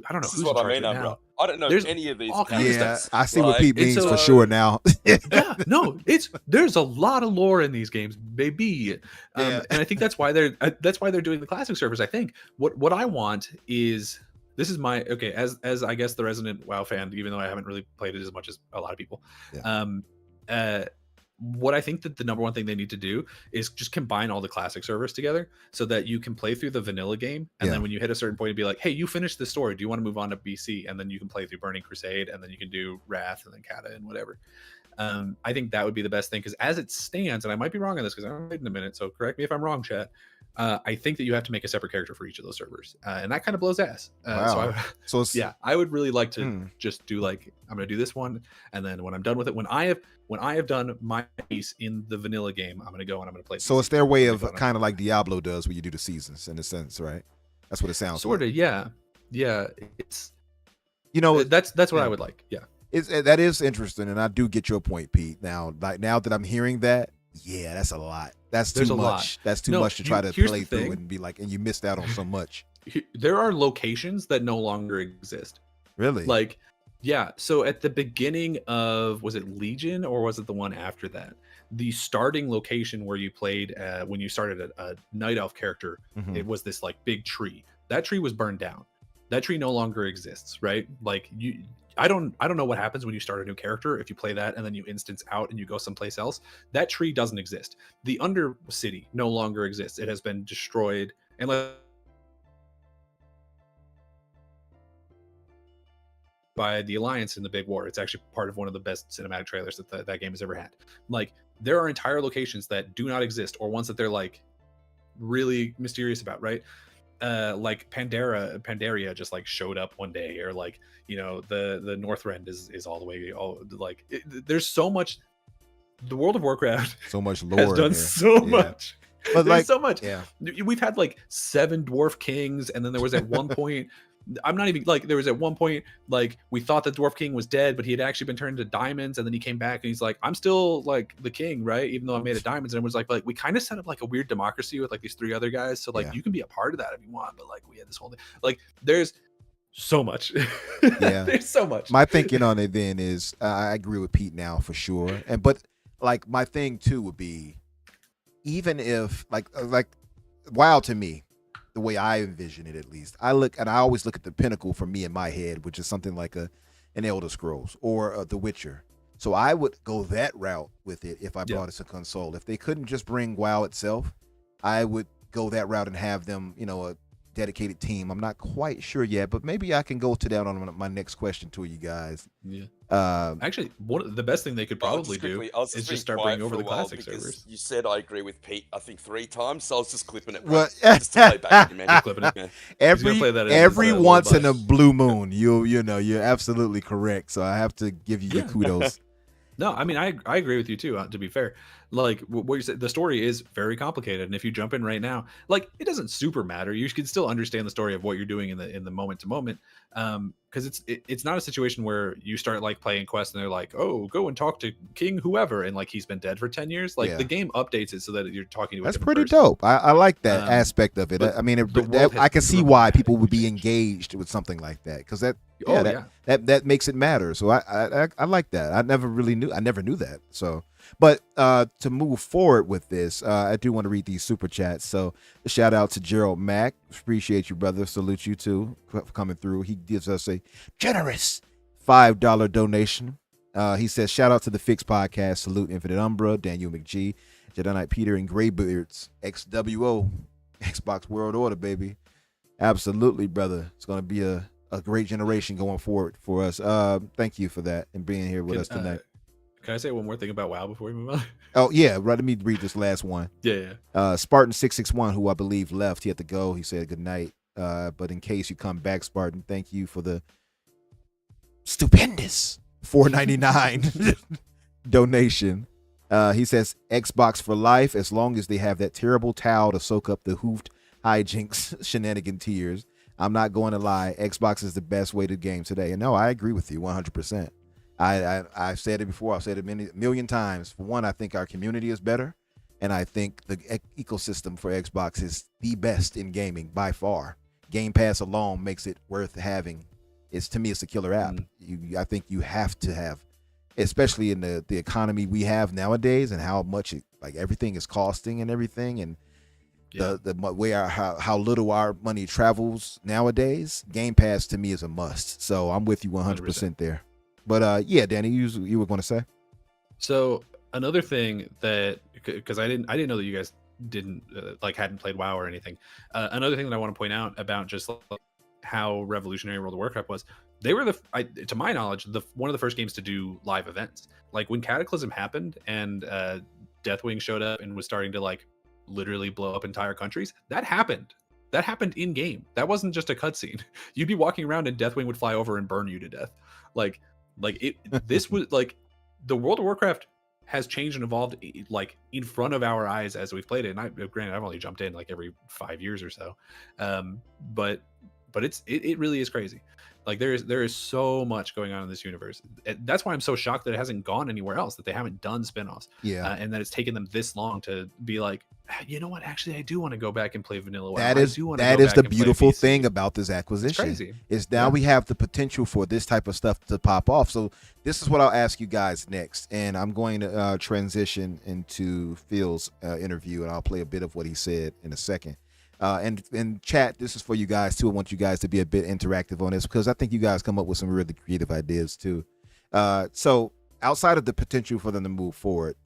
I don't know This who's is what in I charge mean, of it Umbra. now. I don't know There's any of these. all kinds of Yeah, stuff. I see what Like, Pete it's means for a- sure now. Yeah, no, there's a lot of lore in these games, baby. Yeah. And I think that's why they're doing the classic servers. I think what I want is this is my okay as I guess the resident WoW fan, even though I haven't really played it as much as a lot of people. Yeah. What I think that the number one thing they need to do is just combine all the classic servers together so that you can play through the vanilla game, and Yeah. then when you hit a certain point, be like, hey, you finished the story. Do you want to move on to BC? And then you can play through Burning Crusade, and then you can do Wrath, and then Kata, and whatever. I think that would be the best thing, because as it stands, and I might be wrong on this because I haven't played in a minute, so correct me if I'm wrong, chat. I think that you have to make a separate character for each of those servers, and that kind of blows ass. Wow. So it's, Yeah, I would really like to just do like, I'm gonna do this one, and then when I'm done with it, when I have done my piece in the vanilla game, I'm gonna go and I'm gonna play. So it's their way of kind of like Diablo does, where you do the seasons in a sense, right? That's what it sounds sort like. of, yeah. It's, you know, that's what I would like. Yeah, that is interesting, and I do get your point, Pete. Now that I'm hearing that, yeah, that's a lot. That's too much. That's too much to try to play through and be like, and you missed out on so much. There are locations that no longer exist. Really? Like, yeah. So at the beginning of, was it Legion or was it the one after that? The starting location where you played when you started a night elf character, it was this like big tree. That tree was burned down. That tree no longer exists, right? Like I don't know what happens when you start a new character. If you play that and then you instance out and you go someplace else, that tree doesn't exist. The Undercity no longer exists. It has been destroyed. And by the Alliance in the Big War. It's actually part of one of the best cinematic trailers that that game has ever had. Like, there are entire locations that do not exist, or ones that they're like really mysterious about, right? Like Pandaria just like showed up one day, or like, you know, the Northrend is all the way like there's so much. The World of Warcraft so much lore has done so much. But there's like, so much. Yeah, we've had like 7 dwarf kings, and then there was at one point I'm not even like, there was at one point like we thought the dwarf king was dead, but he had actually been turned into diamonds, and then he came back and he's like, I'm still like the king, right? Even though I made it diamonds. And it was like we kind of set up like a weird democracy with like these 3 other guys, so like you can be a part of that if you want, but like we had this whole thing. Like, there's so much. Yeah, there's so much. My thinking on it then is I agree with Pete now for sure, and but like my thing too would be, even if like WoW to me, the way I envision it, at least, I always look at the pinnacle for me in my head, which is something like an Elder Scrolls or The Witcher. So I would go that route with it if I brought it to console. If they couldn't just bring WoW itself, I would go that route and have them, you know, a dedicated team. I'm not quite sure yet, but maybe I can go to that on my next question to you guys. Yeah. Actually, the best thing they could probably do is just start bringing over the classic servers. You said I agree with Pete, I think 3 times, so I was just clipping it. Well, just to play back. Clipping it. Yeah. Every once in a blue moon, you know, you're absolutely correct. So I have to give you your kudos. No, I mean, I agree with you too, to be fair. Like, what you said, the story is very complicated, and if you jump in right now, like, it doesn't super matter. You can still understand the story of what you're doing in the moment to moment, because it's not a situation where you start like playing quests and they're like, oh, go and talk to King whoever, and like he's been dead for 10 years. Like, the game updates it so that you're talking to. That's pretty dope. I like that aspect of it. I mean, I can see why people would be engaged with something like that, because that makes it matter. So I like that. I never knew that. So, but to move forward with this, I do want to read these super chats. So a shout out to Gerald Mack. Appreciate you, brother. Salute you too for coming through. He gives us a generous $5 donation. He says, shout out to the Fix Podcast. Salute Infinite Umbra, Daniel McGee, Jedi Knight Peter, and Graybeards. XWO, Xbox World Order, baby. Absolutely, brother. It's going to be a great generation going forward for us. Thank you for that and being here with us tonight. Can I say one more thing about WoW before we move on? Oh yeah, right. Let me read this last one. Yeah. Spartan661, who I believe left, he had to go. He said good night. But in case you come back, Spartan, thank you for the stupendous $4.99 donation. He says Xbox for life, as long as they have that terrible towel to soak up the hoofed hijinks shenanigan tears. I'm not going to lie, Xbox is the best way to game today. And no, I agree with you 100%. I've said it before. I've said it a million times. For one, I think our community is better, and I think the ecosystem for Xbox is the best in gaming by far. Game Pass alone makes it worth having. To me, it's a killer app. I think you have to have, especially in the economy we have nowadays, and how much everything is costing and everything, and the way how little our money travels nowadays. Game Pass to me is a must. So I'm with you 100% there. But yeah, Danny, you were going to say. So another thing that, because I didn't know that you guys didn't hadn't played WoW or anything. Another thing that I want to point out about just like how revolutionary World of Warcraft was, they were to my knowledge, one of the first games to do live events. Like when Cataclysm happened and Deathwing showed up and was starting to like literally blow up entire countries. That happened. That happened in game. That wasn't just a cutscene. You'd be walking around and Deathwing would fly over and burn you to death. Like it. This was like the World of Warcraft has changed and evolved like in front of our eyes as we've played it. And granted, I've only jumped in like every 5 years or so, but it really is crazy. Like there is so much going on in this universe. That's why I'm so shocked that it hasn't gone anywhere else, that they haven't done spinoffs. Yeah. And that it's taken them this long to be like, you know what? Actually, I do want to go back and play Vanilla WoW. That is the beautiful thing about this acquisition. It's crazy. Is now we have the potential for this type of stuff to pop off. So this is what I'll ask you guys next, and I'm going to transition into Phil's interview, and I'll play a bit of what he said in a second. And in chat, this is for you guys too. I want you guys to be a bit interactive on this because I think you guys come up with some really creative ideas too. So outside of the potential for them to move forward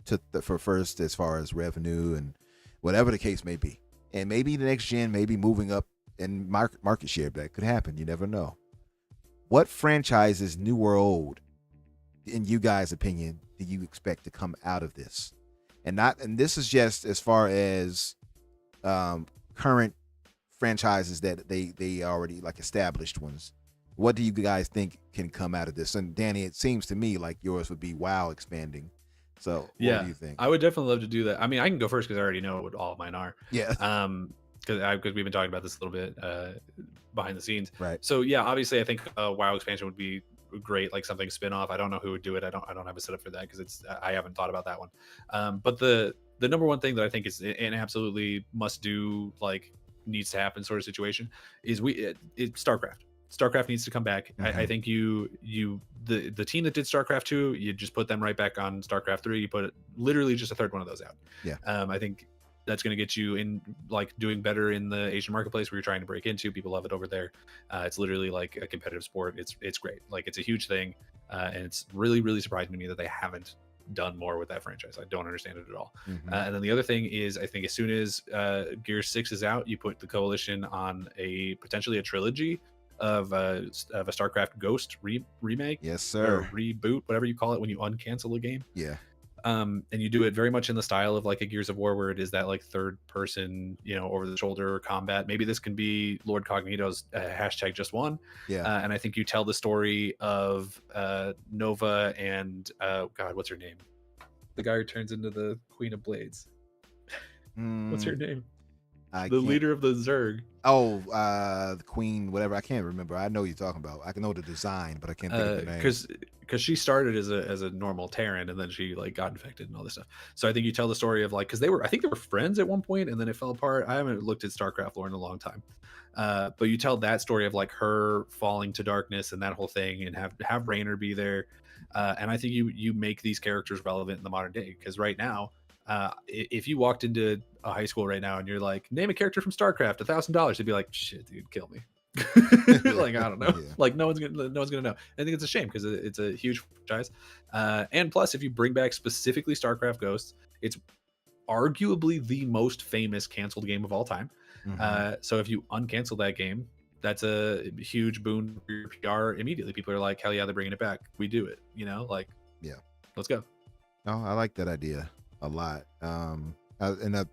for first as far as revenue and whatever the case may be, and maybe the next gen maybe moving up in market share, that could happen. You never know. What franchises, new or old, in you guys' opinion, do you expect to come out of this? And this is just as far as current franchises that they already like established ones. What do you guys think can come out of this? And Danny, it seems to me like yours would be WoW expanding. So what do you think? I would definitely love to do that. I mean, I can go first because I already know what all of mine are. Yeah. Because we've been talking about this a little bit behind the scenes. Right. So yeah, obviously I think WoW expansion would be great, like something spin-off. I don't know who would do it. I don't have a setup for that because I haven't thought about that one. But the number one thing that I think is an absolutely must do, like needs to happen sort of situation is StarCraft. StarCraft needs to come back. Mm-hmm. I think the team that did StarCraft 2, you just put them right back on StarCraft 3. You put literally just a third one of those out. Yeah. I think that's going to get you in like doing better in the Asian marketplace where you're trying to break into. People love it over there. It's literally like a competitive sport. It's great. Like it's a huge thing. And it's really, really surprising to me that they haven't done more with that franchise. I don't understand it at all. Mm-hmm. And then the other thing is, I think as soon as Gear 6 is out, you put the Coalition on potentially a trilogy of a StarCraft Ghost remake. Yes, sir. Or reboot, whatever you call it when you uncancel a game. Yeah. And you do it very much in the style of like a Gears of War, where it is that like third person, over the shoulder combat. Maybe this can be Lord Cognito's #just1. Yeah. And I think you tell the story of Nova and God, what's her name? The guy who turns into the Queen of Blades. What's her name? The leader of the Zerg. Oh, the Queen, whatever. I can't remember. I know what you're talking about. I can know the design, but I can't think of the name. Because she started as a normal Terran, and then she like got infected and all this stuff. So I think you tell the story of like, because I think they were friends at one point, and then it fell apart. I haven't looked at StarCraft lore in a long time, but you tell that story of like her falling to darkness and that whole thing, and have Raynor be there, and I think you make these characters relevant in the modern day. Because right now, if you walked into a high school right now and you're like, name a character from StarCraft, $1,000, they'd be like, shit, dude, kill me. Like, I don't know. Yeah. Like no one's gonna know. I think it's a shame because it's a huge franchise. And plus, if you bring back specifically StarCraft Ghosts, it's arguably the most famous canceled game of all time. Mm-hmm. So if you uncancel that game, that's a huge boon for your PR immediately. People are like, hell yeah, they're bringing it back. We do it. Yeah, let's go. Oh, I like that idea a lot. And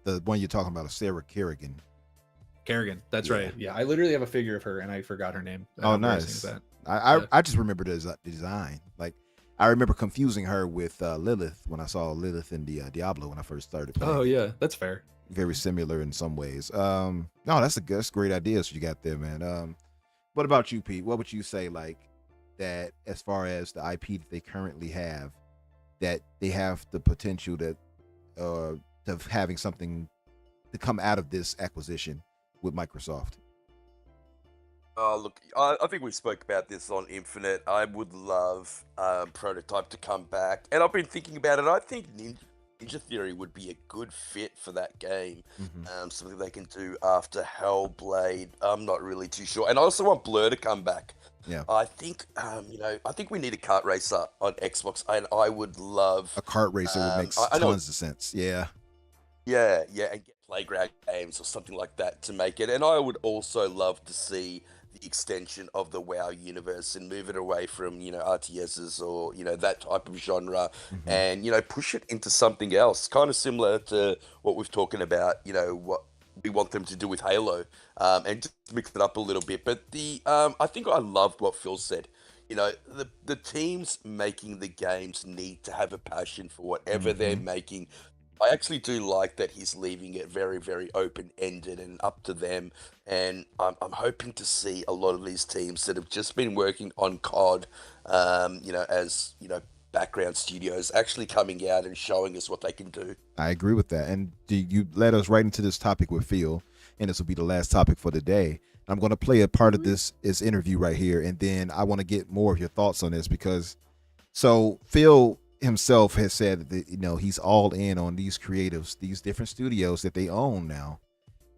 the one you're talking about is Sarah Kerrigan. That's right. Yeah, I literally have a figure of her, and I forgot her name. Oh, nice. I just remember the design. Like, I remember confusing her with Lilith when I saw Lilith in the Diablo when I first started playing. Oh yeah, that's fair. Very similar in some ways. No, that's great ideas you got there, man. What about you, Pete? What would you say, like, that as far as the IP that they currently have, that they have the potential of having something to come out of this acquisition with Microsoft? Look, I think we spoke about this on Infinite. I would love Prototype to come back, and I've been thinking about it. I think Ninja Theory would be a good fit for that game. Mm-hmm. Something they can do after Hellblade. I'm not really too sure, and I also want Blur to come back. Yeah, I think I think we need a kart racer on Xbox, and I would love a kart racer. Would make tons of sense. Yeah, and get playground games or something like that to make it. And I would also love to see the extension of the WoW universe and move it away from, RTSs or, that type of genre and, push it into something else, kind of similar to what we've talking about, what we want them to do with Halo, and just mix it up a little bit. But I think I loved what Phil said. The teams making the games need to have a passion for whatever they're making. I actually do like that he's leaving it very, very open-ended and up to them. And I'm hoping to see a lot of these teams that have just been working on COD, as, background studios actually coming out and showing us what they can do. I agree with that. And you led us right into this topic with Phil, and this will be the last topic for the day. I'm going to play a part of this interview right here, and then I want to get more of your thoughts on this because, so Phil himself has said that he's all in on these creatives, these different studios that they own now.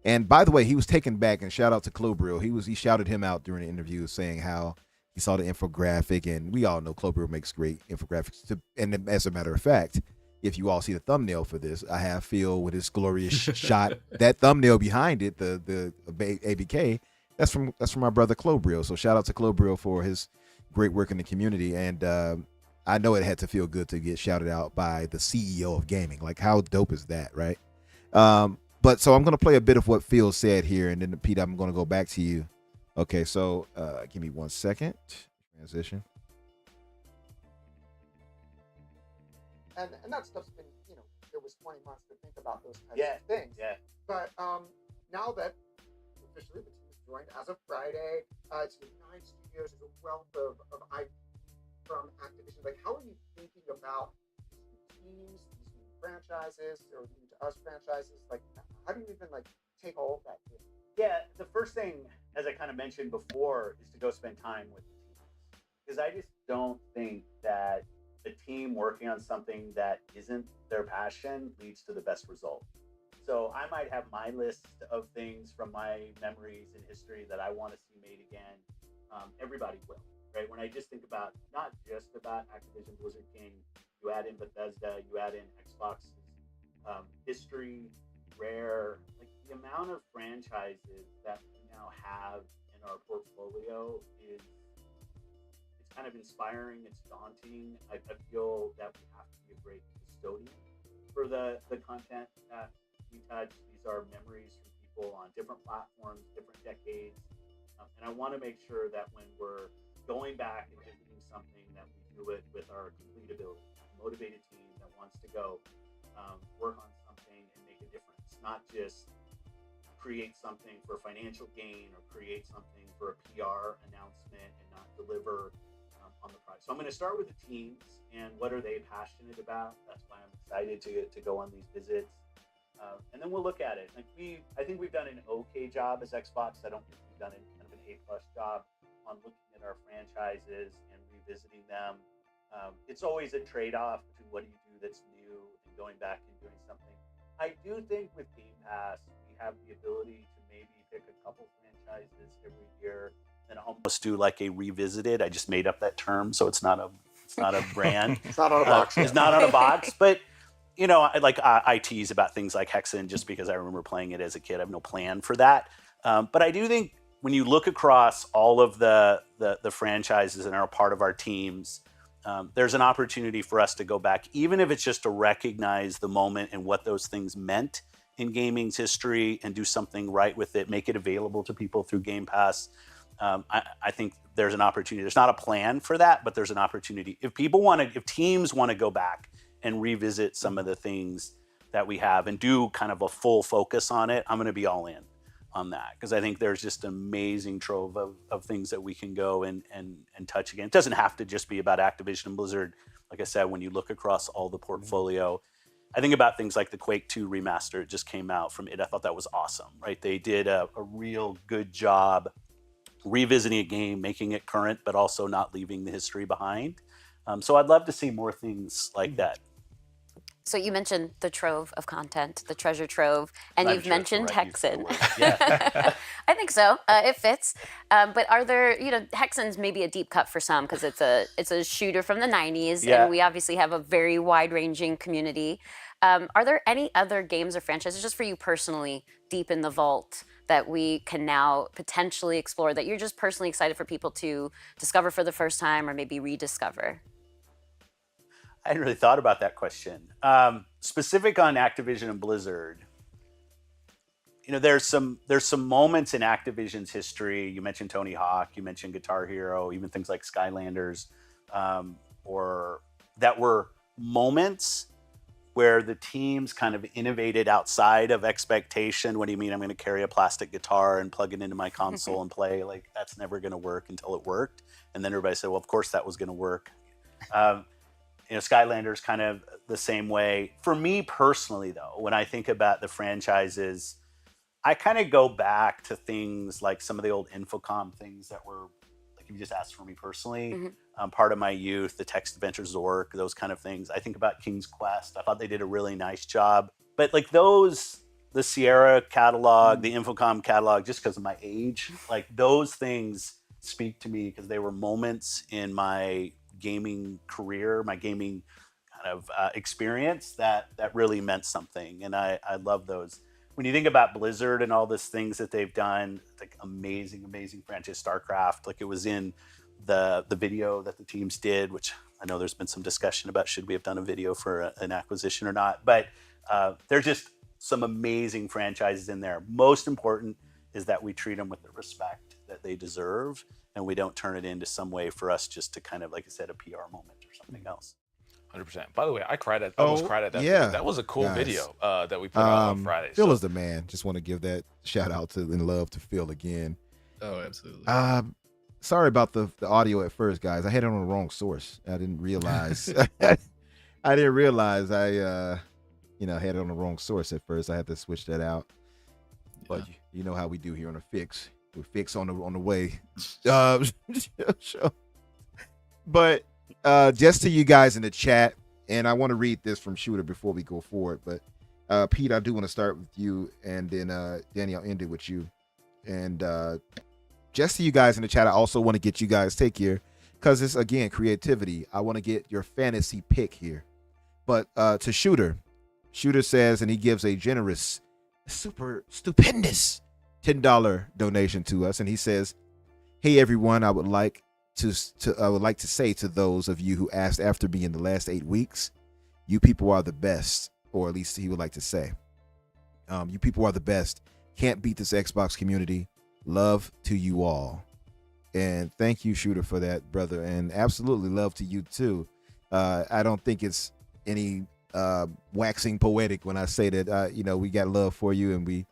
And by the way, he was taken back, and shout out to Clobril. He shouted him out during the interview, saying how he saw the infographic, and we all know Clobril makes great infographics. And as a matter of fact, if you all see the thumbnail for this, I have Phil with his glorious shot. That thumbnail behind it, the ABK, that's from my brother Clobril. So shout out to Clobril for his great work in the community. And I know it had to feel good to get shouted out by the CEO of gaming. Like, how dope is that, right? But so I'm going to play a bit of what Phil said here, and then Pete, I'm going to go back to you. Okay, so give me 1 second. Transition. And that stuff's been, there was 20 months to think about those kinds of things. Yeah. But now that officially the team is joined as of Friday, it's been 9 studios, there's a wealth of IP from Activision. Like, how are you thinking about these new teams, these new franchises, or new to us franchises? Like, how do you even take all of that in? Yeah, the first thing, as I kind of mentioned before, is to go spend time with the team. Because I just don't think that the team working on something that isn't their passion leads to the best result. So I might have my list of things from my memories and history that I want to see made again. Everybody will, right? When I just think about, not just about Activision Blizzard King, you add in Bethesda, you add in Xbox's history, Rare, like the amount of franchises that we now have in our portfolio is kind of inspiring. It's daunting. I feel that we have to be a great custodian for the content that we touch. These are memories from people on different platforms, different decades. And I want to make sure that when we're going back and visiting something, that we do it with our complete ability. A motivated team that wants to go work on something and make a difference, not just create something for financial gain or create something for a PR announcement and not deliver on the price. So I'm going to start with the teams and what are they passionate about. That's why I'm excited to go on these visits. And then we'll look at it. Like I think we've done an okay job as Xbox. I don't think we've done kind of an A+ job on looking at our franchises and revisiting them. It's always a trade-off between what do you do that's new and going back and doing something. I do think with Game Pass, we have the ability to maybe pick a couple franchises every year and almost do like a revisited. I just made up that term, so it's not a brand. It's not on a box. It's not on a box, but I tease about things like Hexen just because I remember playing it as a kid. I have no plan for that, but I do think when you look across all of the franchises and are a part of our teams, there's an opportunity for us to go back, even if it's just to recognize the moment and what those things meant in gaming's history and do something right with it, make it available to people through Game Pass. I think there's an opportunity. There's not a plan for that, but there's an opportunity. If teams want to go back and revisit some of the things that we have and do kind of a full focus on it, I'm going to be all in on that, because I think there's just an amazing trove of things that we can go and touch again. It doesn't have to just be about Activision and Blizzard. Like I said, when you look across all the portfolio, I think about things like the Quake 2 remaster. It just came out from it. I thought that was awesome, right? They did a real good job revisiting a game, making it current, but also not leaving the history behind. So I'd love to see more things like that. So you mentioned the trove of content, the treasure trove, and you've mentioned Hexen. Yeah. I think so. It fits. But are there, Hexen's maybe a deep cut for some because it's a shooter from the 90s, and we obviously have a very wide-ranging community. Are there any other games or franchises, just for you personally, deep in the vault that we can now potentially explore that you're just personally excited for people to discover for the first time or maybe rediscover? I hadn't really thought about that question. Specific on Activision and Blizzard, there's some moments in Activision's history. You mentioned Tony Hawk, you mentioned Guitar Hero, even things like Skylanders, or that were moments where the teams kind of innovated outside of expectation. What do you mean I'm going to carry a plastic guitar and plug it into my console and play? Like, that's never going to work until it worked. And then everybody said, well, of course that was going to work. Skylanders kind of the same way. For me personally, though, when I think about the franchises, I kind of go back to things like some of the old Infocom things that were, like, if you just asked for me personally, part of my youth, the Text Adventure Zork, those kind of things. I think about King's Quest. I thought they did a really nice job. But like those, the Sierra catalog, the Infocom catalog, just because of my age, like those things speak to me because they were moments in my gaming career, my gaming kind of experience that really meant something. And I love those. When you think about Blizzard and all these things that they've done, like amazing franchise, StarCraft, like it was in the video that the teams did, which I know there's been some discussion about should we have done a video for an acquisition or not, but there's just some amazing franchises in there. Most important is that we treat them with the respect that they deserve, and we don't turn it into some way for us just to kind of, like I said, a PR moment or something else. 100%. By the way, I almost cried at that. Yeah. Video. That was a cool Nice. video that we put out on Friday. Phil is the man. Just want to give that shout out to and love to Phil again. Oh, absolutely. Sorry about the audio at first, guys. I had it on the wrong source. I didn't realize. I had it on the wrong source at first. I had to switch that out. But you know how we do here on the Fix. We fix on the way. Show. But just to you guys in the chat, and I want to read this from Shooter before we go forward. But Pete, I do want to start with you, and then Danny, I'll end it with you. And just to you guys in the chat, I also want to get you guys take here, because it's again creativity. I want to get your fantasy pick here. But to Shooter says, and he gives a generous, super stupendous $10 donation to us, and he says, "Hey everyone, I would like to say to those of you who asked after me in the last 8 weeks, you people are the best," or at least he would like to say, "You people are the best. Can't beat this Xbox community. Love to you all." And thank you, Shooter, for that, brother, and absolutely love to you too. I don't think it's any waxing poetic when I say that we got love for you, and we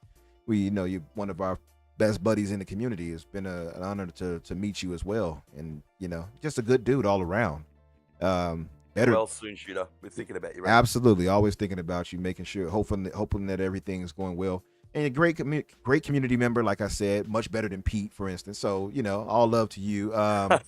you're one of our best buddies in the community. It's been an honor to meet you as well, and just a good dude all around. Better Well soon, Shooter. We're thinking about you. Right? Absolutely, always thinking about you, making sure, hoping that everything is going well. And a great community member, like I said, much better than Pete, for instance. So all love to you. I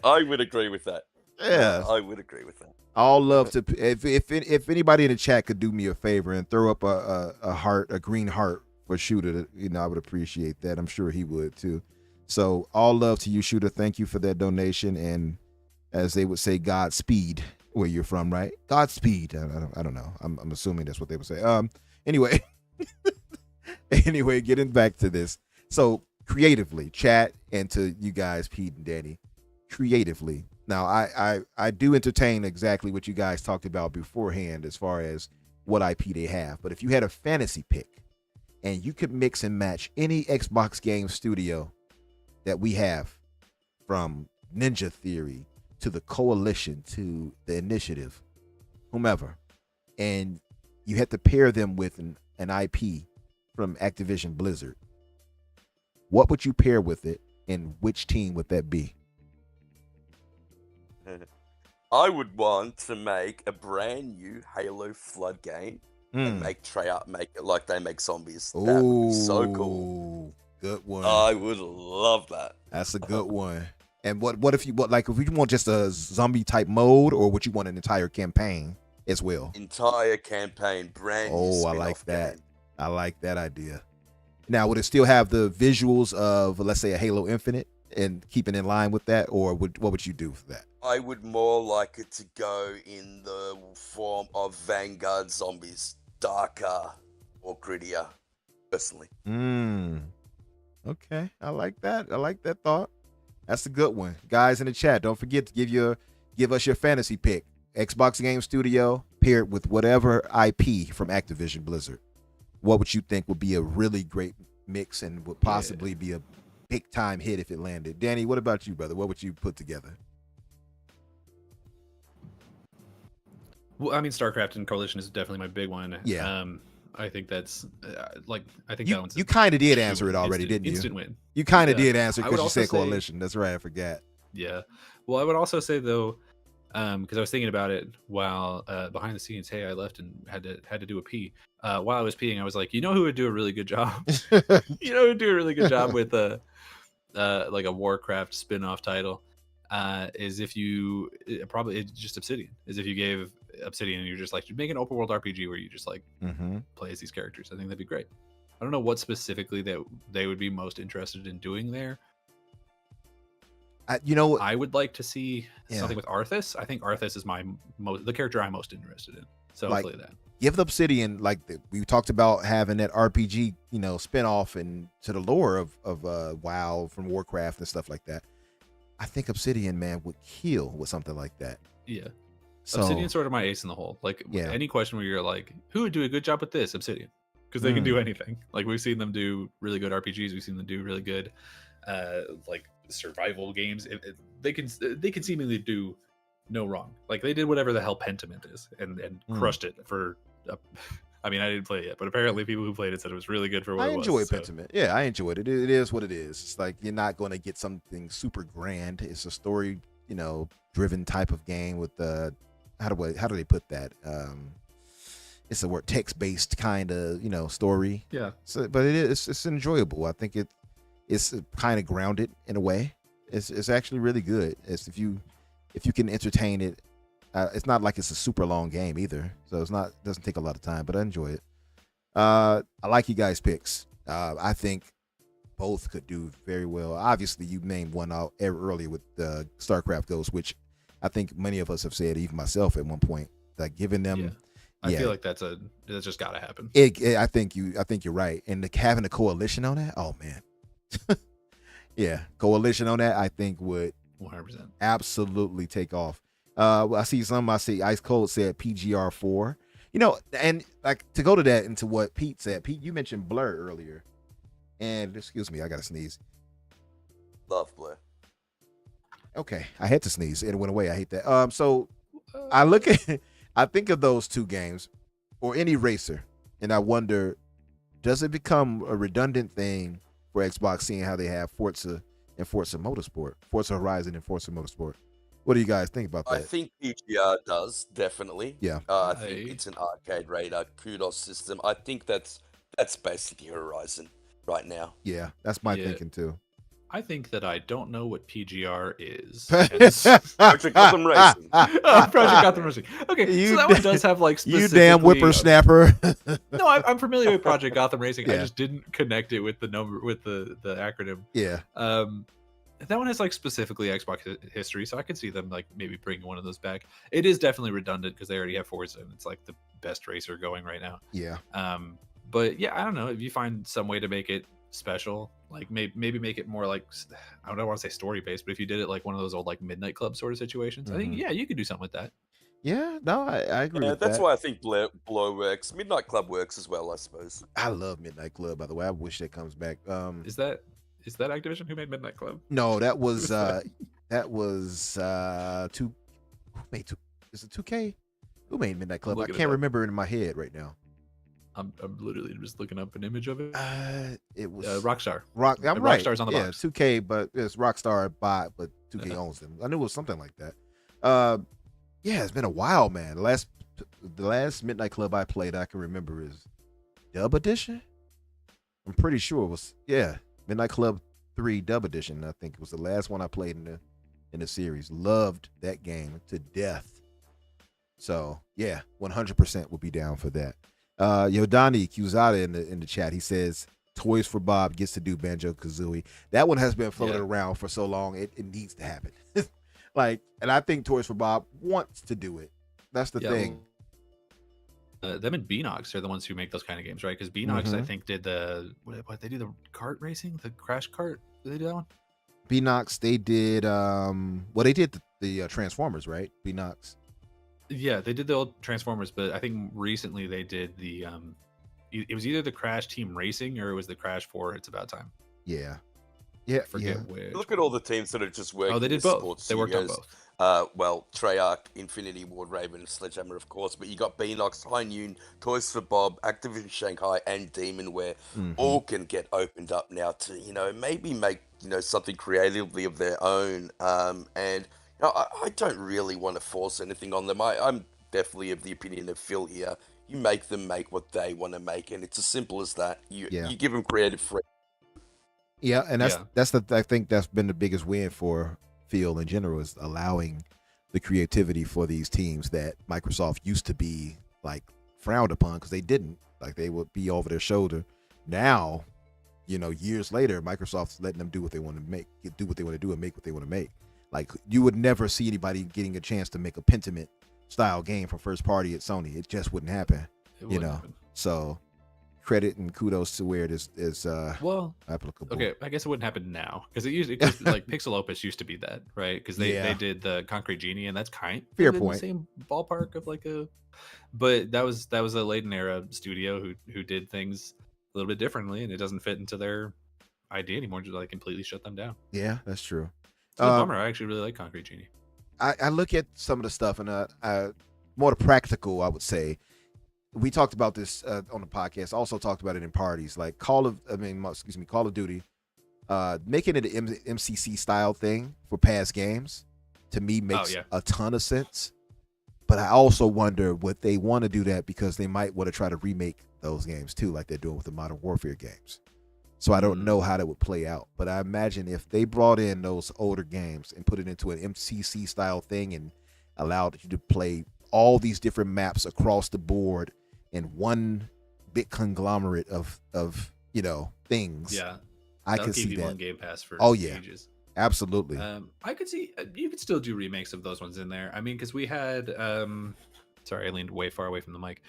would agree with that. Yeah, I would agree with that. All love to. If anybody in the chat could do me a favor and throw up a green heart for Shooter, I would appreciate that. I'm sure he would too. So all love to you, Shooter. Thank you for that donation, and as they would say, Godspeed where you're from, right? Godspeed. I don't know. I'm assuming that's what they would say. Anyway, getting back to this. So creatively, chat, and to you guys, Pete and Danny, creatively. Now, I do entertain exactly what you guys talked about beforehand as far as what IP they have. But if you had a fantasy pick and you could mix and match any Xbox game studio that we have, from Ninja Theory to the Coalition to the Initiative, whomever, and you had to pair them with an IP from Activision Blizzard, what would you pair with it, and which team would that be? I would want to make a brand new Halo Flood game and make Treyarch make it like they make zombies. That would be so cool. Good one. I would love that. That's a good one. And what if you want just a zombie type mode, or would you want an entire campaign as well? Entire campaign, brand new. I like that. Game. I like that idea. Now, would it still have the visuals of, let's say, a Halo Infinite, and keeping in line with that, or what would you do for that? I would more like it to go in the form of Vanguard zombies, darker or grittier. personally. Okay, I like that. I like that thought. That's a good one, guys. In the chat, don't forget to give us your fantasy pick. Xbox Game Studio paired with whatever IP from Activision Blizzard. What would you think would be a really great mix and would possibly be a big time hit if it landed? Danny, what about you, brother? What would you put together? Well, I mean, StarCraft and Coalition is definitely my big one. Yeah. I think that's I think you, that one's you kind of did answer it already, didn't you? Instant win. You kind of did answer because you said Coalition. That's right. I forgot. Yeah. Well, I would also say though, because I was thinking about it while behind the scenes. Hey, I left and had to do a pee. While I was peeing, I was like, you know who would do a really good job? You know who would do a really good job with like a Warcraft spin-off title? Is if you probably it's just Obsidian. Is if you gave Obsidian and you're just like, make an open world RPG where you just like play as these characters. I think that'd be great. I don't know what specifically that they would be most interested in doing there. I would like to see something with Arthas. I think Arthas is the character I'm most interested in. So like, hopefully that. Give the Obsidian, like we talked about having that RPG, spin-off and to the lore of WoW from Warcraft and stuff like that. I think Obsidian, man, would kill with something like that. Yeah. So, Obsidian's sort of my ace in the hole. Like any question where you're like, who would do a good job with this? Obsidian. Because they can do anything. Like we've seen them do really good RPGs. We've seen them do really good like survival games. They can seemingly do no wrong. Like they did whatever the hell Pentiment is and crushed it for I mean, I didn't play it yet, but apparently people who played it said it was really good for what it was. I enjoy Pentiment. Yeah, I enjoyed it. It is what it is. It's like you're not going to get something super grand. It's a story, driven type of game with how do they put that? It's a word text-based kind of, story. Yeah. So, but it's enjoyable. I think it's kind of grounded in a way. It's actually really good. It's if you can entertain it. It's not like it's a super long game either, so doesn't take a lot of time, but I enjoy it. I like you guys' picks. I think both could do very well. Obviously, you named one out earlier with StarCraft Ghost, which I think many of us have said, even myself at one point, like giving them. Yeah. I feel like that's just got to happen. I think you're right, and having a coalition on that. Oh man, yeah, coalition on that. I think would 100% absolutely take off. I see Ice Cold said PGR4. And like to go to that into what Pete said. Pete, you mentioned Blur earlier, and excuse me, I gotta sneeze. Love Blur. Okay, I had to sneeze. It went away. I hate that. So I think of those two games, or any racer, and I wonder, does it become a redundant thing for Xbox, seeing how they have Forza and Forza Motorsport, Forza Horizon and Forza Motorsport? What do you guys think about that? I think PGR does, definitely. Yeah. I think it's an arcade radar kudos system. I think that's basically Horizon right now. Yeah, that's my thinking too. I think that I don't know what PGR is. Project Gotham Racing. Project Gotham Racing. Okay, so that one does have like specifically... You damn whippersnapper. No, I'm familiar with Project Gotham Racing. Yeah. I just didn't connect it with the number with the acronym. Yeah. That one has like specifically Xbox history, so I could see them like maybe bringing one of those back. It is definitely redundant because they already have Forza, and it's like the best racer going right now. Yeah. But yeah, I don't know if you find some way to make it special, like maybe make it more like, I don't want to say story based, but if you did it like one of those old like Midnight Club sort of situations, I think you could do something with that. Yeah, no, I agree with that's that. why I think Blow works. Midnight Club works as well, I suppose. I love Midnight Club, by the way. I wish that comes back. Is that Activision who made Midnight Club? No, that was two. Who made two? Is it 2K? Who made Midnight Club? I can't remember it in my head right now. I'm literally just looking up an image of it. It was Rockstar. I'm right. Rockstar's on the box. 2K, but it's Rockstar bought, but 2K owns them. I knew it was something like that. Yeah, it's been a while, man. The last Midnight Club I played, I can remember, is Dub Edition. I'm pretty sure it was Midnight Club 3 Dub Edition. I think it was the last one I played in the series. Loved that game to death. So yeah, 100% would be down for that. Yodani Qzada in the chat, he says Toys for Bob gets to do Banjo-Kazooie. That one has been floated around for so long, it needs to happen. And I think Toys for Bob wants to do it. That's the thing. them and Beanox are the ones who make those kind of games, right? Because Beanox, I think, did the what they do, the kart racing, the crash kart. Did they do that one? Beanox, they did they did the Transformers, right? Beanox. Yeah, they did the old Transformers, but I think recently they did the it was either the Crash Team Racing or it was the Crash 4 It's About Time. Yeah. I forget which. Look at all the teams that are just working. Oh, they did both. They worked on both. Well, Treyarch, Infinity Ward, Raven, Sledgehammer, of course, but you got Beanox, High Noon, Toys for Bob, Activision Shanghai, and Demonware. All can get opened up now to, maybe make, something creatively of their own. And I don't really want to force anything on them. I'm definitely of the opinion of Phil here. You make them make what they want to make, and it's as simple as that. You give them creative freedom. Yeah, and I think that's been the biggest win for Phil in general, is allowing the creativity for these teams that Microsoft used to be like frowned upon because they didn't, like they would be over their shoulder. Now, years later, Microsoft's letting them do what they want to make, do what they want to do, and make what they want to make. Like you would never see anybody getting a chance to make a Pentiment style game from first party at Sony. It just wouldn't happen. Happen. So credit and kudos to where it is applicable. Okay, I guess it wouldn't happen now because like Pixel Opus used to be that, right? Because they did the Concrete Genie, and that's kind of fair in point. The same ballpark of like but that was a Leighton era studio who did things a little bit differently, and it doesn't fit into their idea anymore. Just like completely shut them down. Yeah, that's true. It's a bummer. I actually really like Concrete Genie. I look at some of the stuff and more the practical, I would say. We talked about this on the podcast. Also talked about it in parties, like Call of Duty, making it an MCC style thing for past games. To me, makes a ton of sense. But I also wonder would they want to do that because they might want to try to remake those games too, like they're doing with the Modern Warfare games. So I don't know how that would play out. But I imagine if they brought in those older games and put it into an MCC style thing and allowed you to play all these different maps across the board in one big conglomerate of things. Yeah, I could see that. On Game Pass for ages. Absolutely. I could see you could still do remakes of those ones in there. I mean, because we had sorry, I leaned way far away from the mic.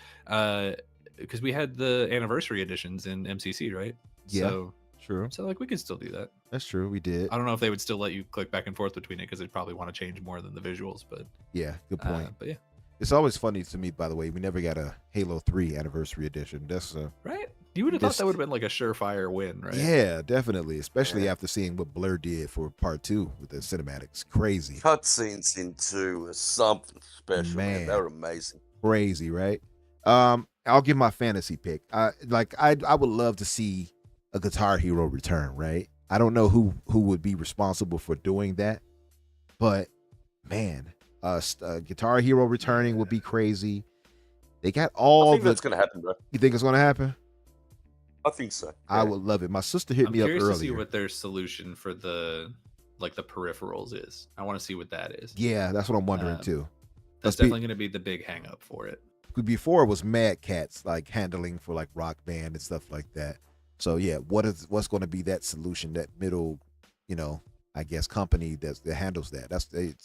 Because we had the anniversary editions in MCC, right? Yeah, so, true. So like we could still do that. That's true. We did. I don't know if they would still let you click back and forth between it because they'd probably want to change more than the visuals. But yeah, good point. But yeah, it's always funny to me. By the way, we never got a Halo 3 anniversary edition. That's right. You would have thought that would have been like a surefire win, right? Yeah, definitely. Especially after seeing what Blur did for Part 2 with the cinematics. Crazy. Cutscenes in 2 was something special. Man, they were amazing. Crazy, right? I'll give my fantasy pick. I would love to see a Guitar Hero return, right? I don't know who would be responsible for doing that, but man, Guitar Hero returning would be crazy. They got all. I think that's gonna happen, bro. You think it's gonna happen? I think so. I would love it. My sister hit me up earlier. To see what their solution for the peripherals is. I want to see what that is. Yeah, that's what I'm wondering too. That's definitely going to be the big hang up for it. Before it was Mad Catz like handling for like Rock Band and stuff like that. So yeah, what's going to be that solution, that middle, I guess company that handles that.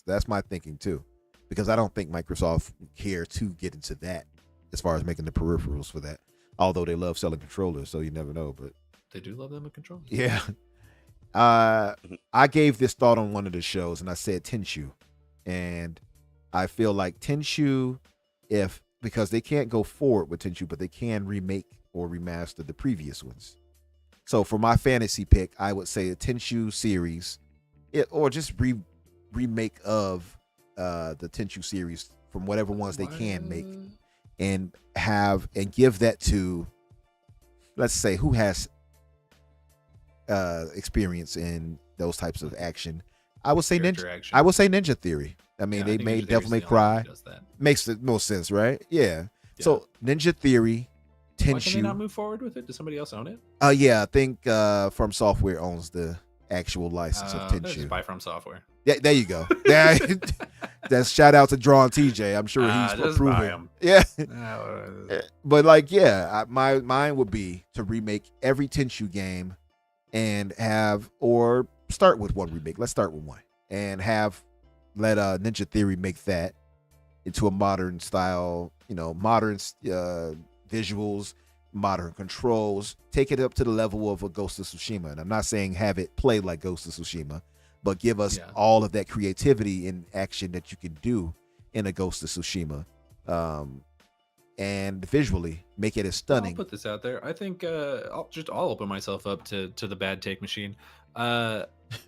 That's my thinking too, because I don't think Microsoft would care to get into that as far as making the peripherals for that. Although they love selling controllers, so you never know. But they do love them with controllers. Yeah. I gave this thought on one of the shows, and I said Tenchu, and I feel like Tenchu, because they can't go forward with Tenchu, but they can remake or remaster the previous ones. So for my fantasy pick, I would say a Tenchu series, or just remake of the Tenchu series from whatever ones they can make, and give that to, let's say, who has experience in those types of action. I would say Ninja Theory. I mean, they made Devil May Cry. Makes the most sense, right? Yeah. So Ninja Theory, Tenchu. Why can they not move forward with it? Does somebody else own it? Yeah, I think From Software owns the actual license of Tenchu. Just buy From Software. Yeah, there you go. Yeah, that's shout out to Drawn TJ. I'm sure he's approving. Yeah. But mine would be to remake every Tenchu game and or start with one remake. Let's start with one and let Ninja Theory make that, into a modern style, modern visuals, modern controls, take it up to the level of a Ghost of Tsushima. And I'm not saying have it play like Ghost of Tsushima, but give us all of that creativity and action that you can do in a Ghost of Tsushima. And visually make it as stunning. I'll put this out there. I think I'll open myself up to the bad take machine. I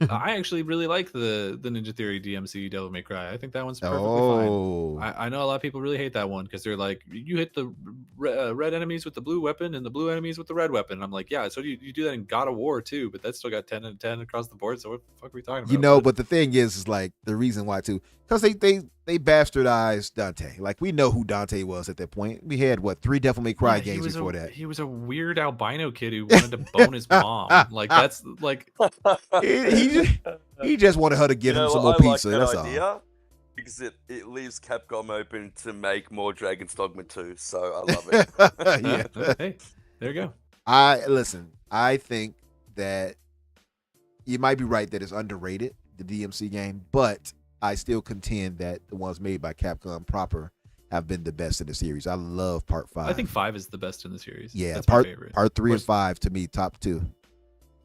actually really like the Ninja Theory DMC Devil May Cry. I think that one's perfectly fine. I know a lot of people really hate that one because they're like, you hit the red enemies with the blue weapon and the blue enemies with the red weapon. And I'm like, yeah, so you do that in God of War too, but that's still got 10 out of 10 across the board. So what the fuck are we talking about? But the thing is like the reason why too, because they bastardized Dante. Like we know who Dante was at that point. We had 3 Devil May Cry games before that. He was a weird albino kid who wanted to bone his mom. Like that's like he just wanted her to get him some more pizza. Like that's idea all. Because it leaves Capcom open to make more Dragon's Dogma 2. So I love it. Yeah. Hey, there you go. I think that you might be right that it's underrated, the DMC game, but I still contend that the ones made by Capcom proper have been the best in the series. I love Part 5. I think 5 is the best in the series. Yeah, that's Part my favorite. Part 3 and 5 to me, top 2.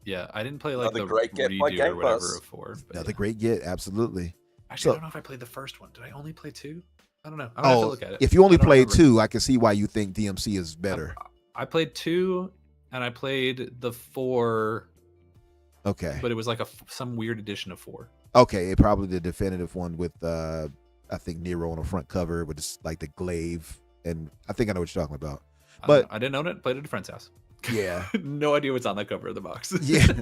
Yeah, I didn't play like Another the great get by redo Game or whatever Pass. of 4. Another great get, absolutely. Actually, I don't know if I played the first one. Did I only play 2? I don't know. I don't have to look at it. If you only played 2, I can see why you think DMC is better. I played 2 and I played the 4. Okay. But it was like some weird edition of 4. Okay, probably the definitive one with I think Nero on the front cover with this, like the glaive, and I think I know what you're talking about. But I didn't own it. Played it at a friend's house. Yeah. No idea what's on that cover of the box. Yeah.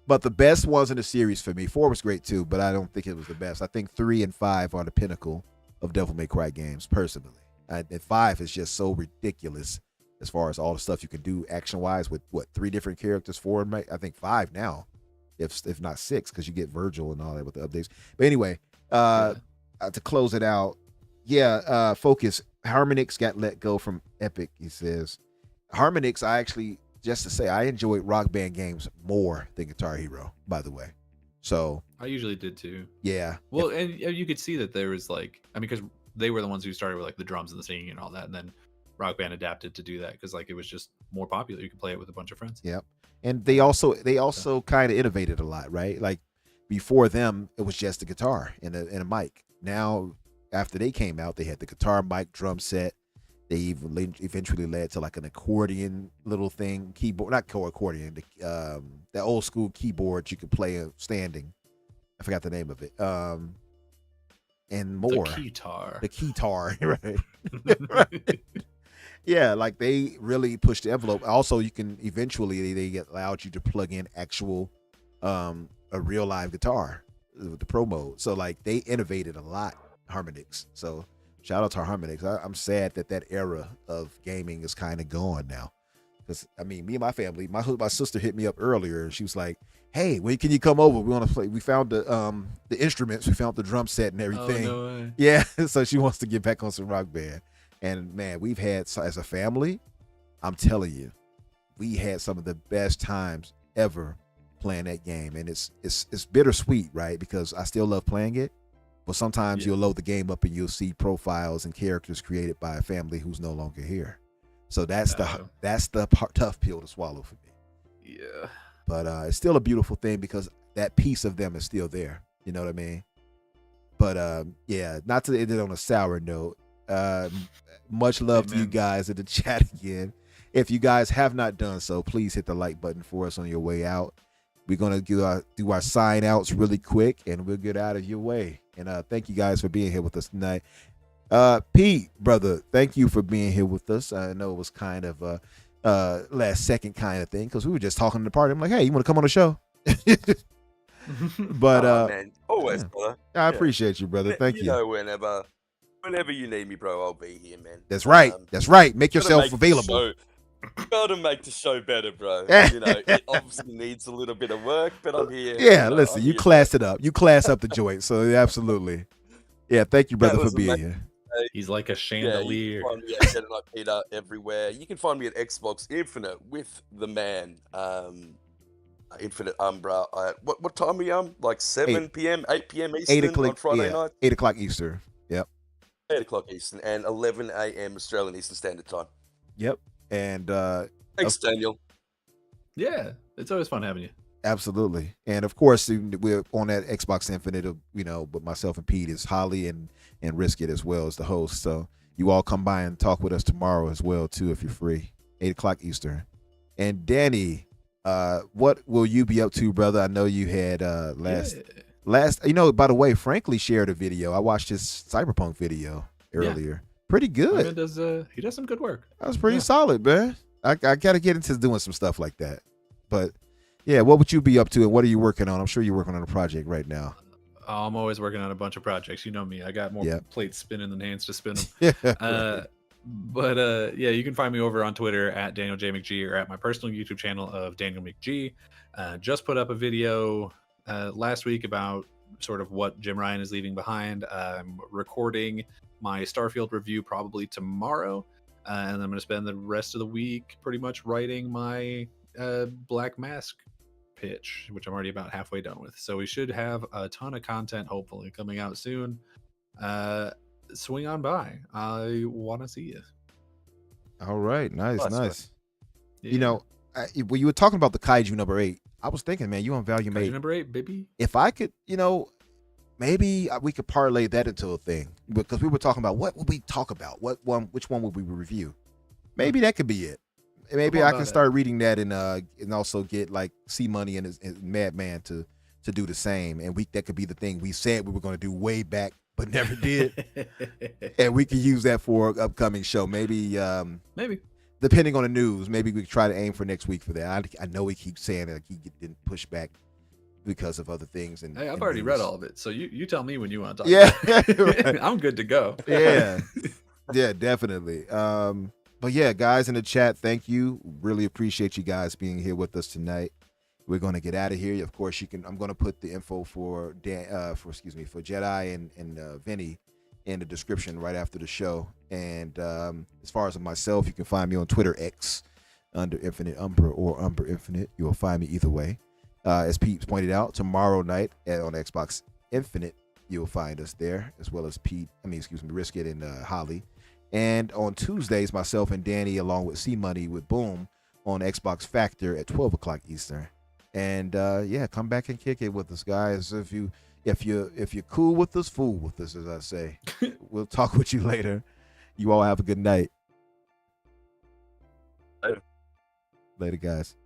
But the best ones in the series for me, 4 was great too, but I don't think it was the best. I think 3 and 5 are the pinnacle of Devil May Cry games, personally. And 5 is just so ridiculous as far as all the stuff you can do action-wise with 3 different characters, 4, I think 5 now, if not 6, because you get Virgil and all that with the updates. But anyway, to close it out, Focus. Harmonix got let go from Epic, he says. Harmonix, just to say, I enjoyed Rock Band games more than Guitar Hero, by the way. So I usually did too. Yeah. Well, and you could see that there was because they were the ones who started with like the drums and the singing and all that, and then Rock Band adapted to do that because like it was just more popular. You could play it with a bunch of friends. Yep. And they also kind of innovated a lot, right? Like before them, it was just a guitar and a mic. Now, after they came out, they had the guitar, mic, drum set. They even eventually led to like an accordion little thing, keyboard, not accordion, the old school keyboard you could play standing. I forgot the name of it. And more. The keytar. The keytar, right? Right. Yeah, like they really pushed the envelope. Also, you can eventually they allowed you to plug in actual a real live guitar with the pro mode. So like they innovated a lot, Harmonix. So shout out to Harmonix. I'm sad that era of gaming is kind of gone now. Because I mean, me and my family, my sister hit me up earlier and she was like, "Hey, when can you come over? We want to play." We found the instruments, we found the drum set and everything. Oh, no way. Yeah, so she wants to get back on some Rock Band. And man, we've had, as a family, I'm telling you, we had some of the best times ever playing that game. And it's bittersweet, right? Because I still love playing it. But sometimes you'll load the game up and you'll see profiles and characters created by a family who's no longer here. So that's the tough pill to swallow for me. Yeah. But it's still a beautiful thing because that piece of them is still there. You know what I mean? But yeah, not to end it on a sour note. Much love to you guys in the chat again. If you guys have not done so, please hit the like button for us on your way out. We're going to do our sign outs really quick and we'll get out of your way. And thank you guys for being here with us tonight. Pete, brother, thank you for being here with us. I know it was kind of a last second kind of thing because we were just talking to the party. I'm like, hey, you want to come on the show? But man, always, brother. I appreciate you, brother. Thank you. You know, whenever you need me, bro, I'll be here, man. That's right. That's right. Make yourself available. Gotta make the show better, bro. You know, it obviously needs a little bit of work, but I'm here. Yeah, listen, you class it up. You class up the joint. So absolutely. Yeah, thank you, brother, for being here. He's like a chandelier. You can find me at Jedi Knight Peter everywhere. You can find me at Xbox Infinite with the man, Infinite Umbra. What time are we on? Like 7 p.m., 8 p.m. Eastern on Friday night? 8 o'clock Eastern. Yep. 8 o'clock Eastern and 11 a.m. Australian Eastern Standard Time. Yep. And thanks, Daniel. Yeah, it's always fun having you. Absolutely. And of course, we're on that Xbox Infinite, but myself and Pete is Holly and Risk It as well as the host. So you all come by and talk with us tomorrow as well, too, if you're free. 8 o'clock Eastern. And Danny, what will you be up to, brother? I know you had last, by the way, Frankly shared a video. I watched his Cyberpunk video earlier. Pretty good. He does some good work. That was pretty solid, man. I got to get into doing some stuff like that. But yeah, what would you be up to and what are you working on? I'm sure you're working on a project right now. I'm always working on a bunch of projects. You know me. I got more plates spinning than hands to spin them. You can find me over on Twitter at Daniel J. McG or at my personal YouTube channel of Daniel McG. Just put up a video last week about sort of what Jim Ryan is leaving behind. I'm recording my Starfield review probably tomorrow. And I'm going to spend the rest of the week pretty much writing my Black Mask pitch, which I'm already about halfway done with. So we should have a ton of content hopefully coming out soon. Swing on by. I want to see you. All right. Nice. Yeah. When you were talking about the Kaiju number 8, I was thinking, man, you on Volume 8. Kaiju number 8, baby. If I could, maybe we could parlay that into a thing, because we were talking about what would we talk about? Which one would we review? Maybe that could be it. Maybe I can start reading that and also get like C Money and Madman to do the same. And that could be the thing we said we were going to do way back, but never did. And we could use that for an upcoming show. Maybe depending on the news, maybe we could try to aim for next week for that. I know he keeps saying that he didn't push back because of other things. And I've already read all of it, so you tell me when you want to talk. Right. I'm good to go. Yeah, definitely. But yeah, guys in the chat, thank you. Really appreciate you guys being here with us tonight. We're going to get out of here. Of course, I'm going to put the info for Jedi and Vinny in the description right after the show. And as far as myself, you can find me on Twitter X under Infinite Umbra or Umbra Infinite. You will find me either way. As Pete pointed out, tomorrow night on Xbox Infinite, you'll find us there, as well as Risk It and Holly. And on Tuesdays, myself and Danny, along with C Money with Boom, on Xbox Factor at 12 o'clock Eastern. And come back and kick it with us, guys. If you're cool with us, fool with us, as I say. We'll talk with you later. You all have a good night. Later. Later, guys.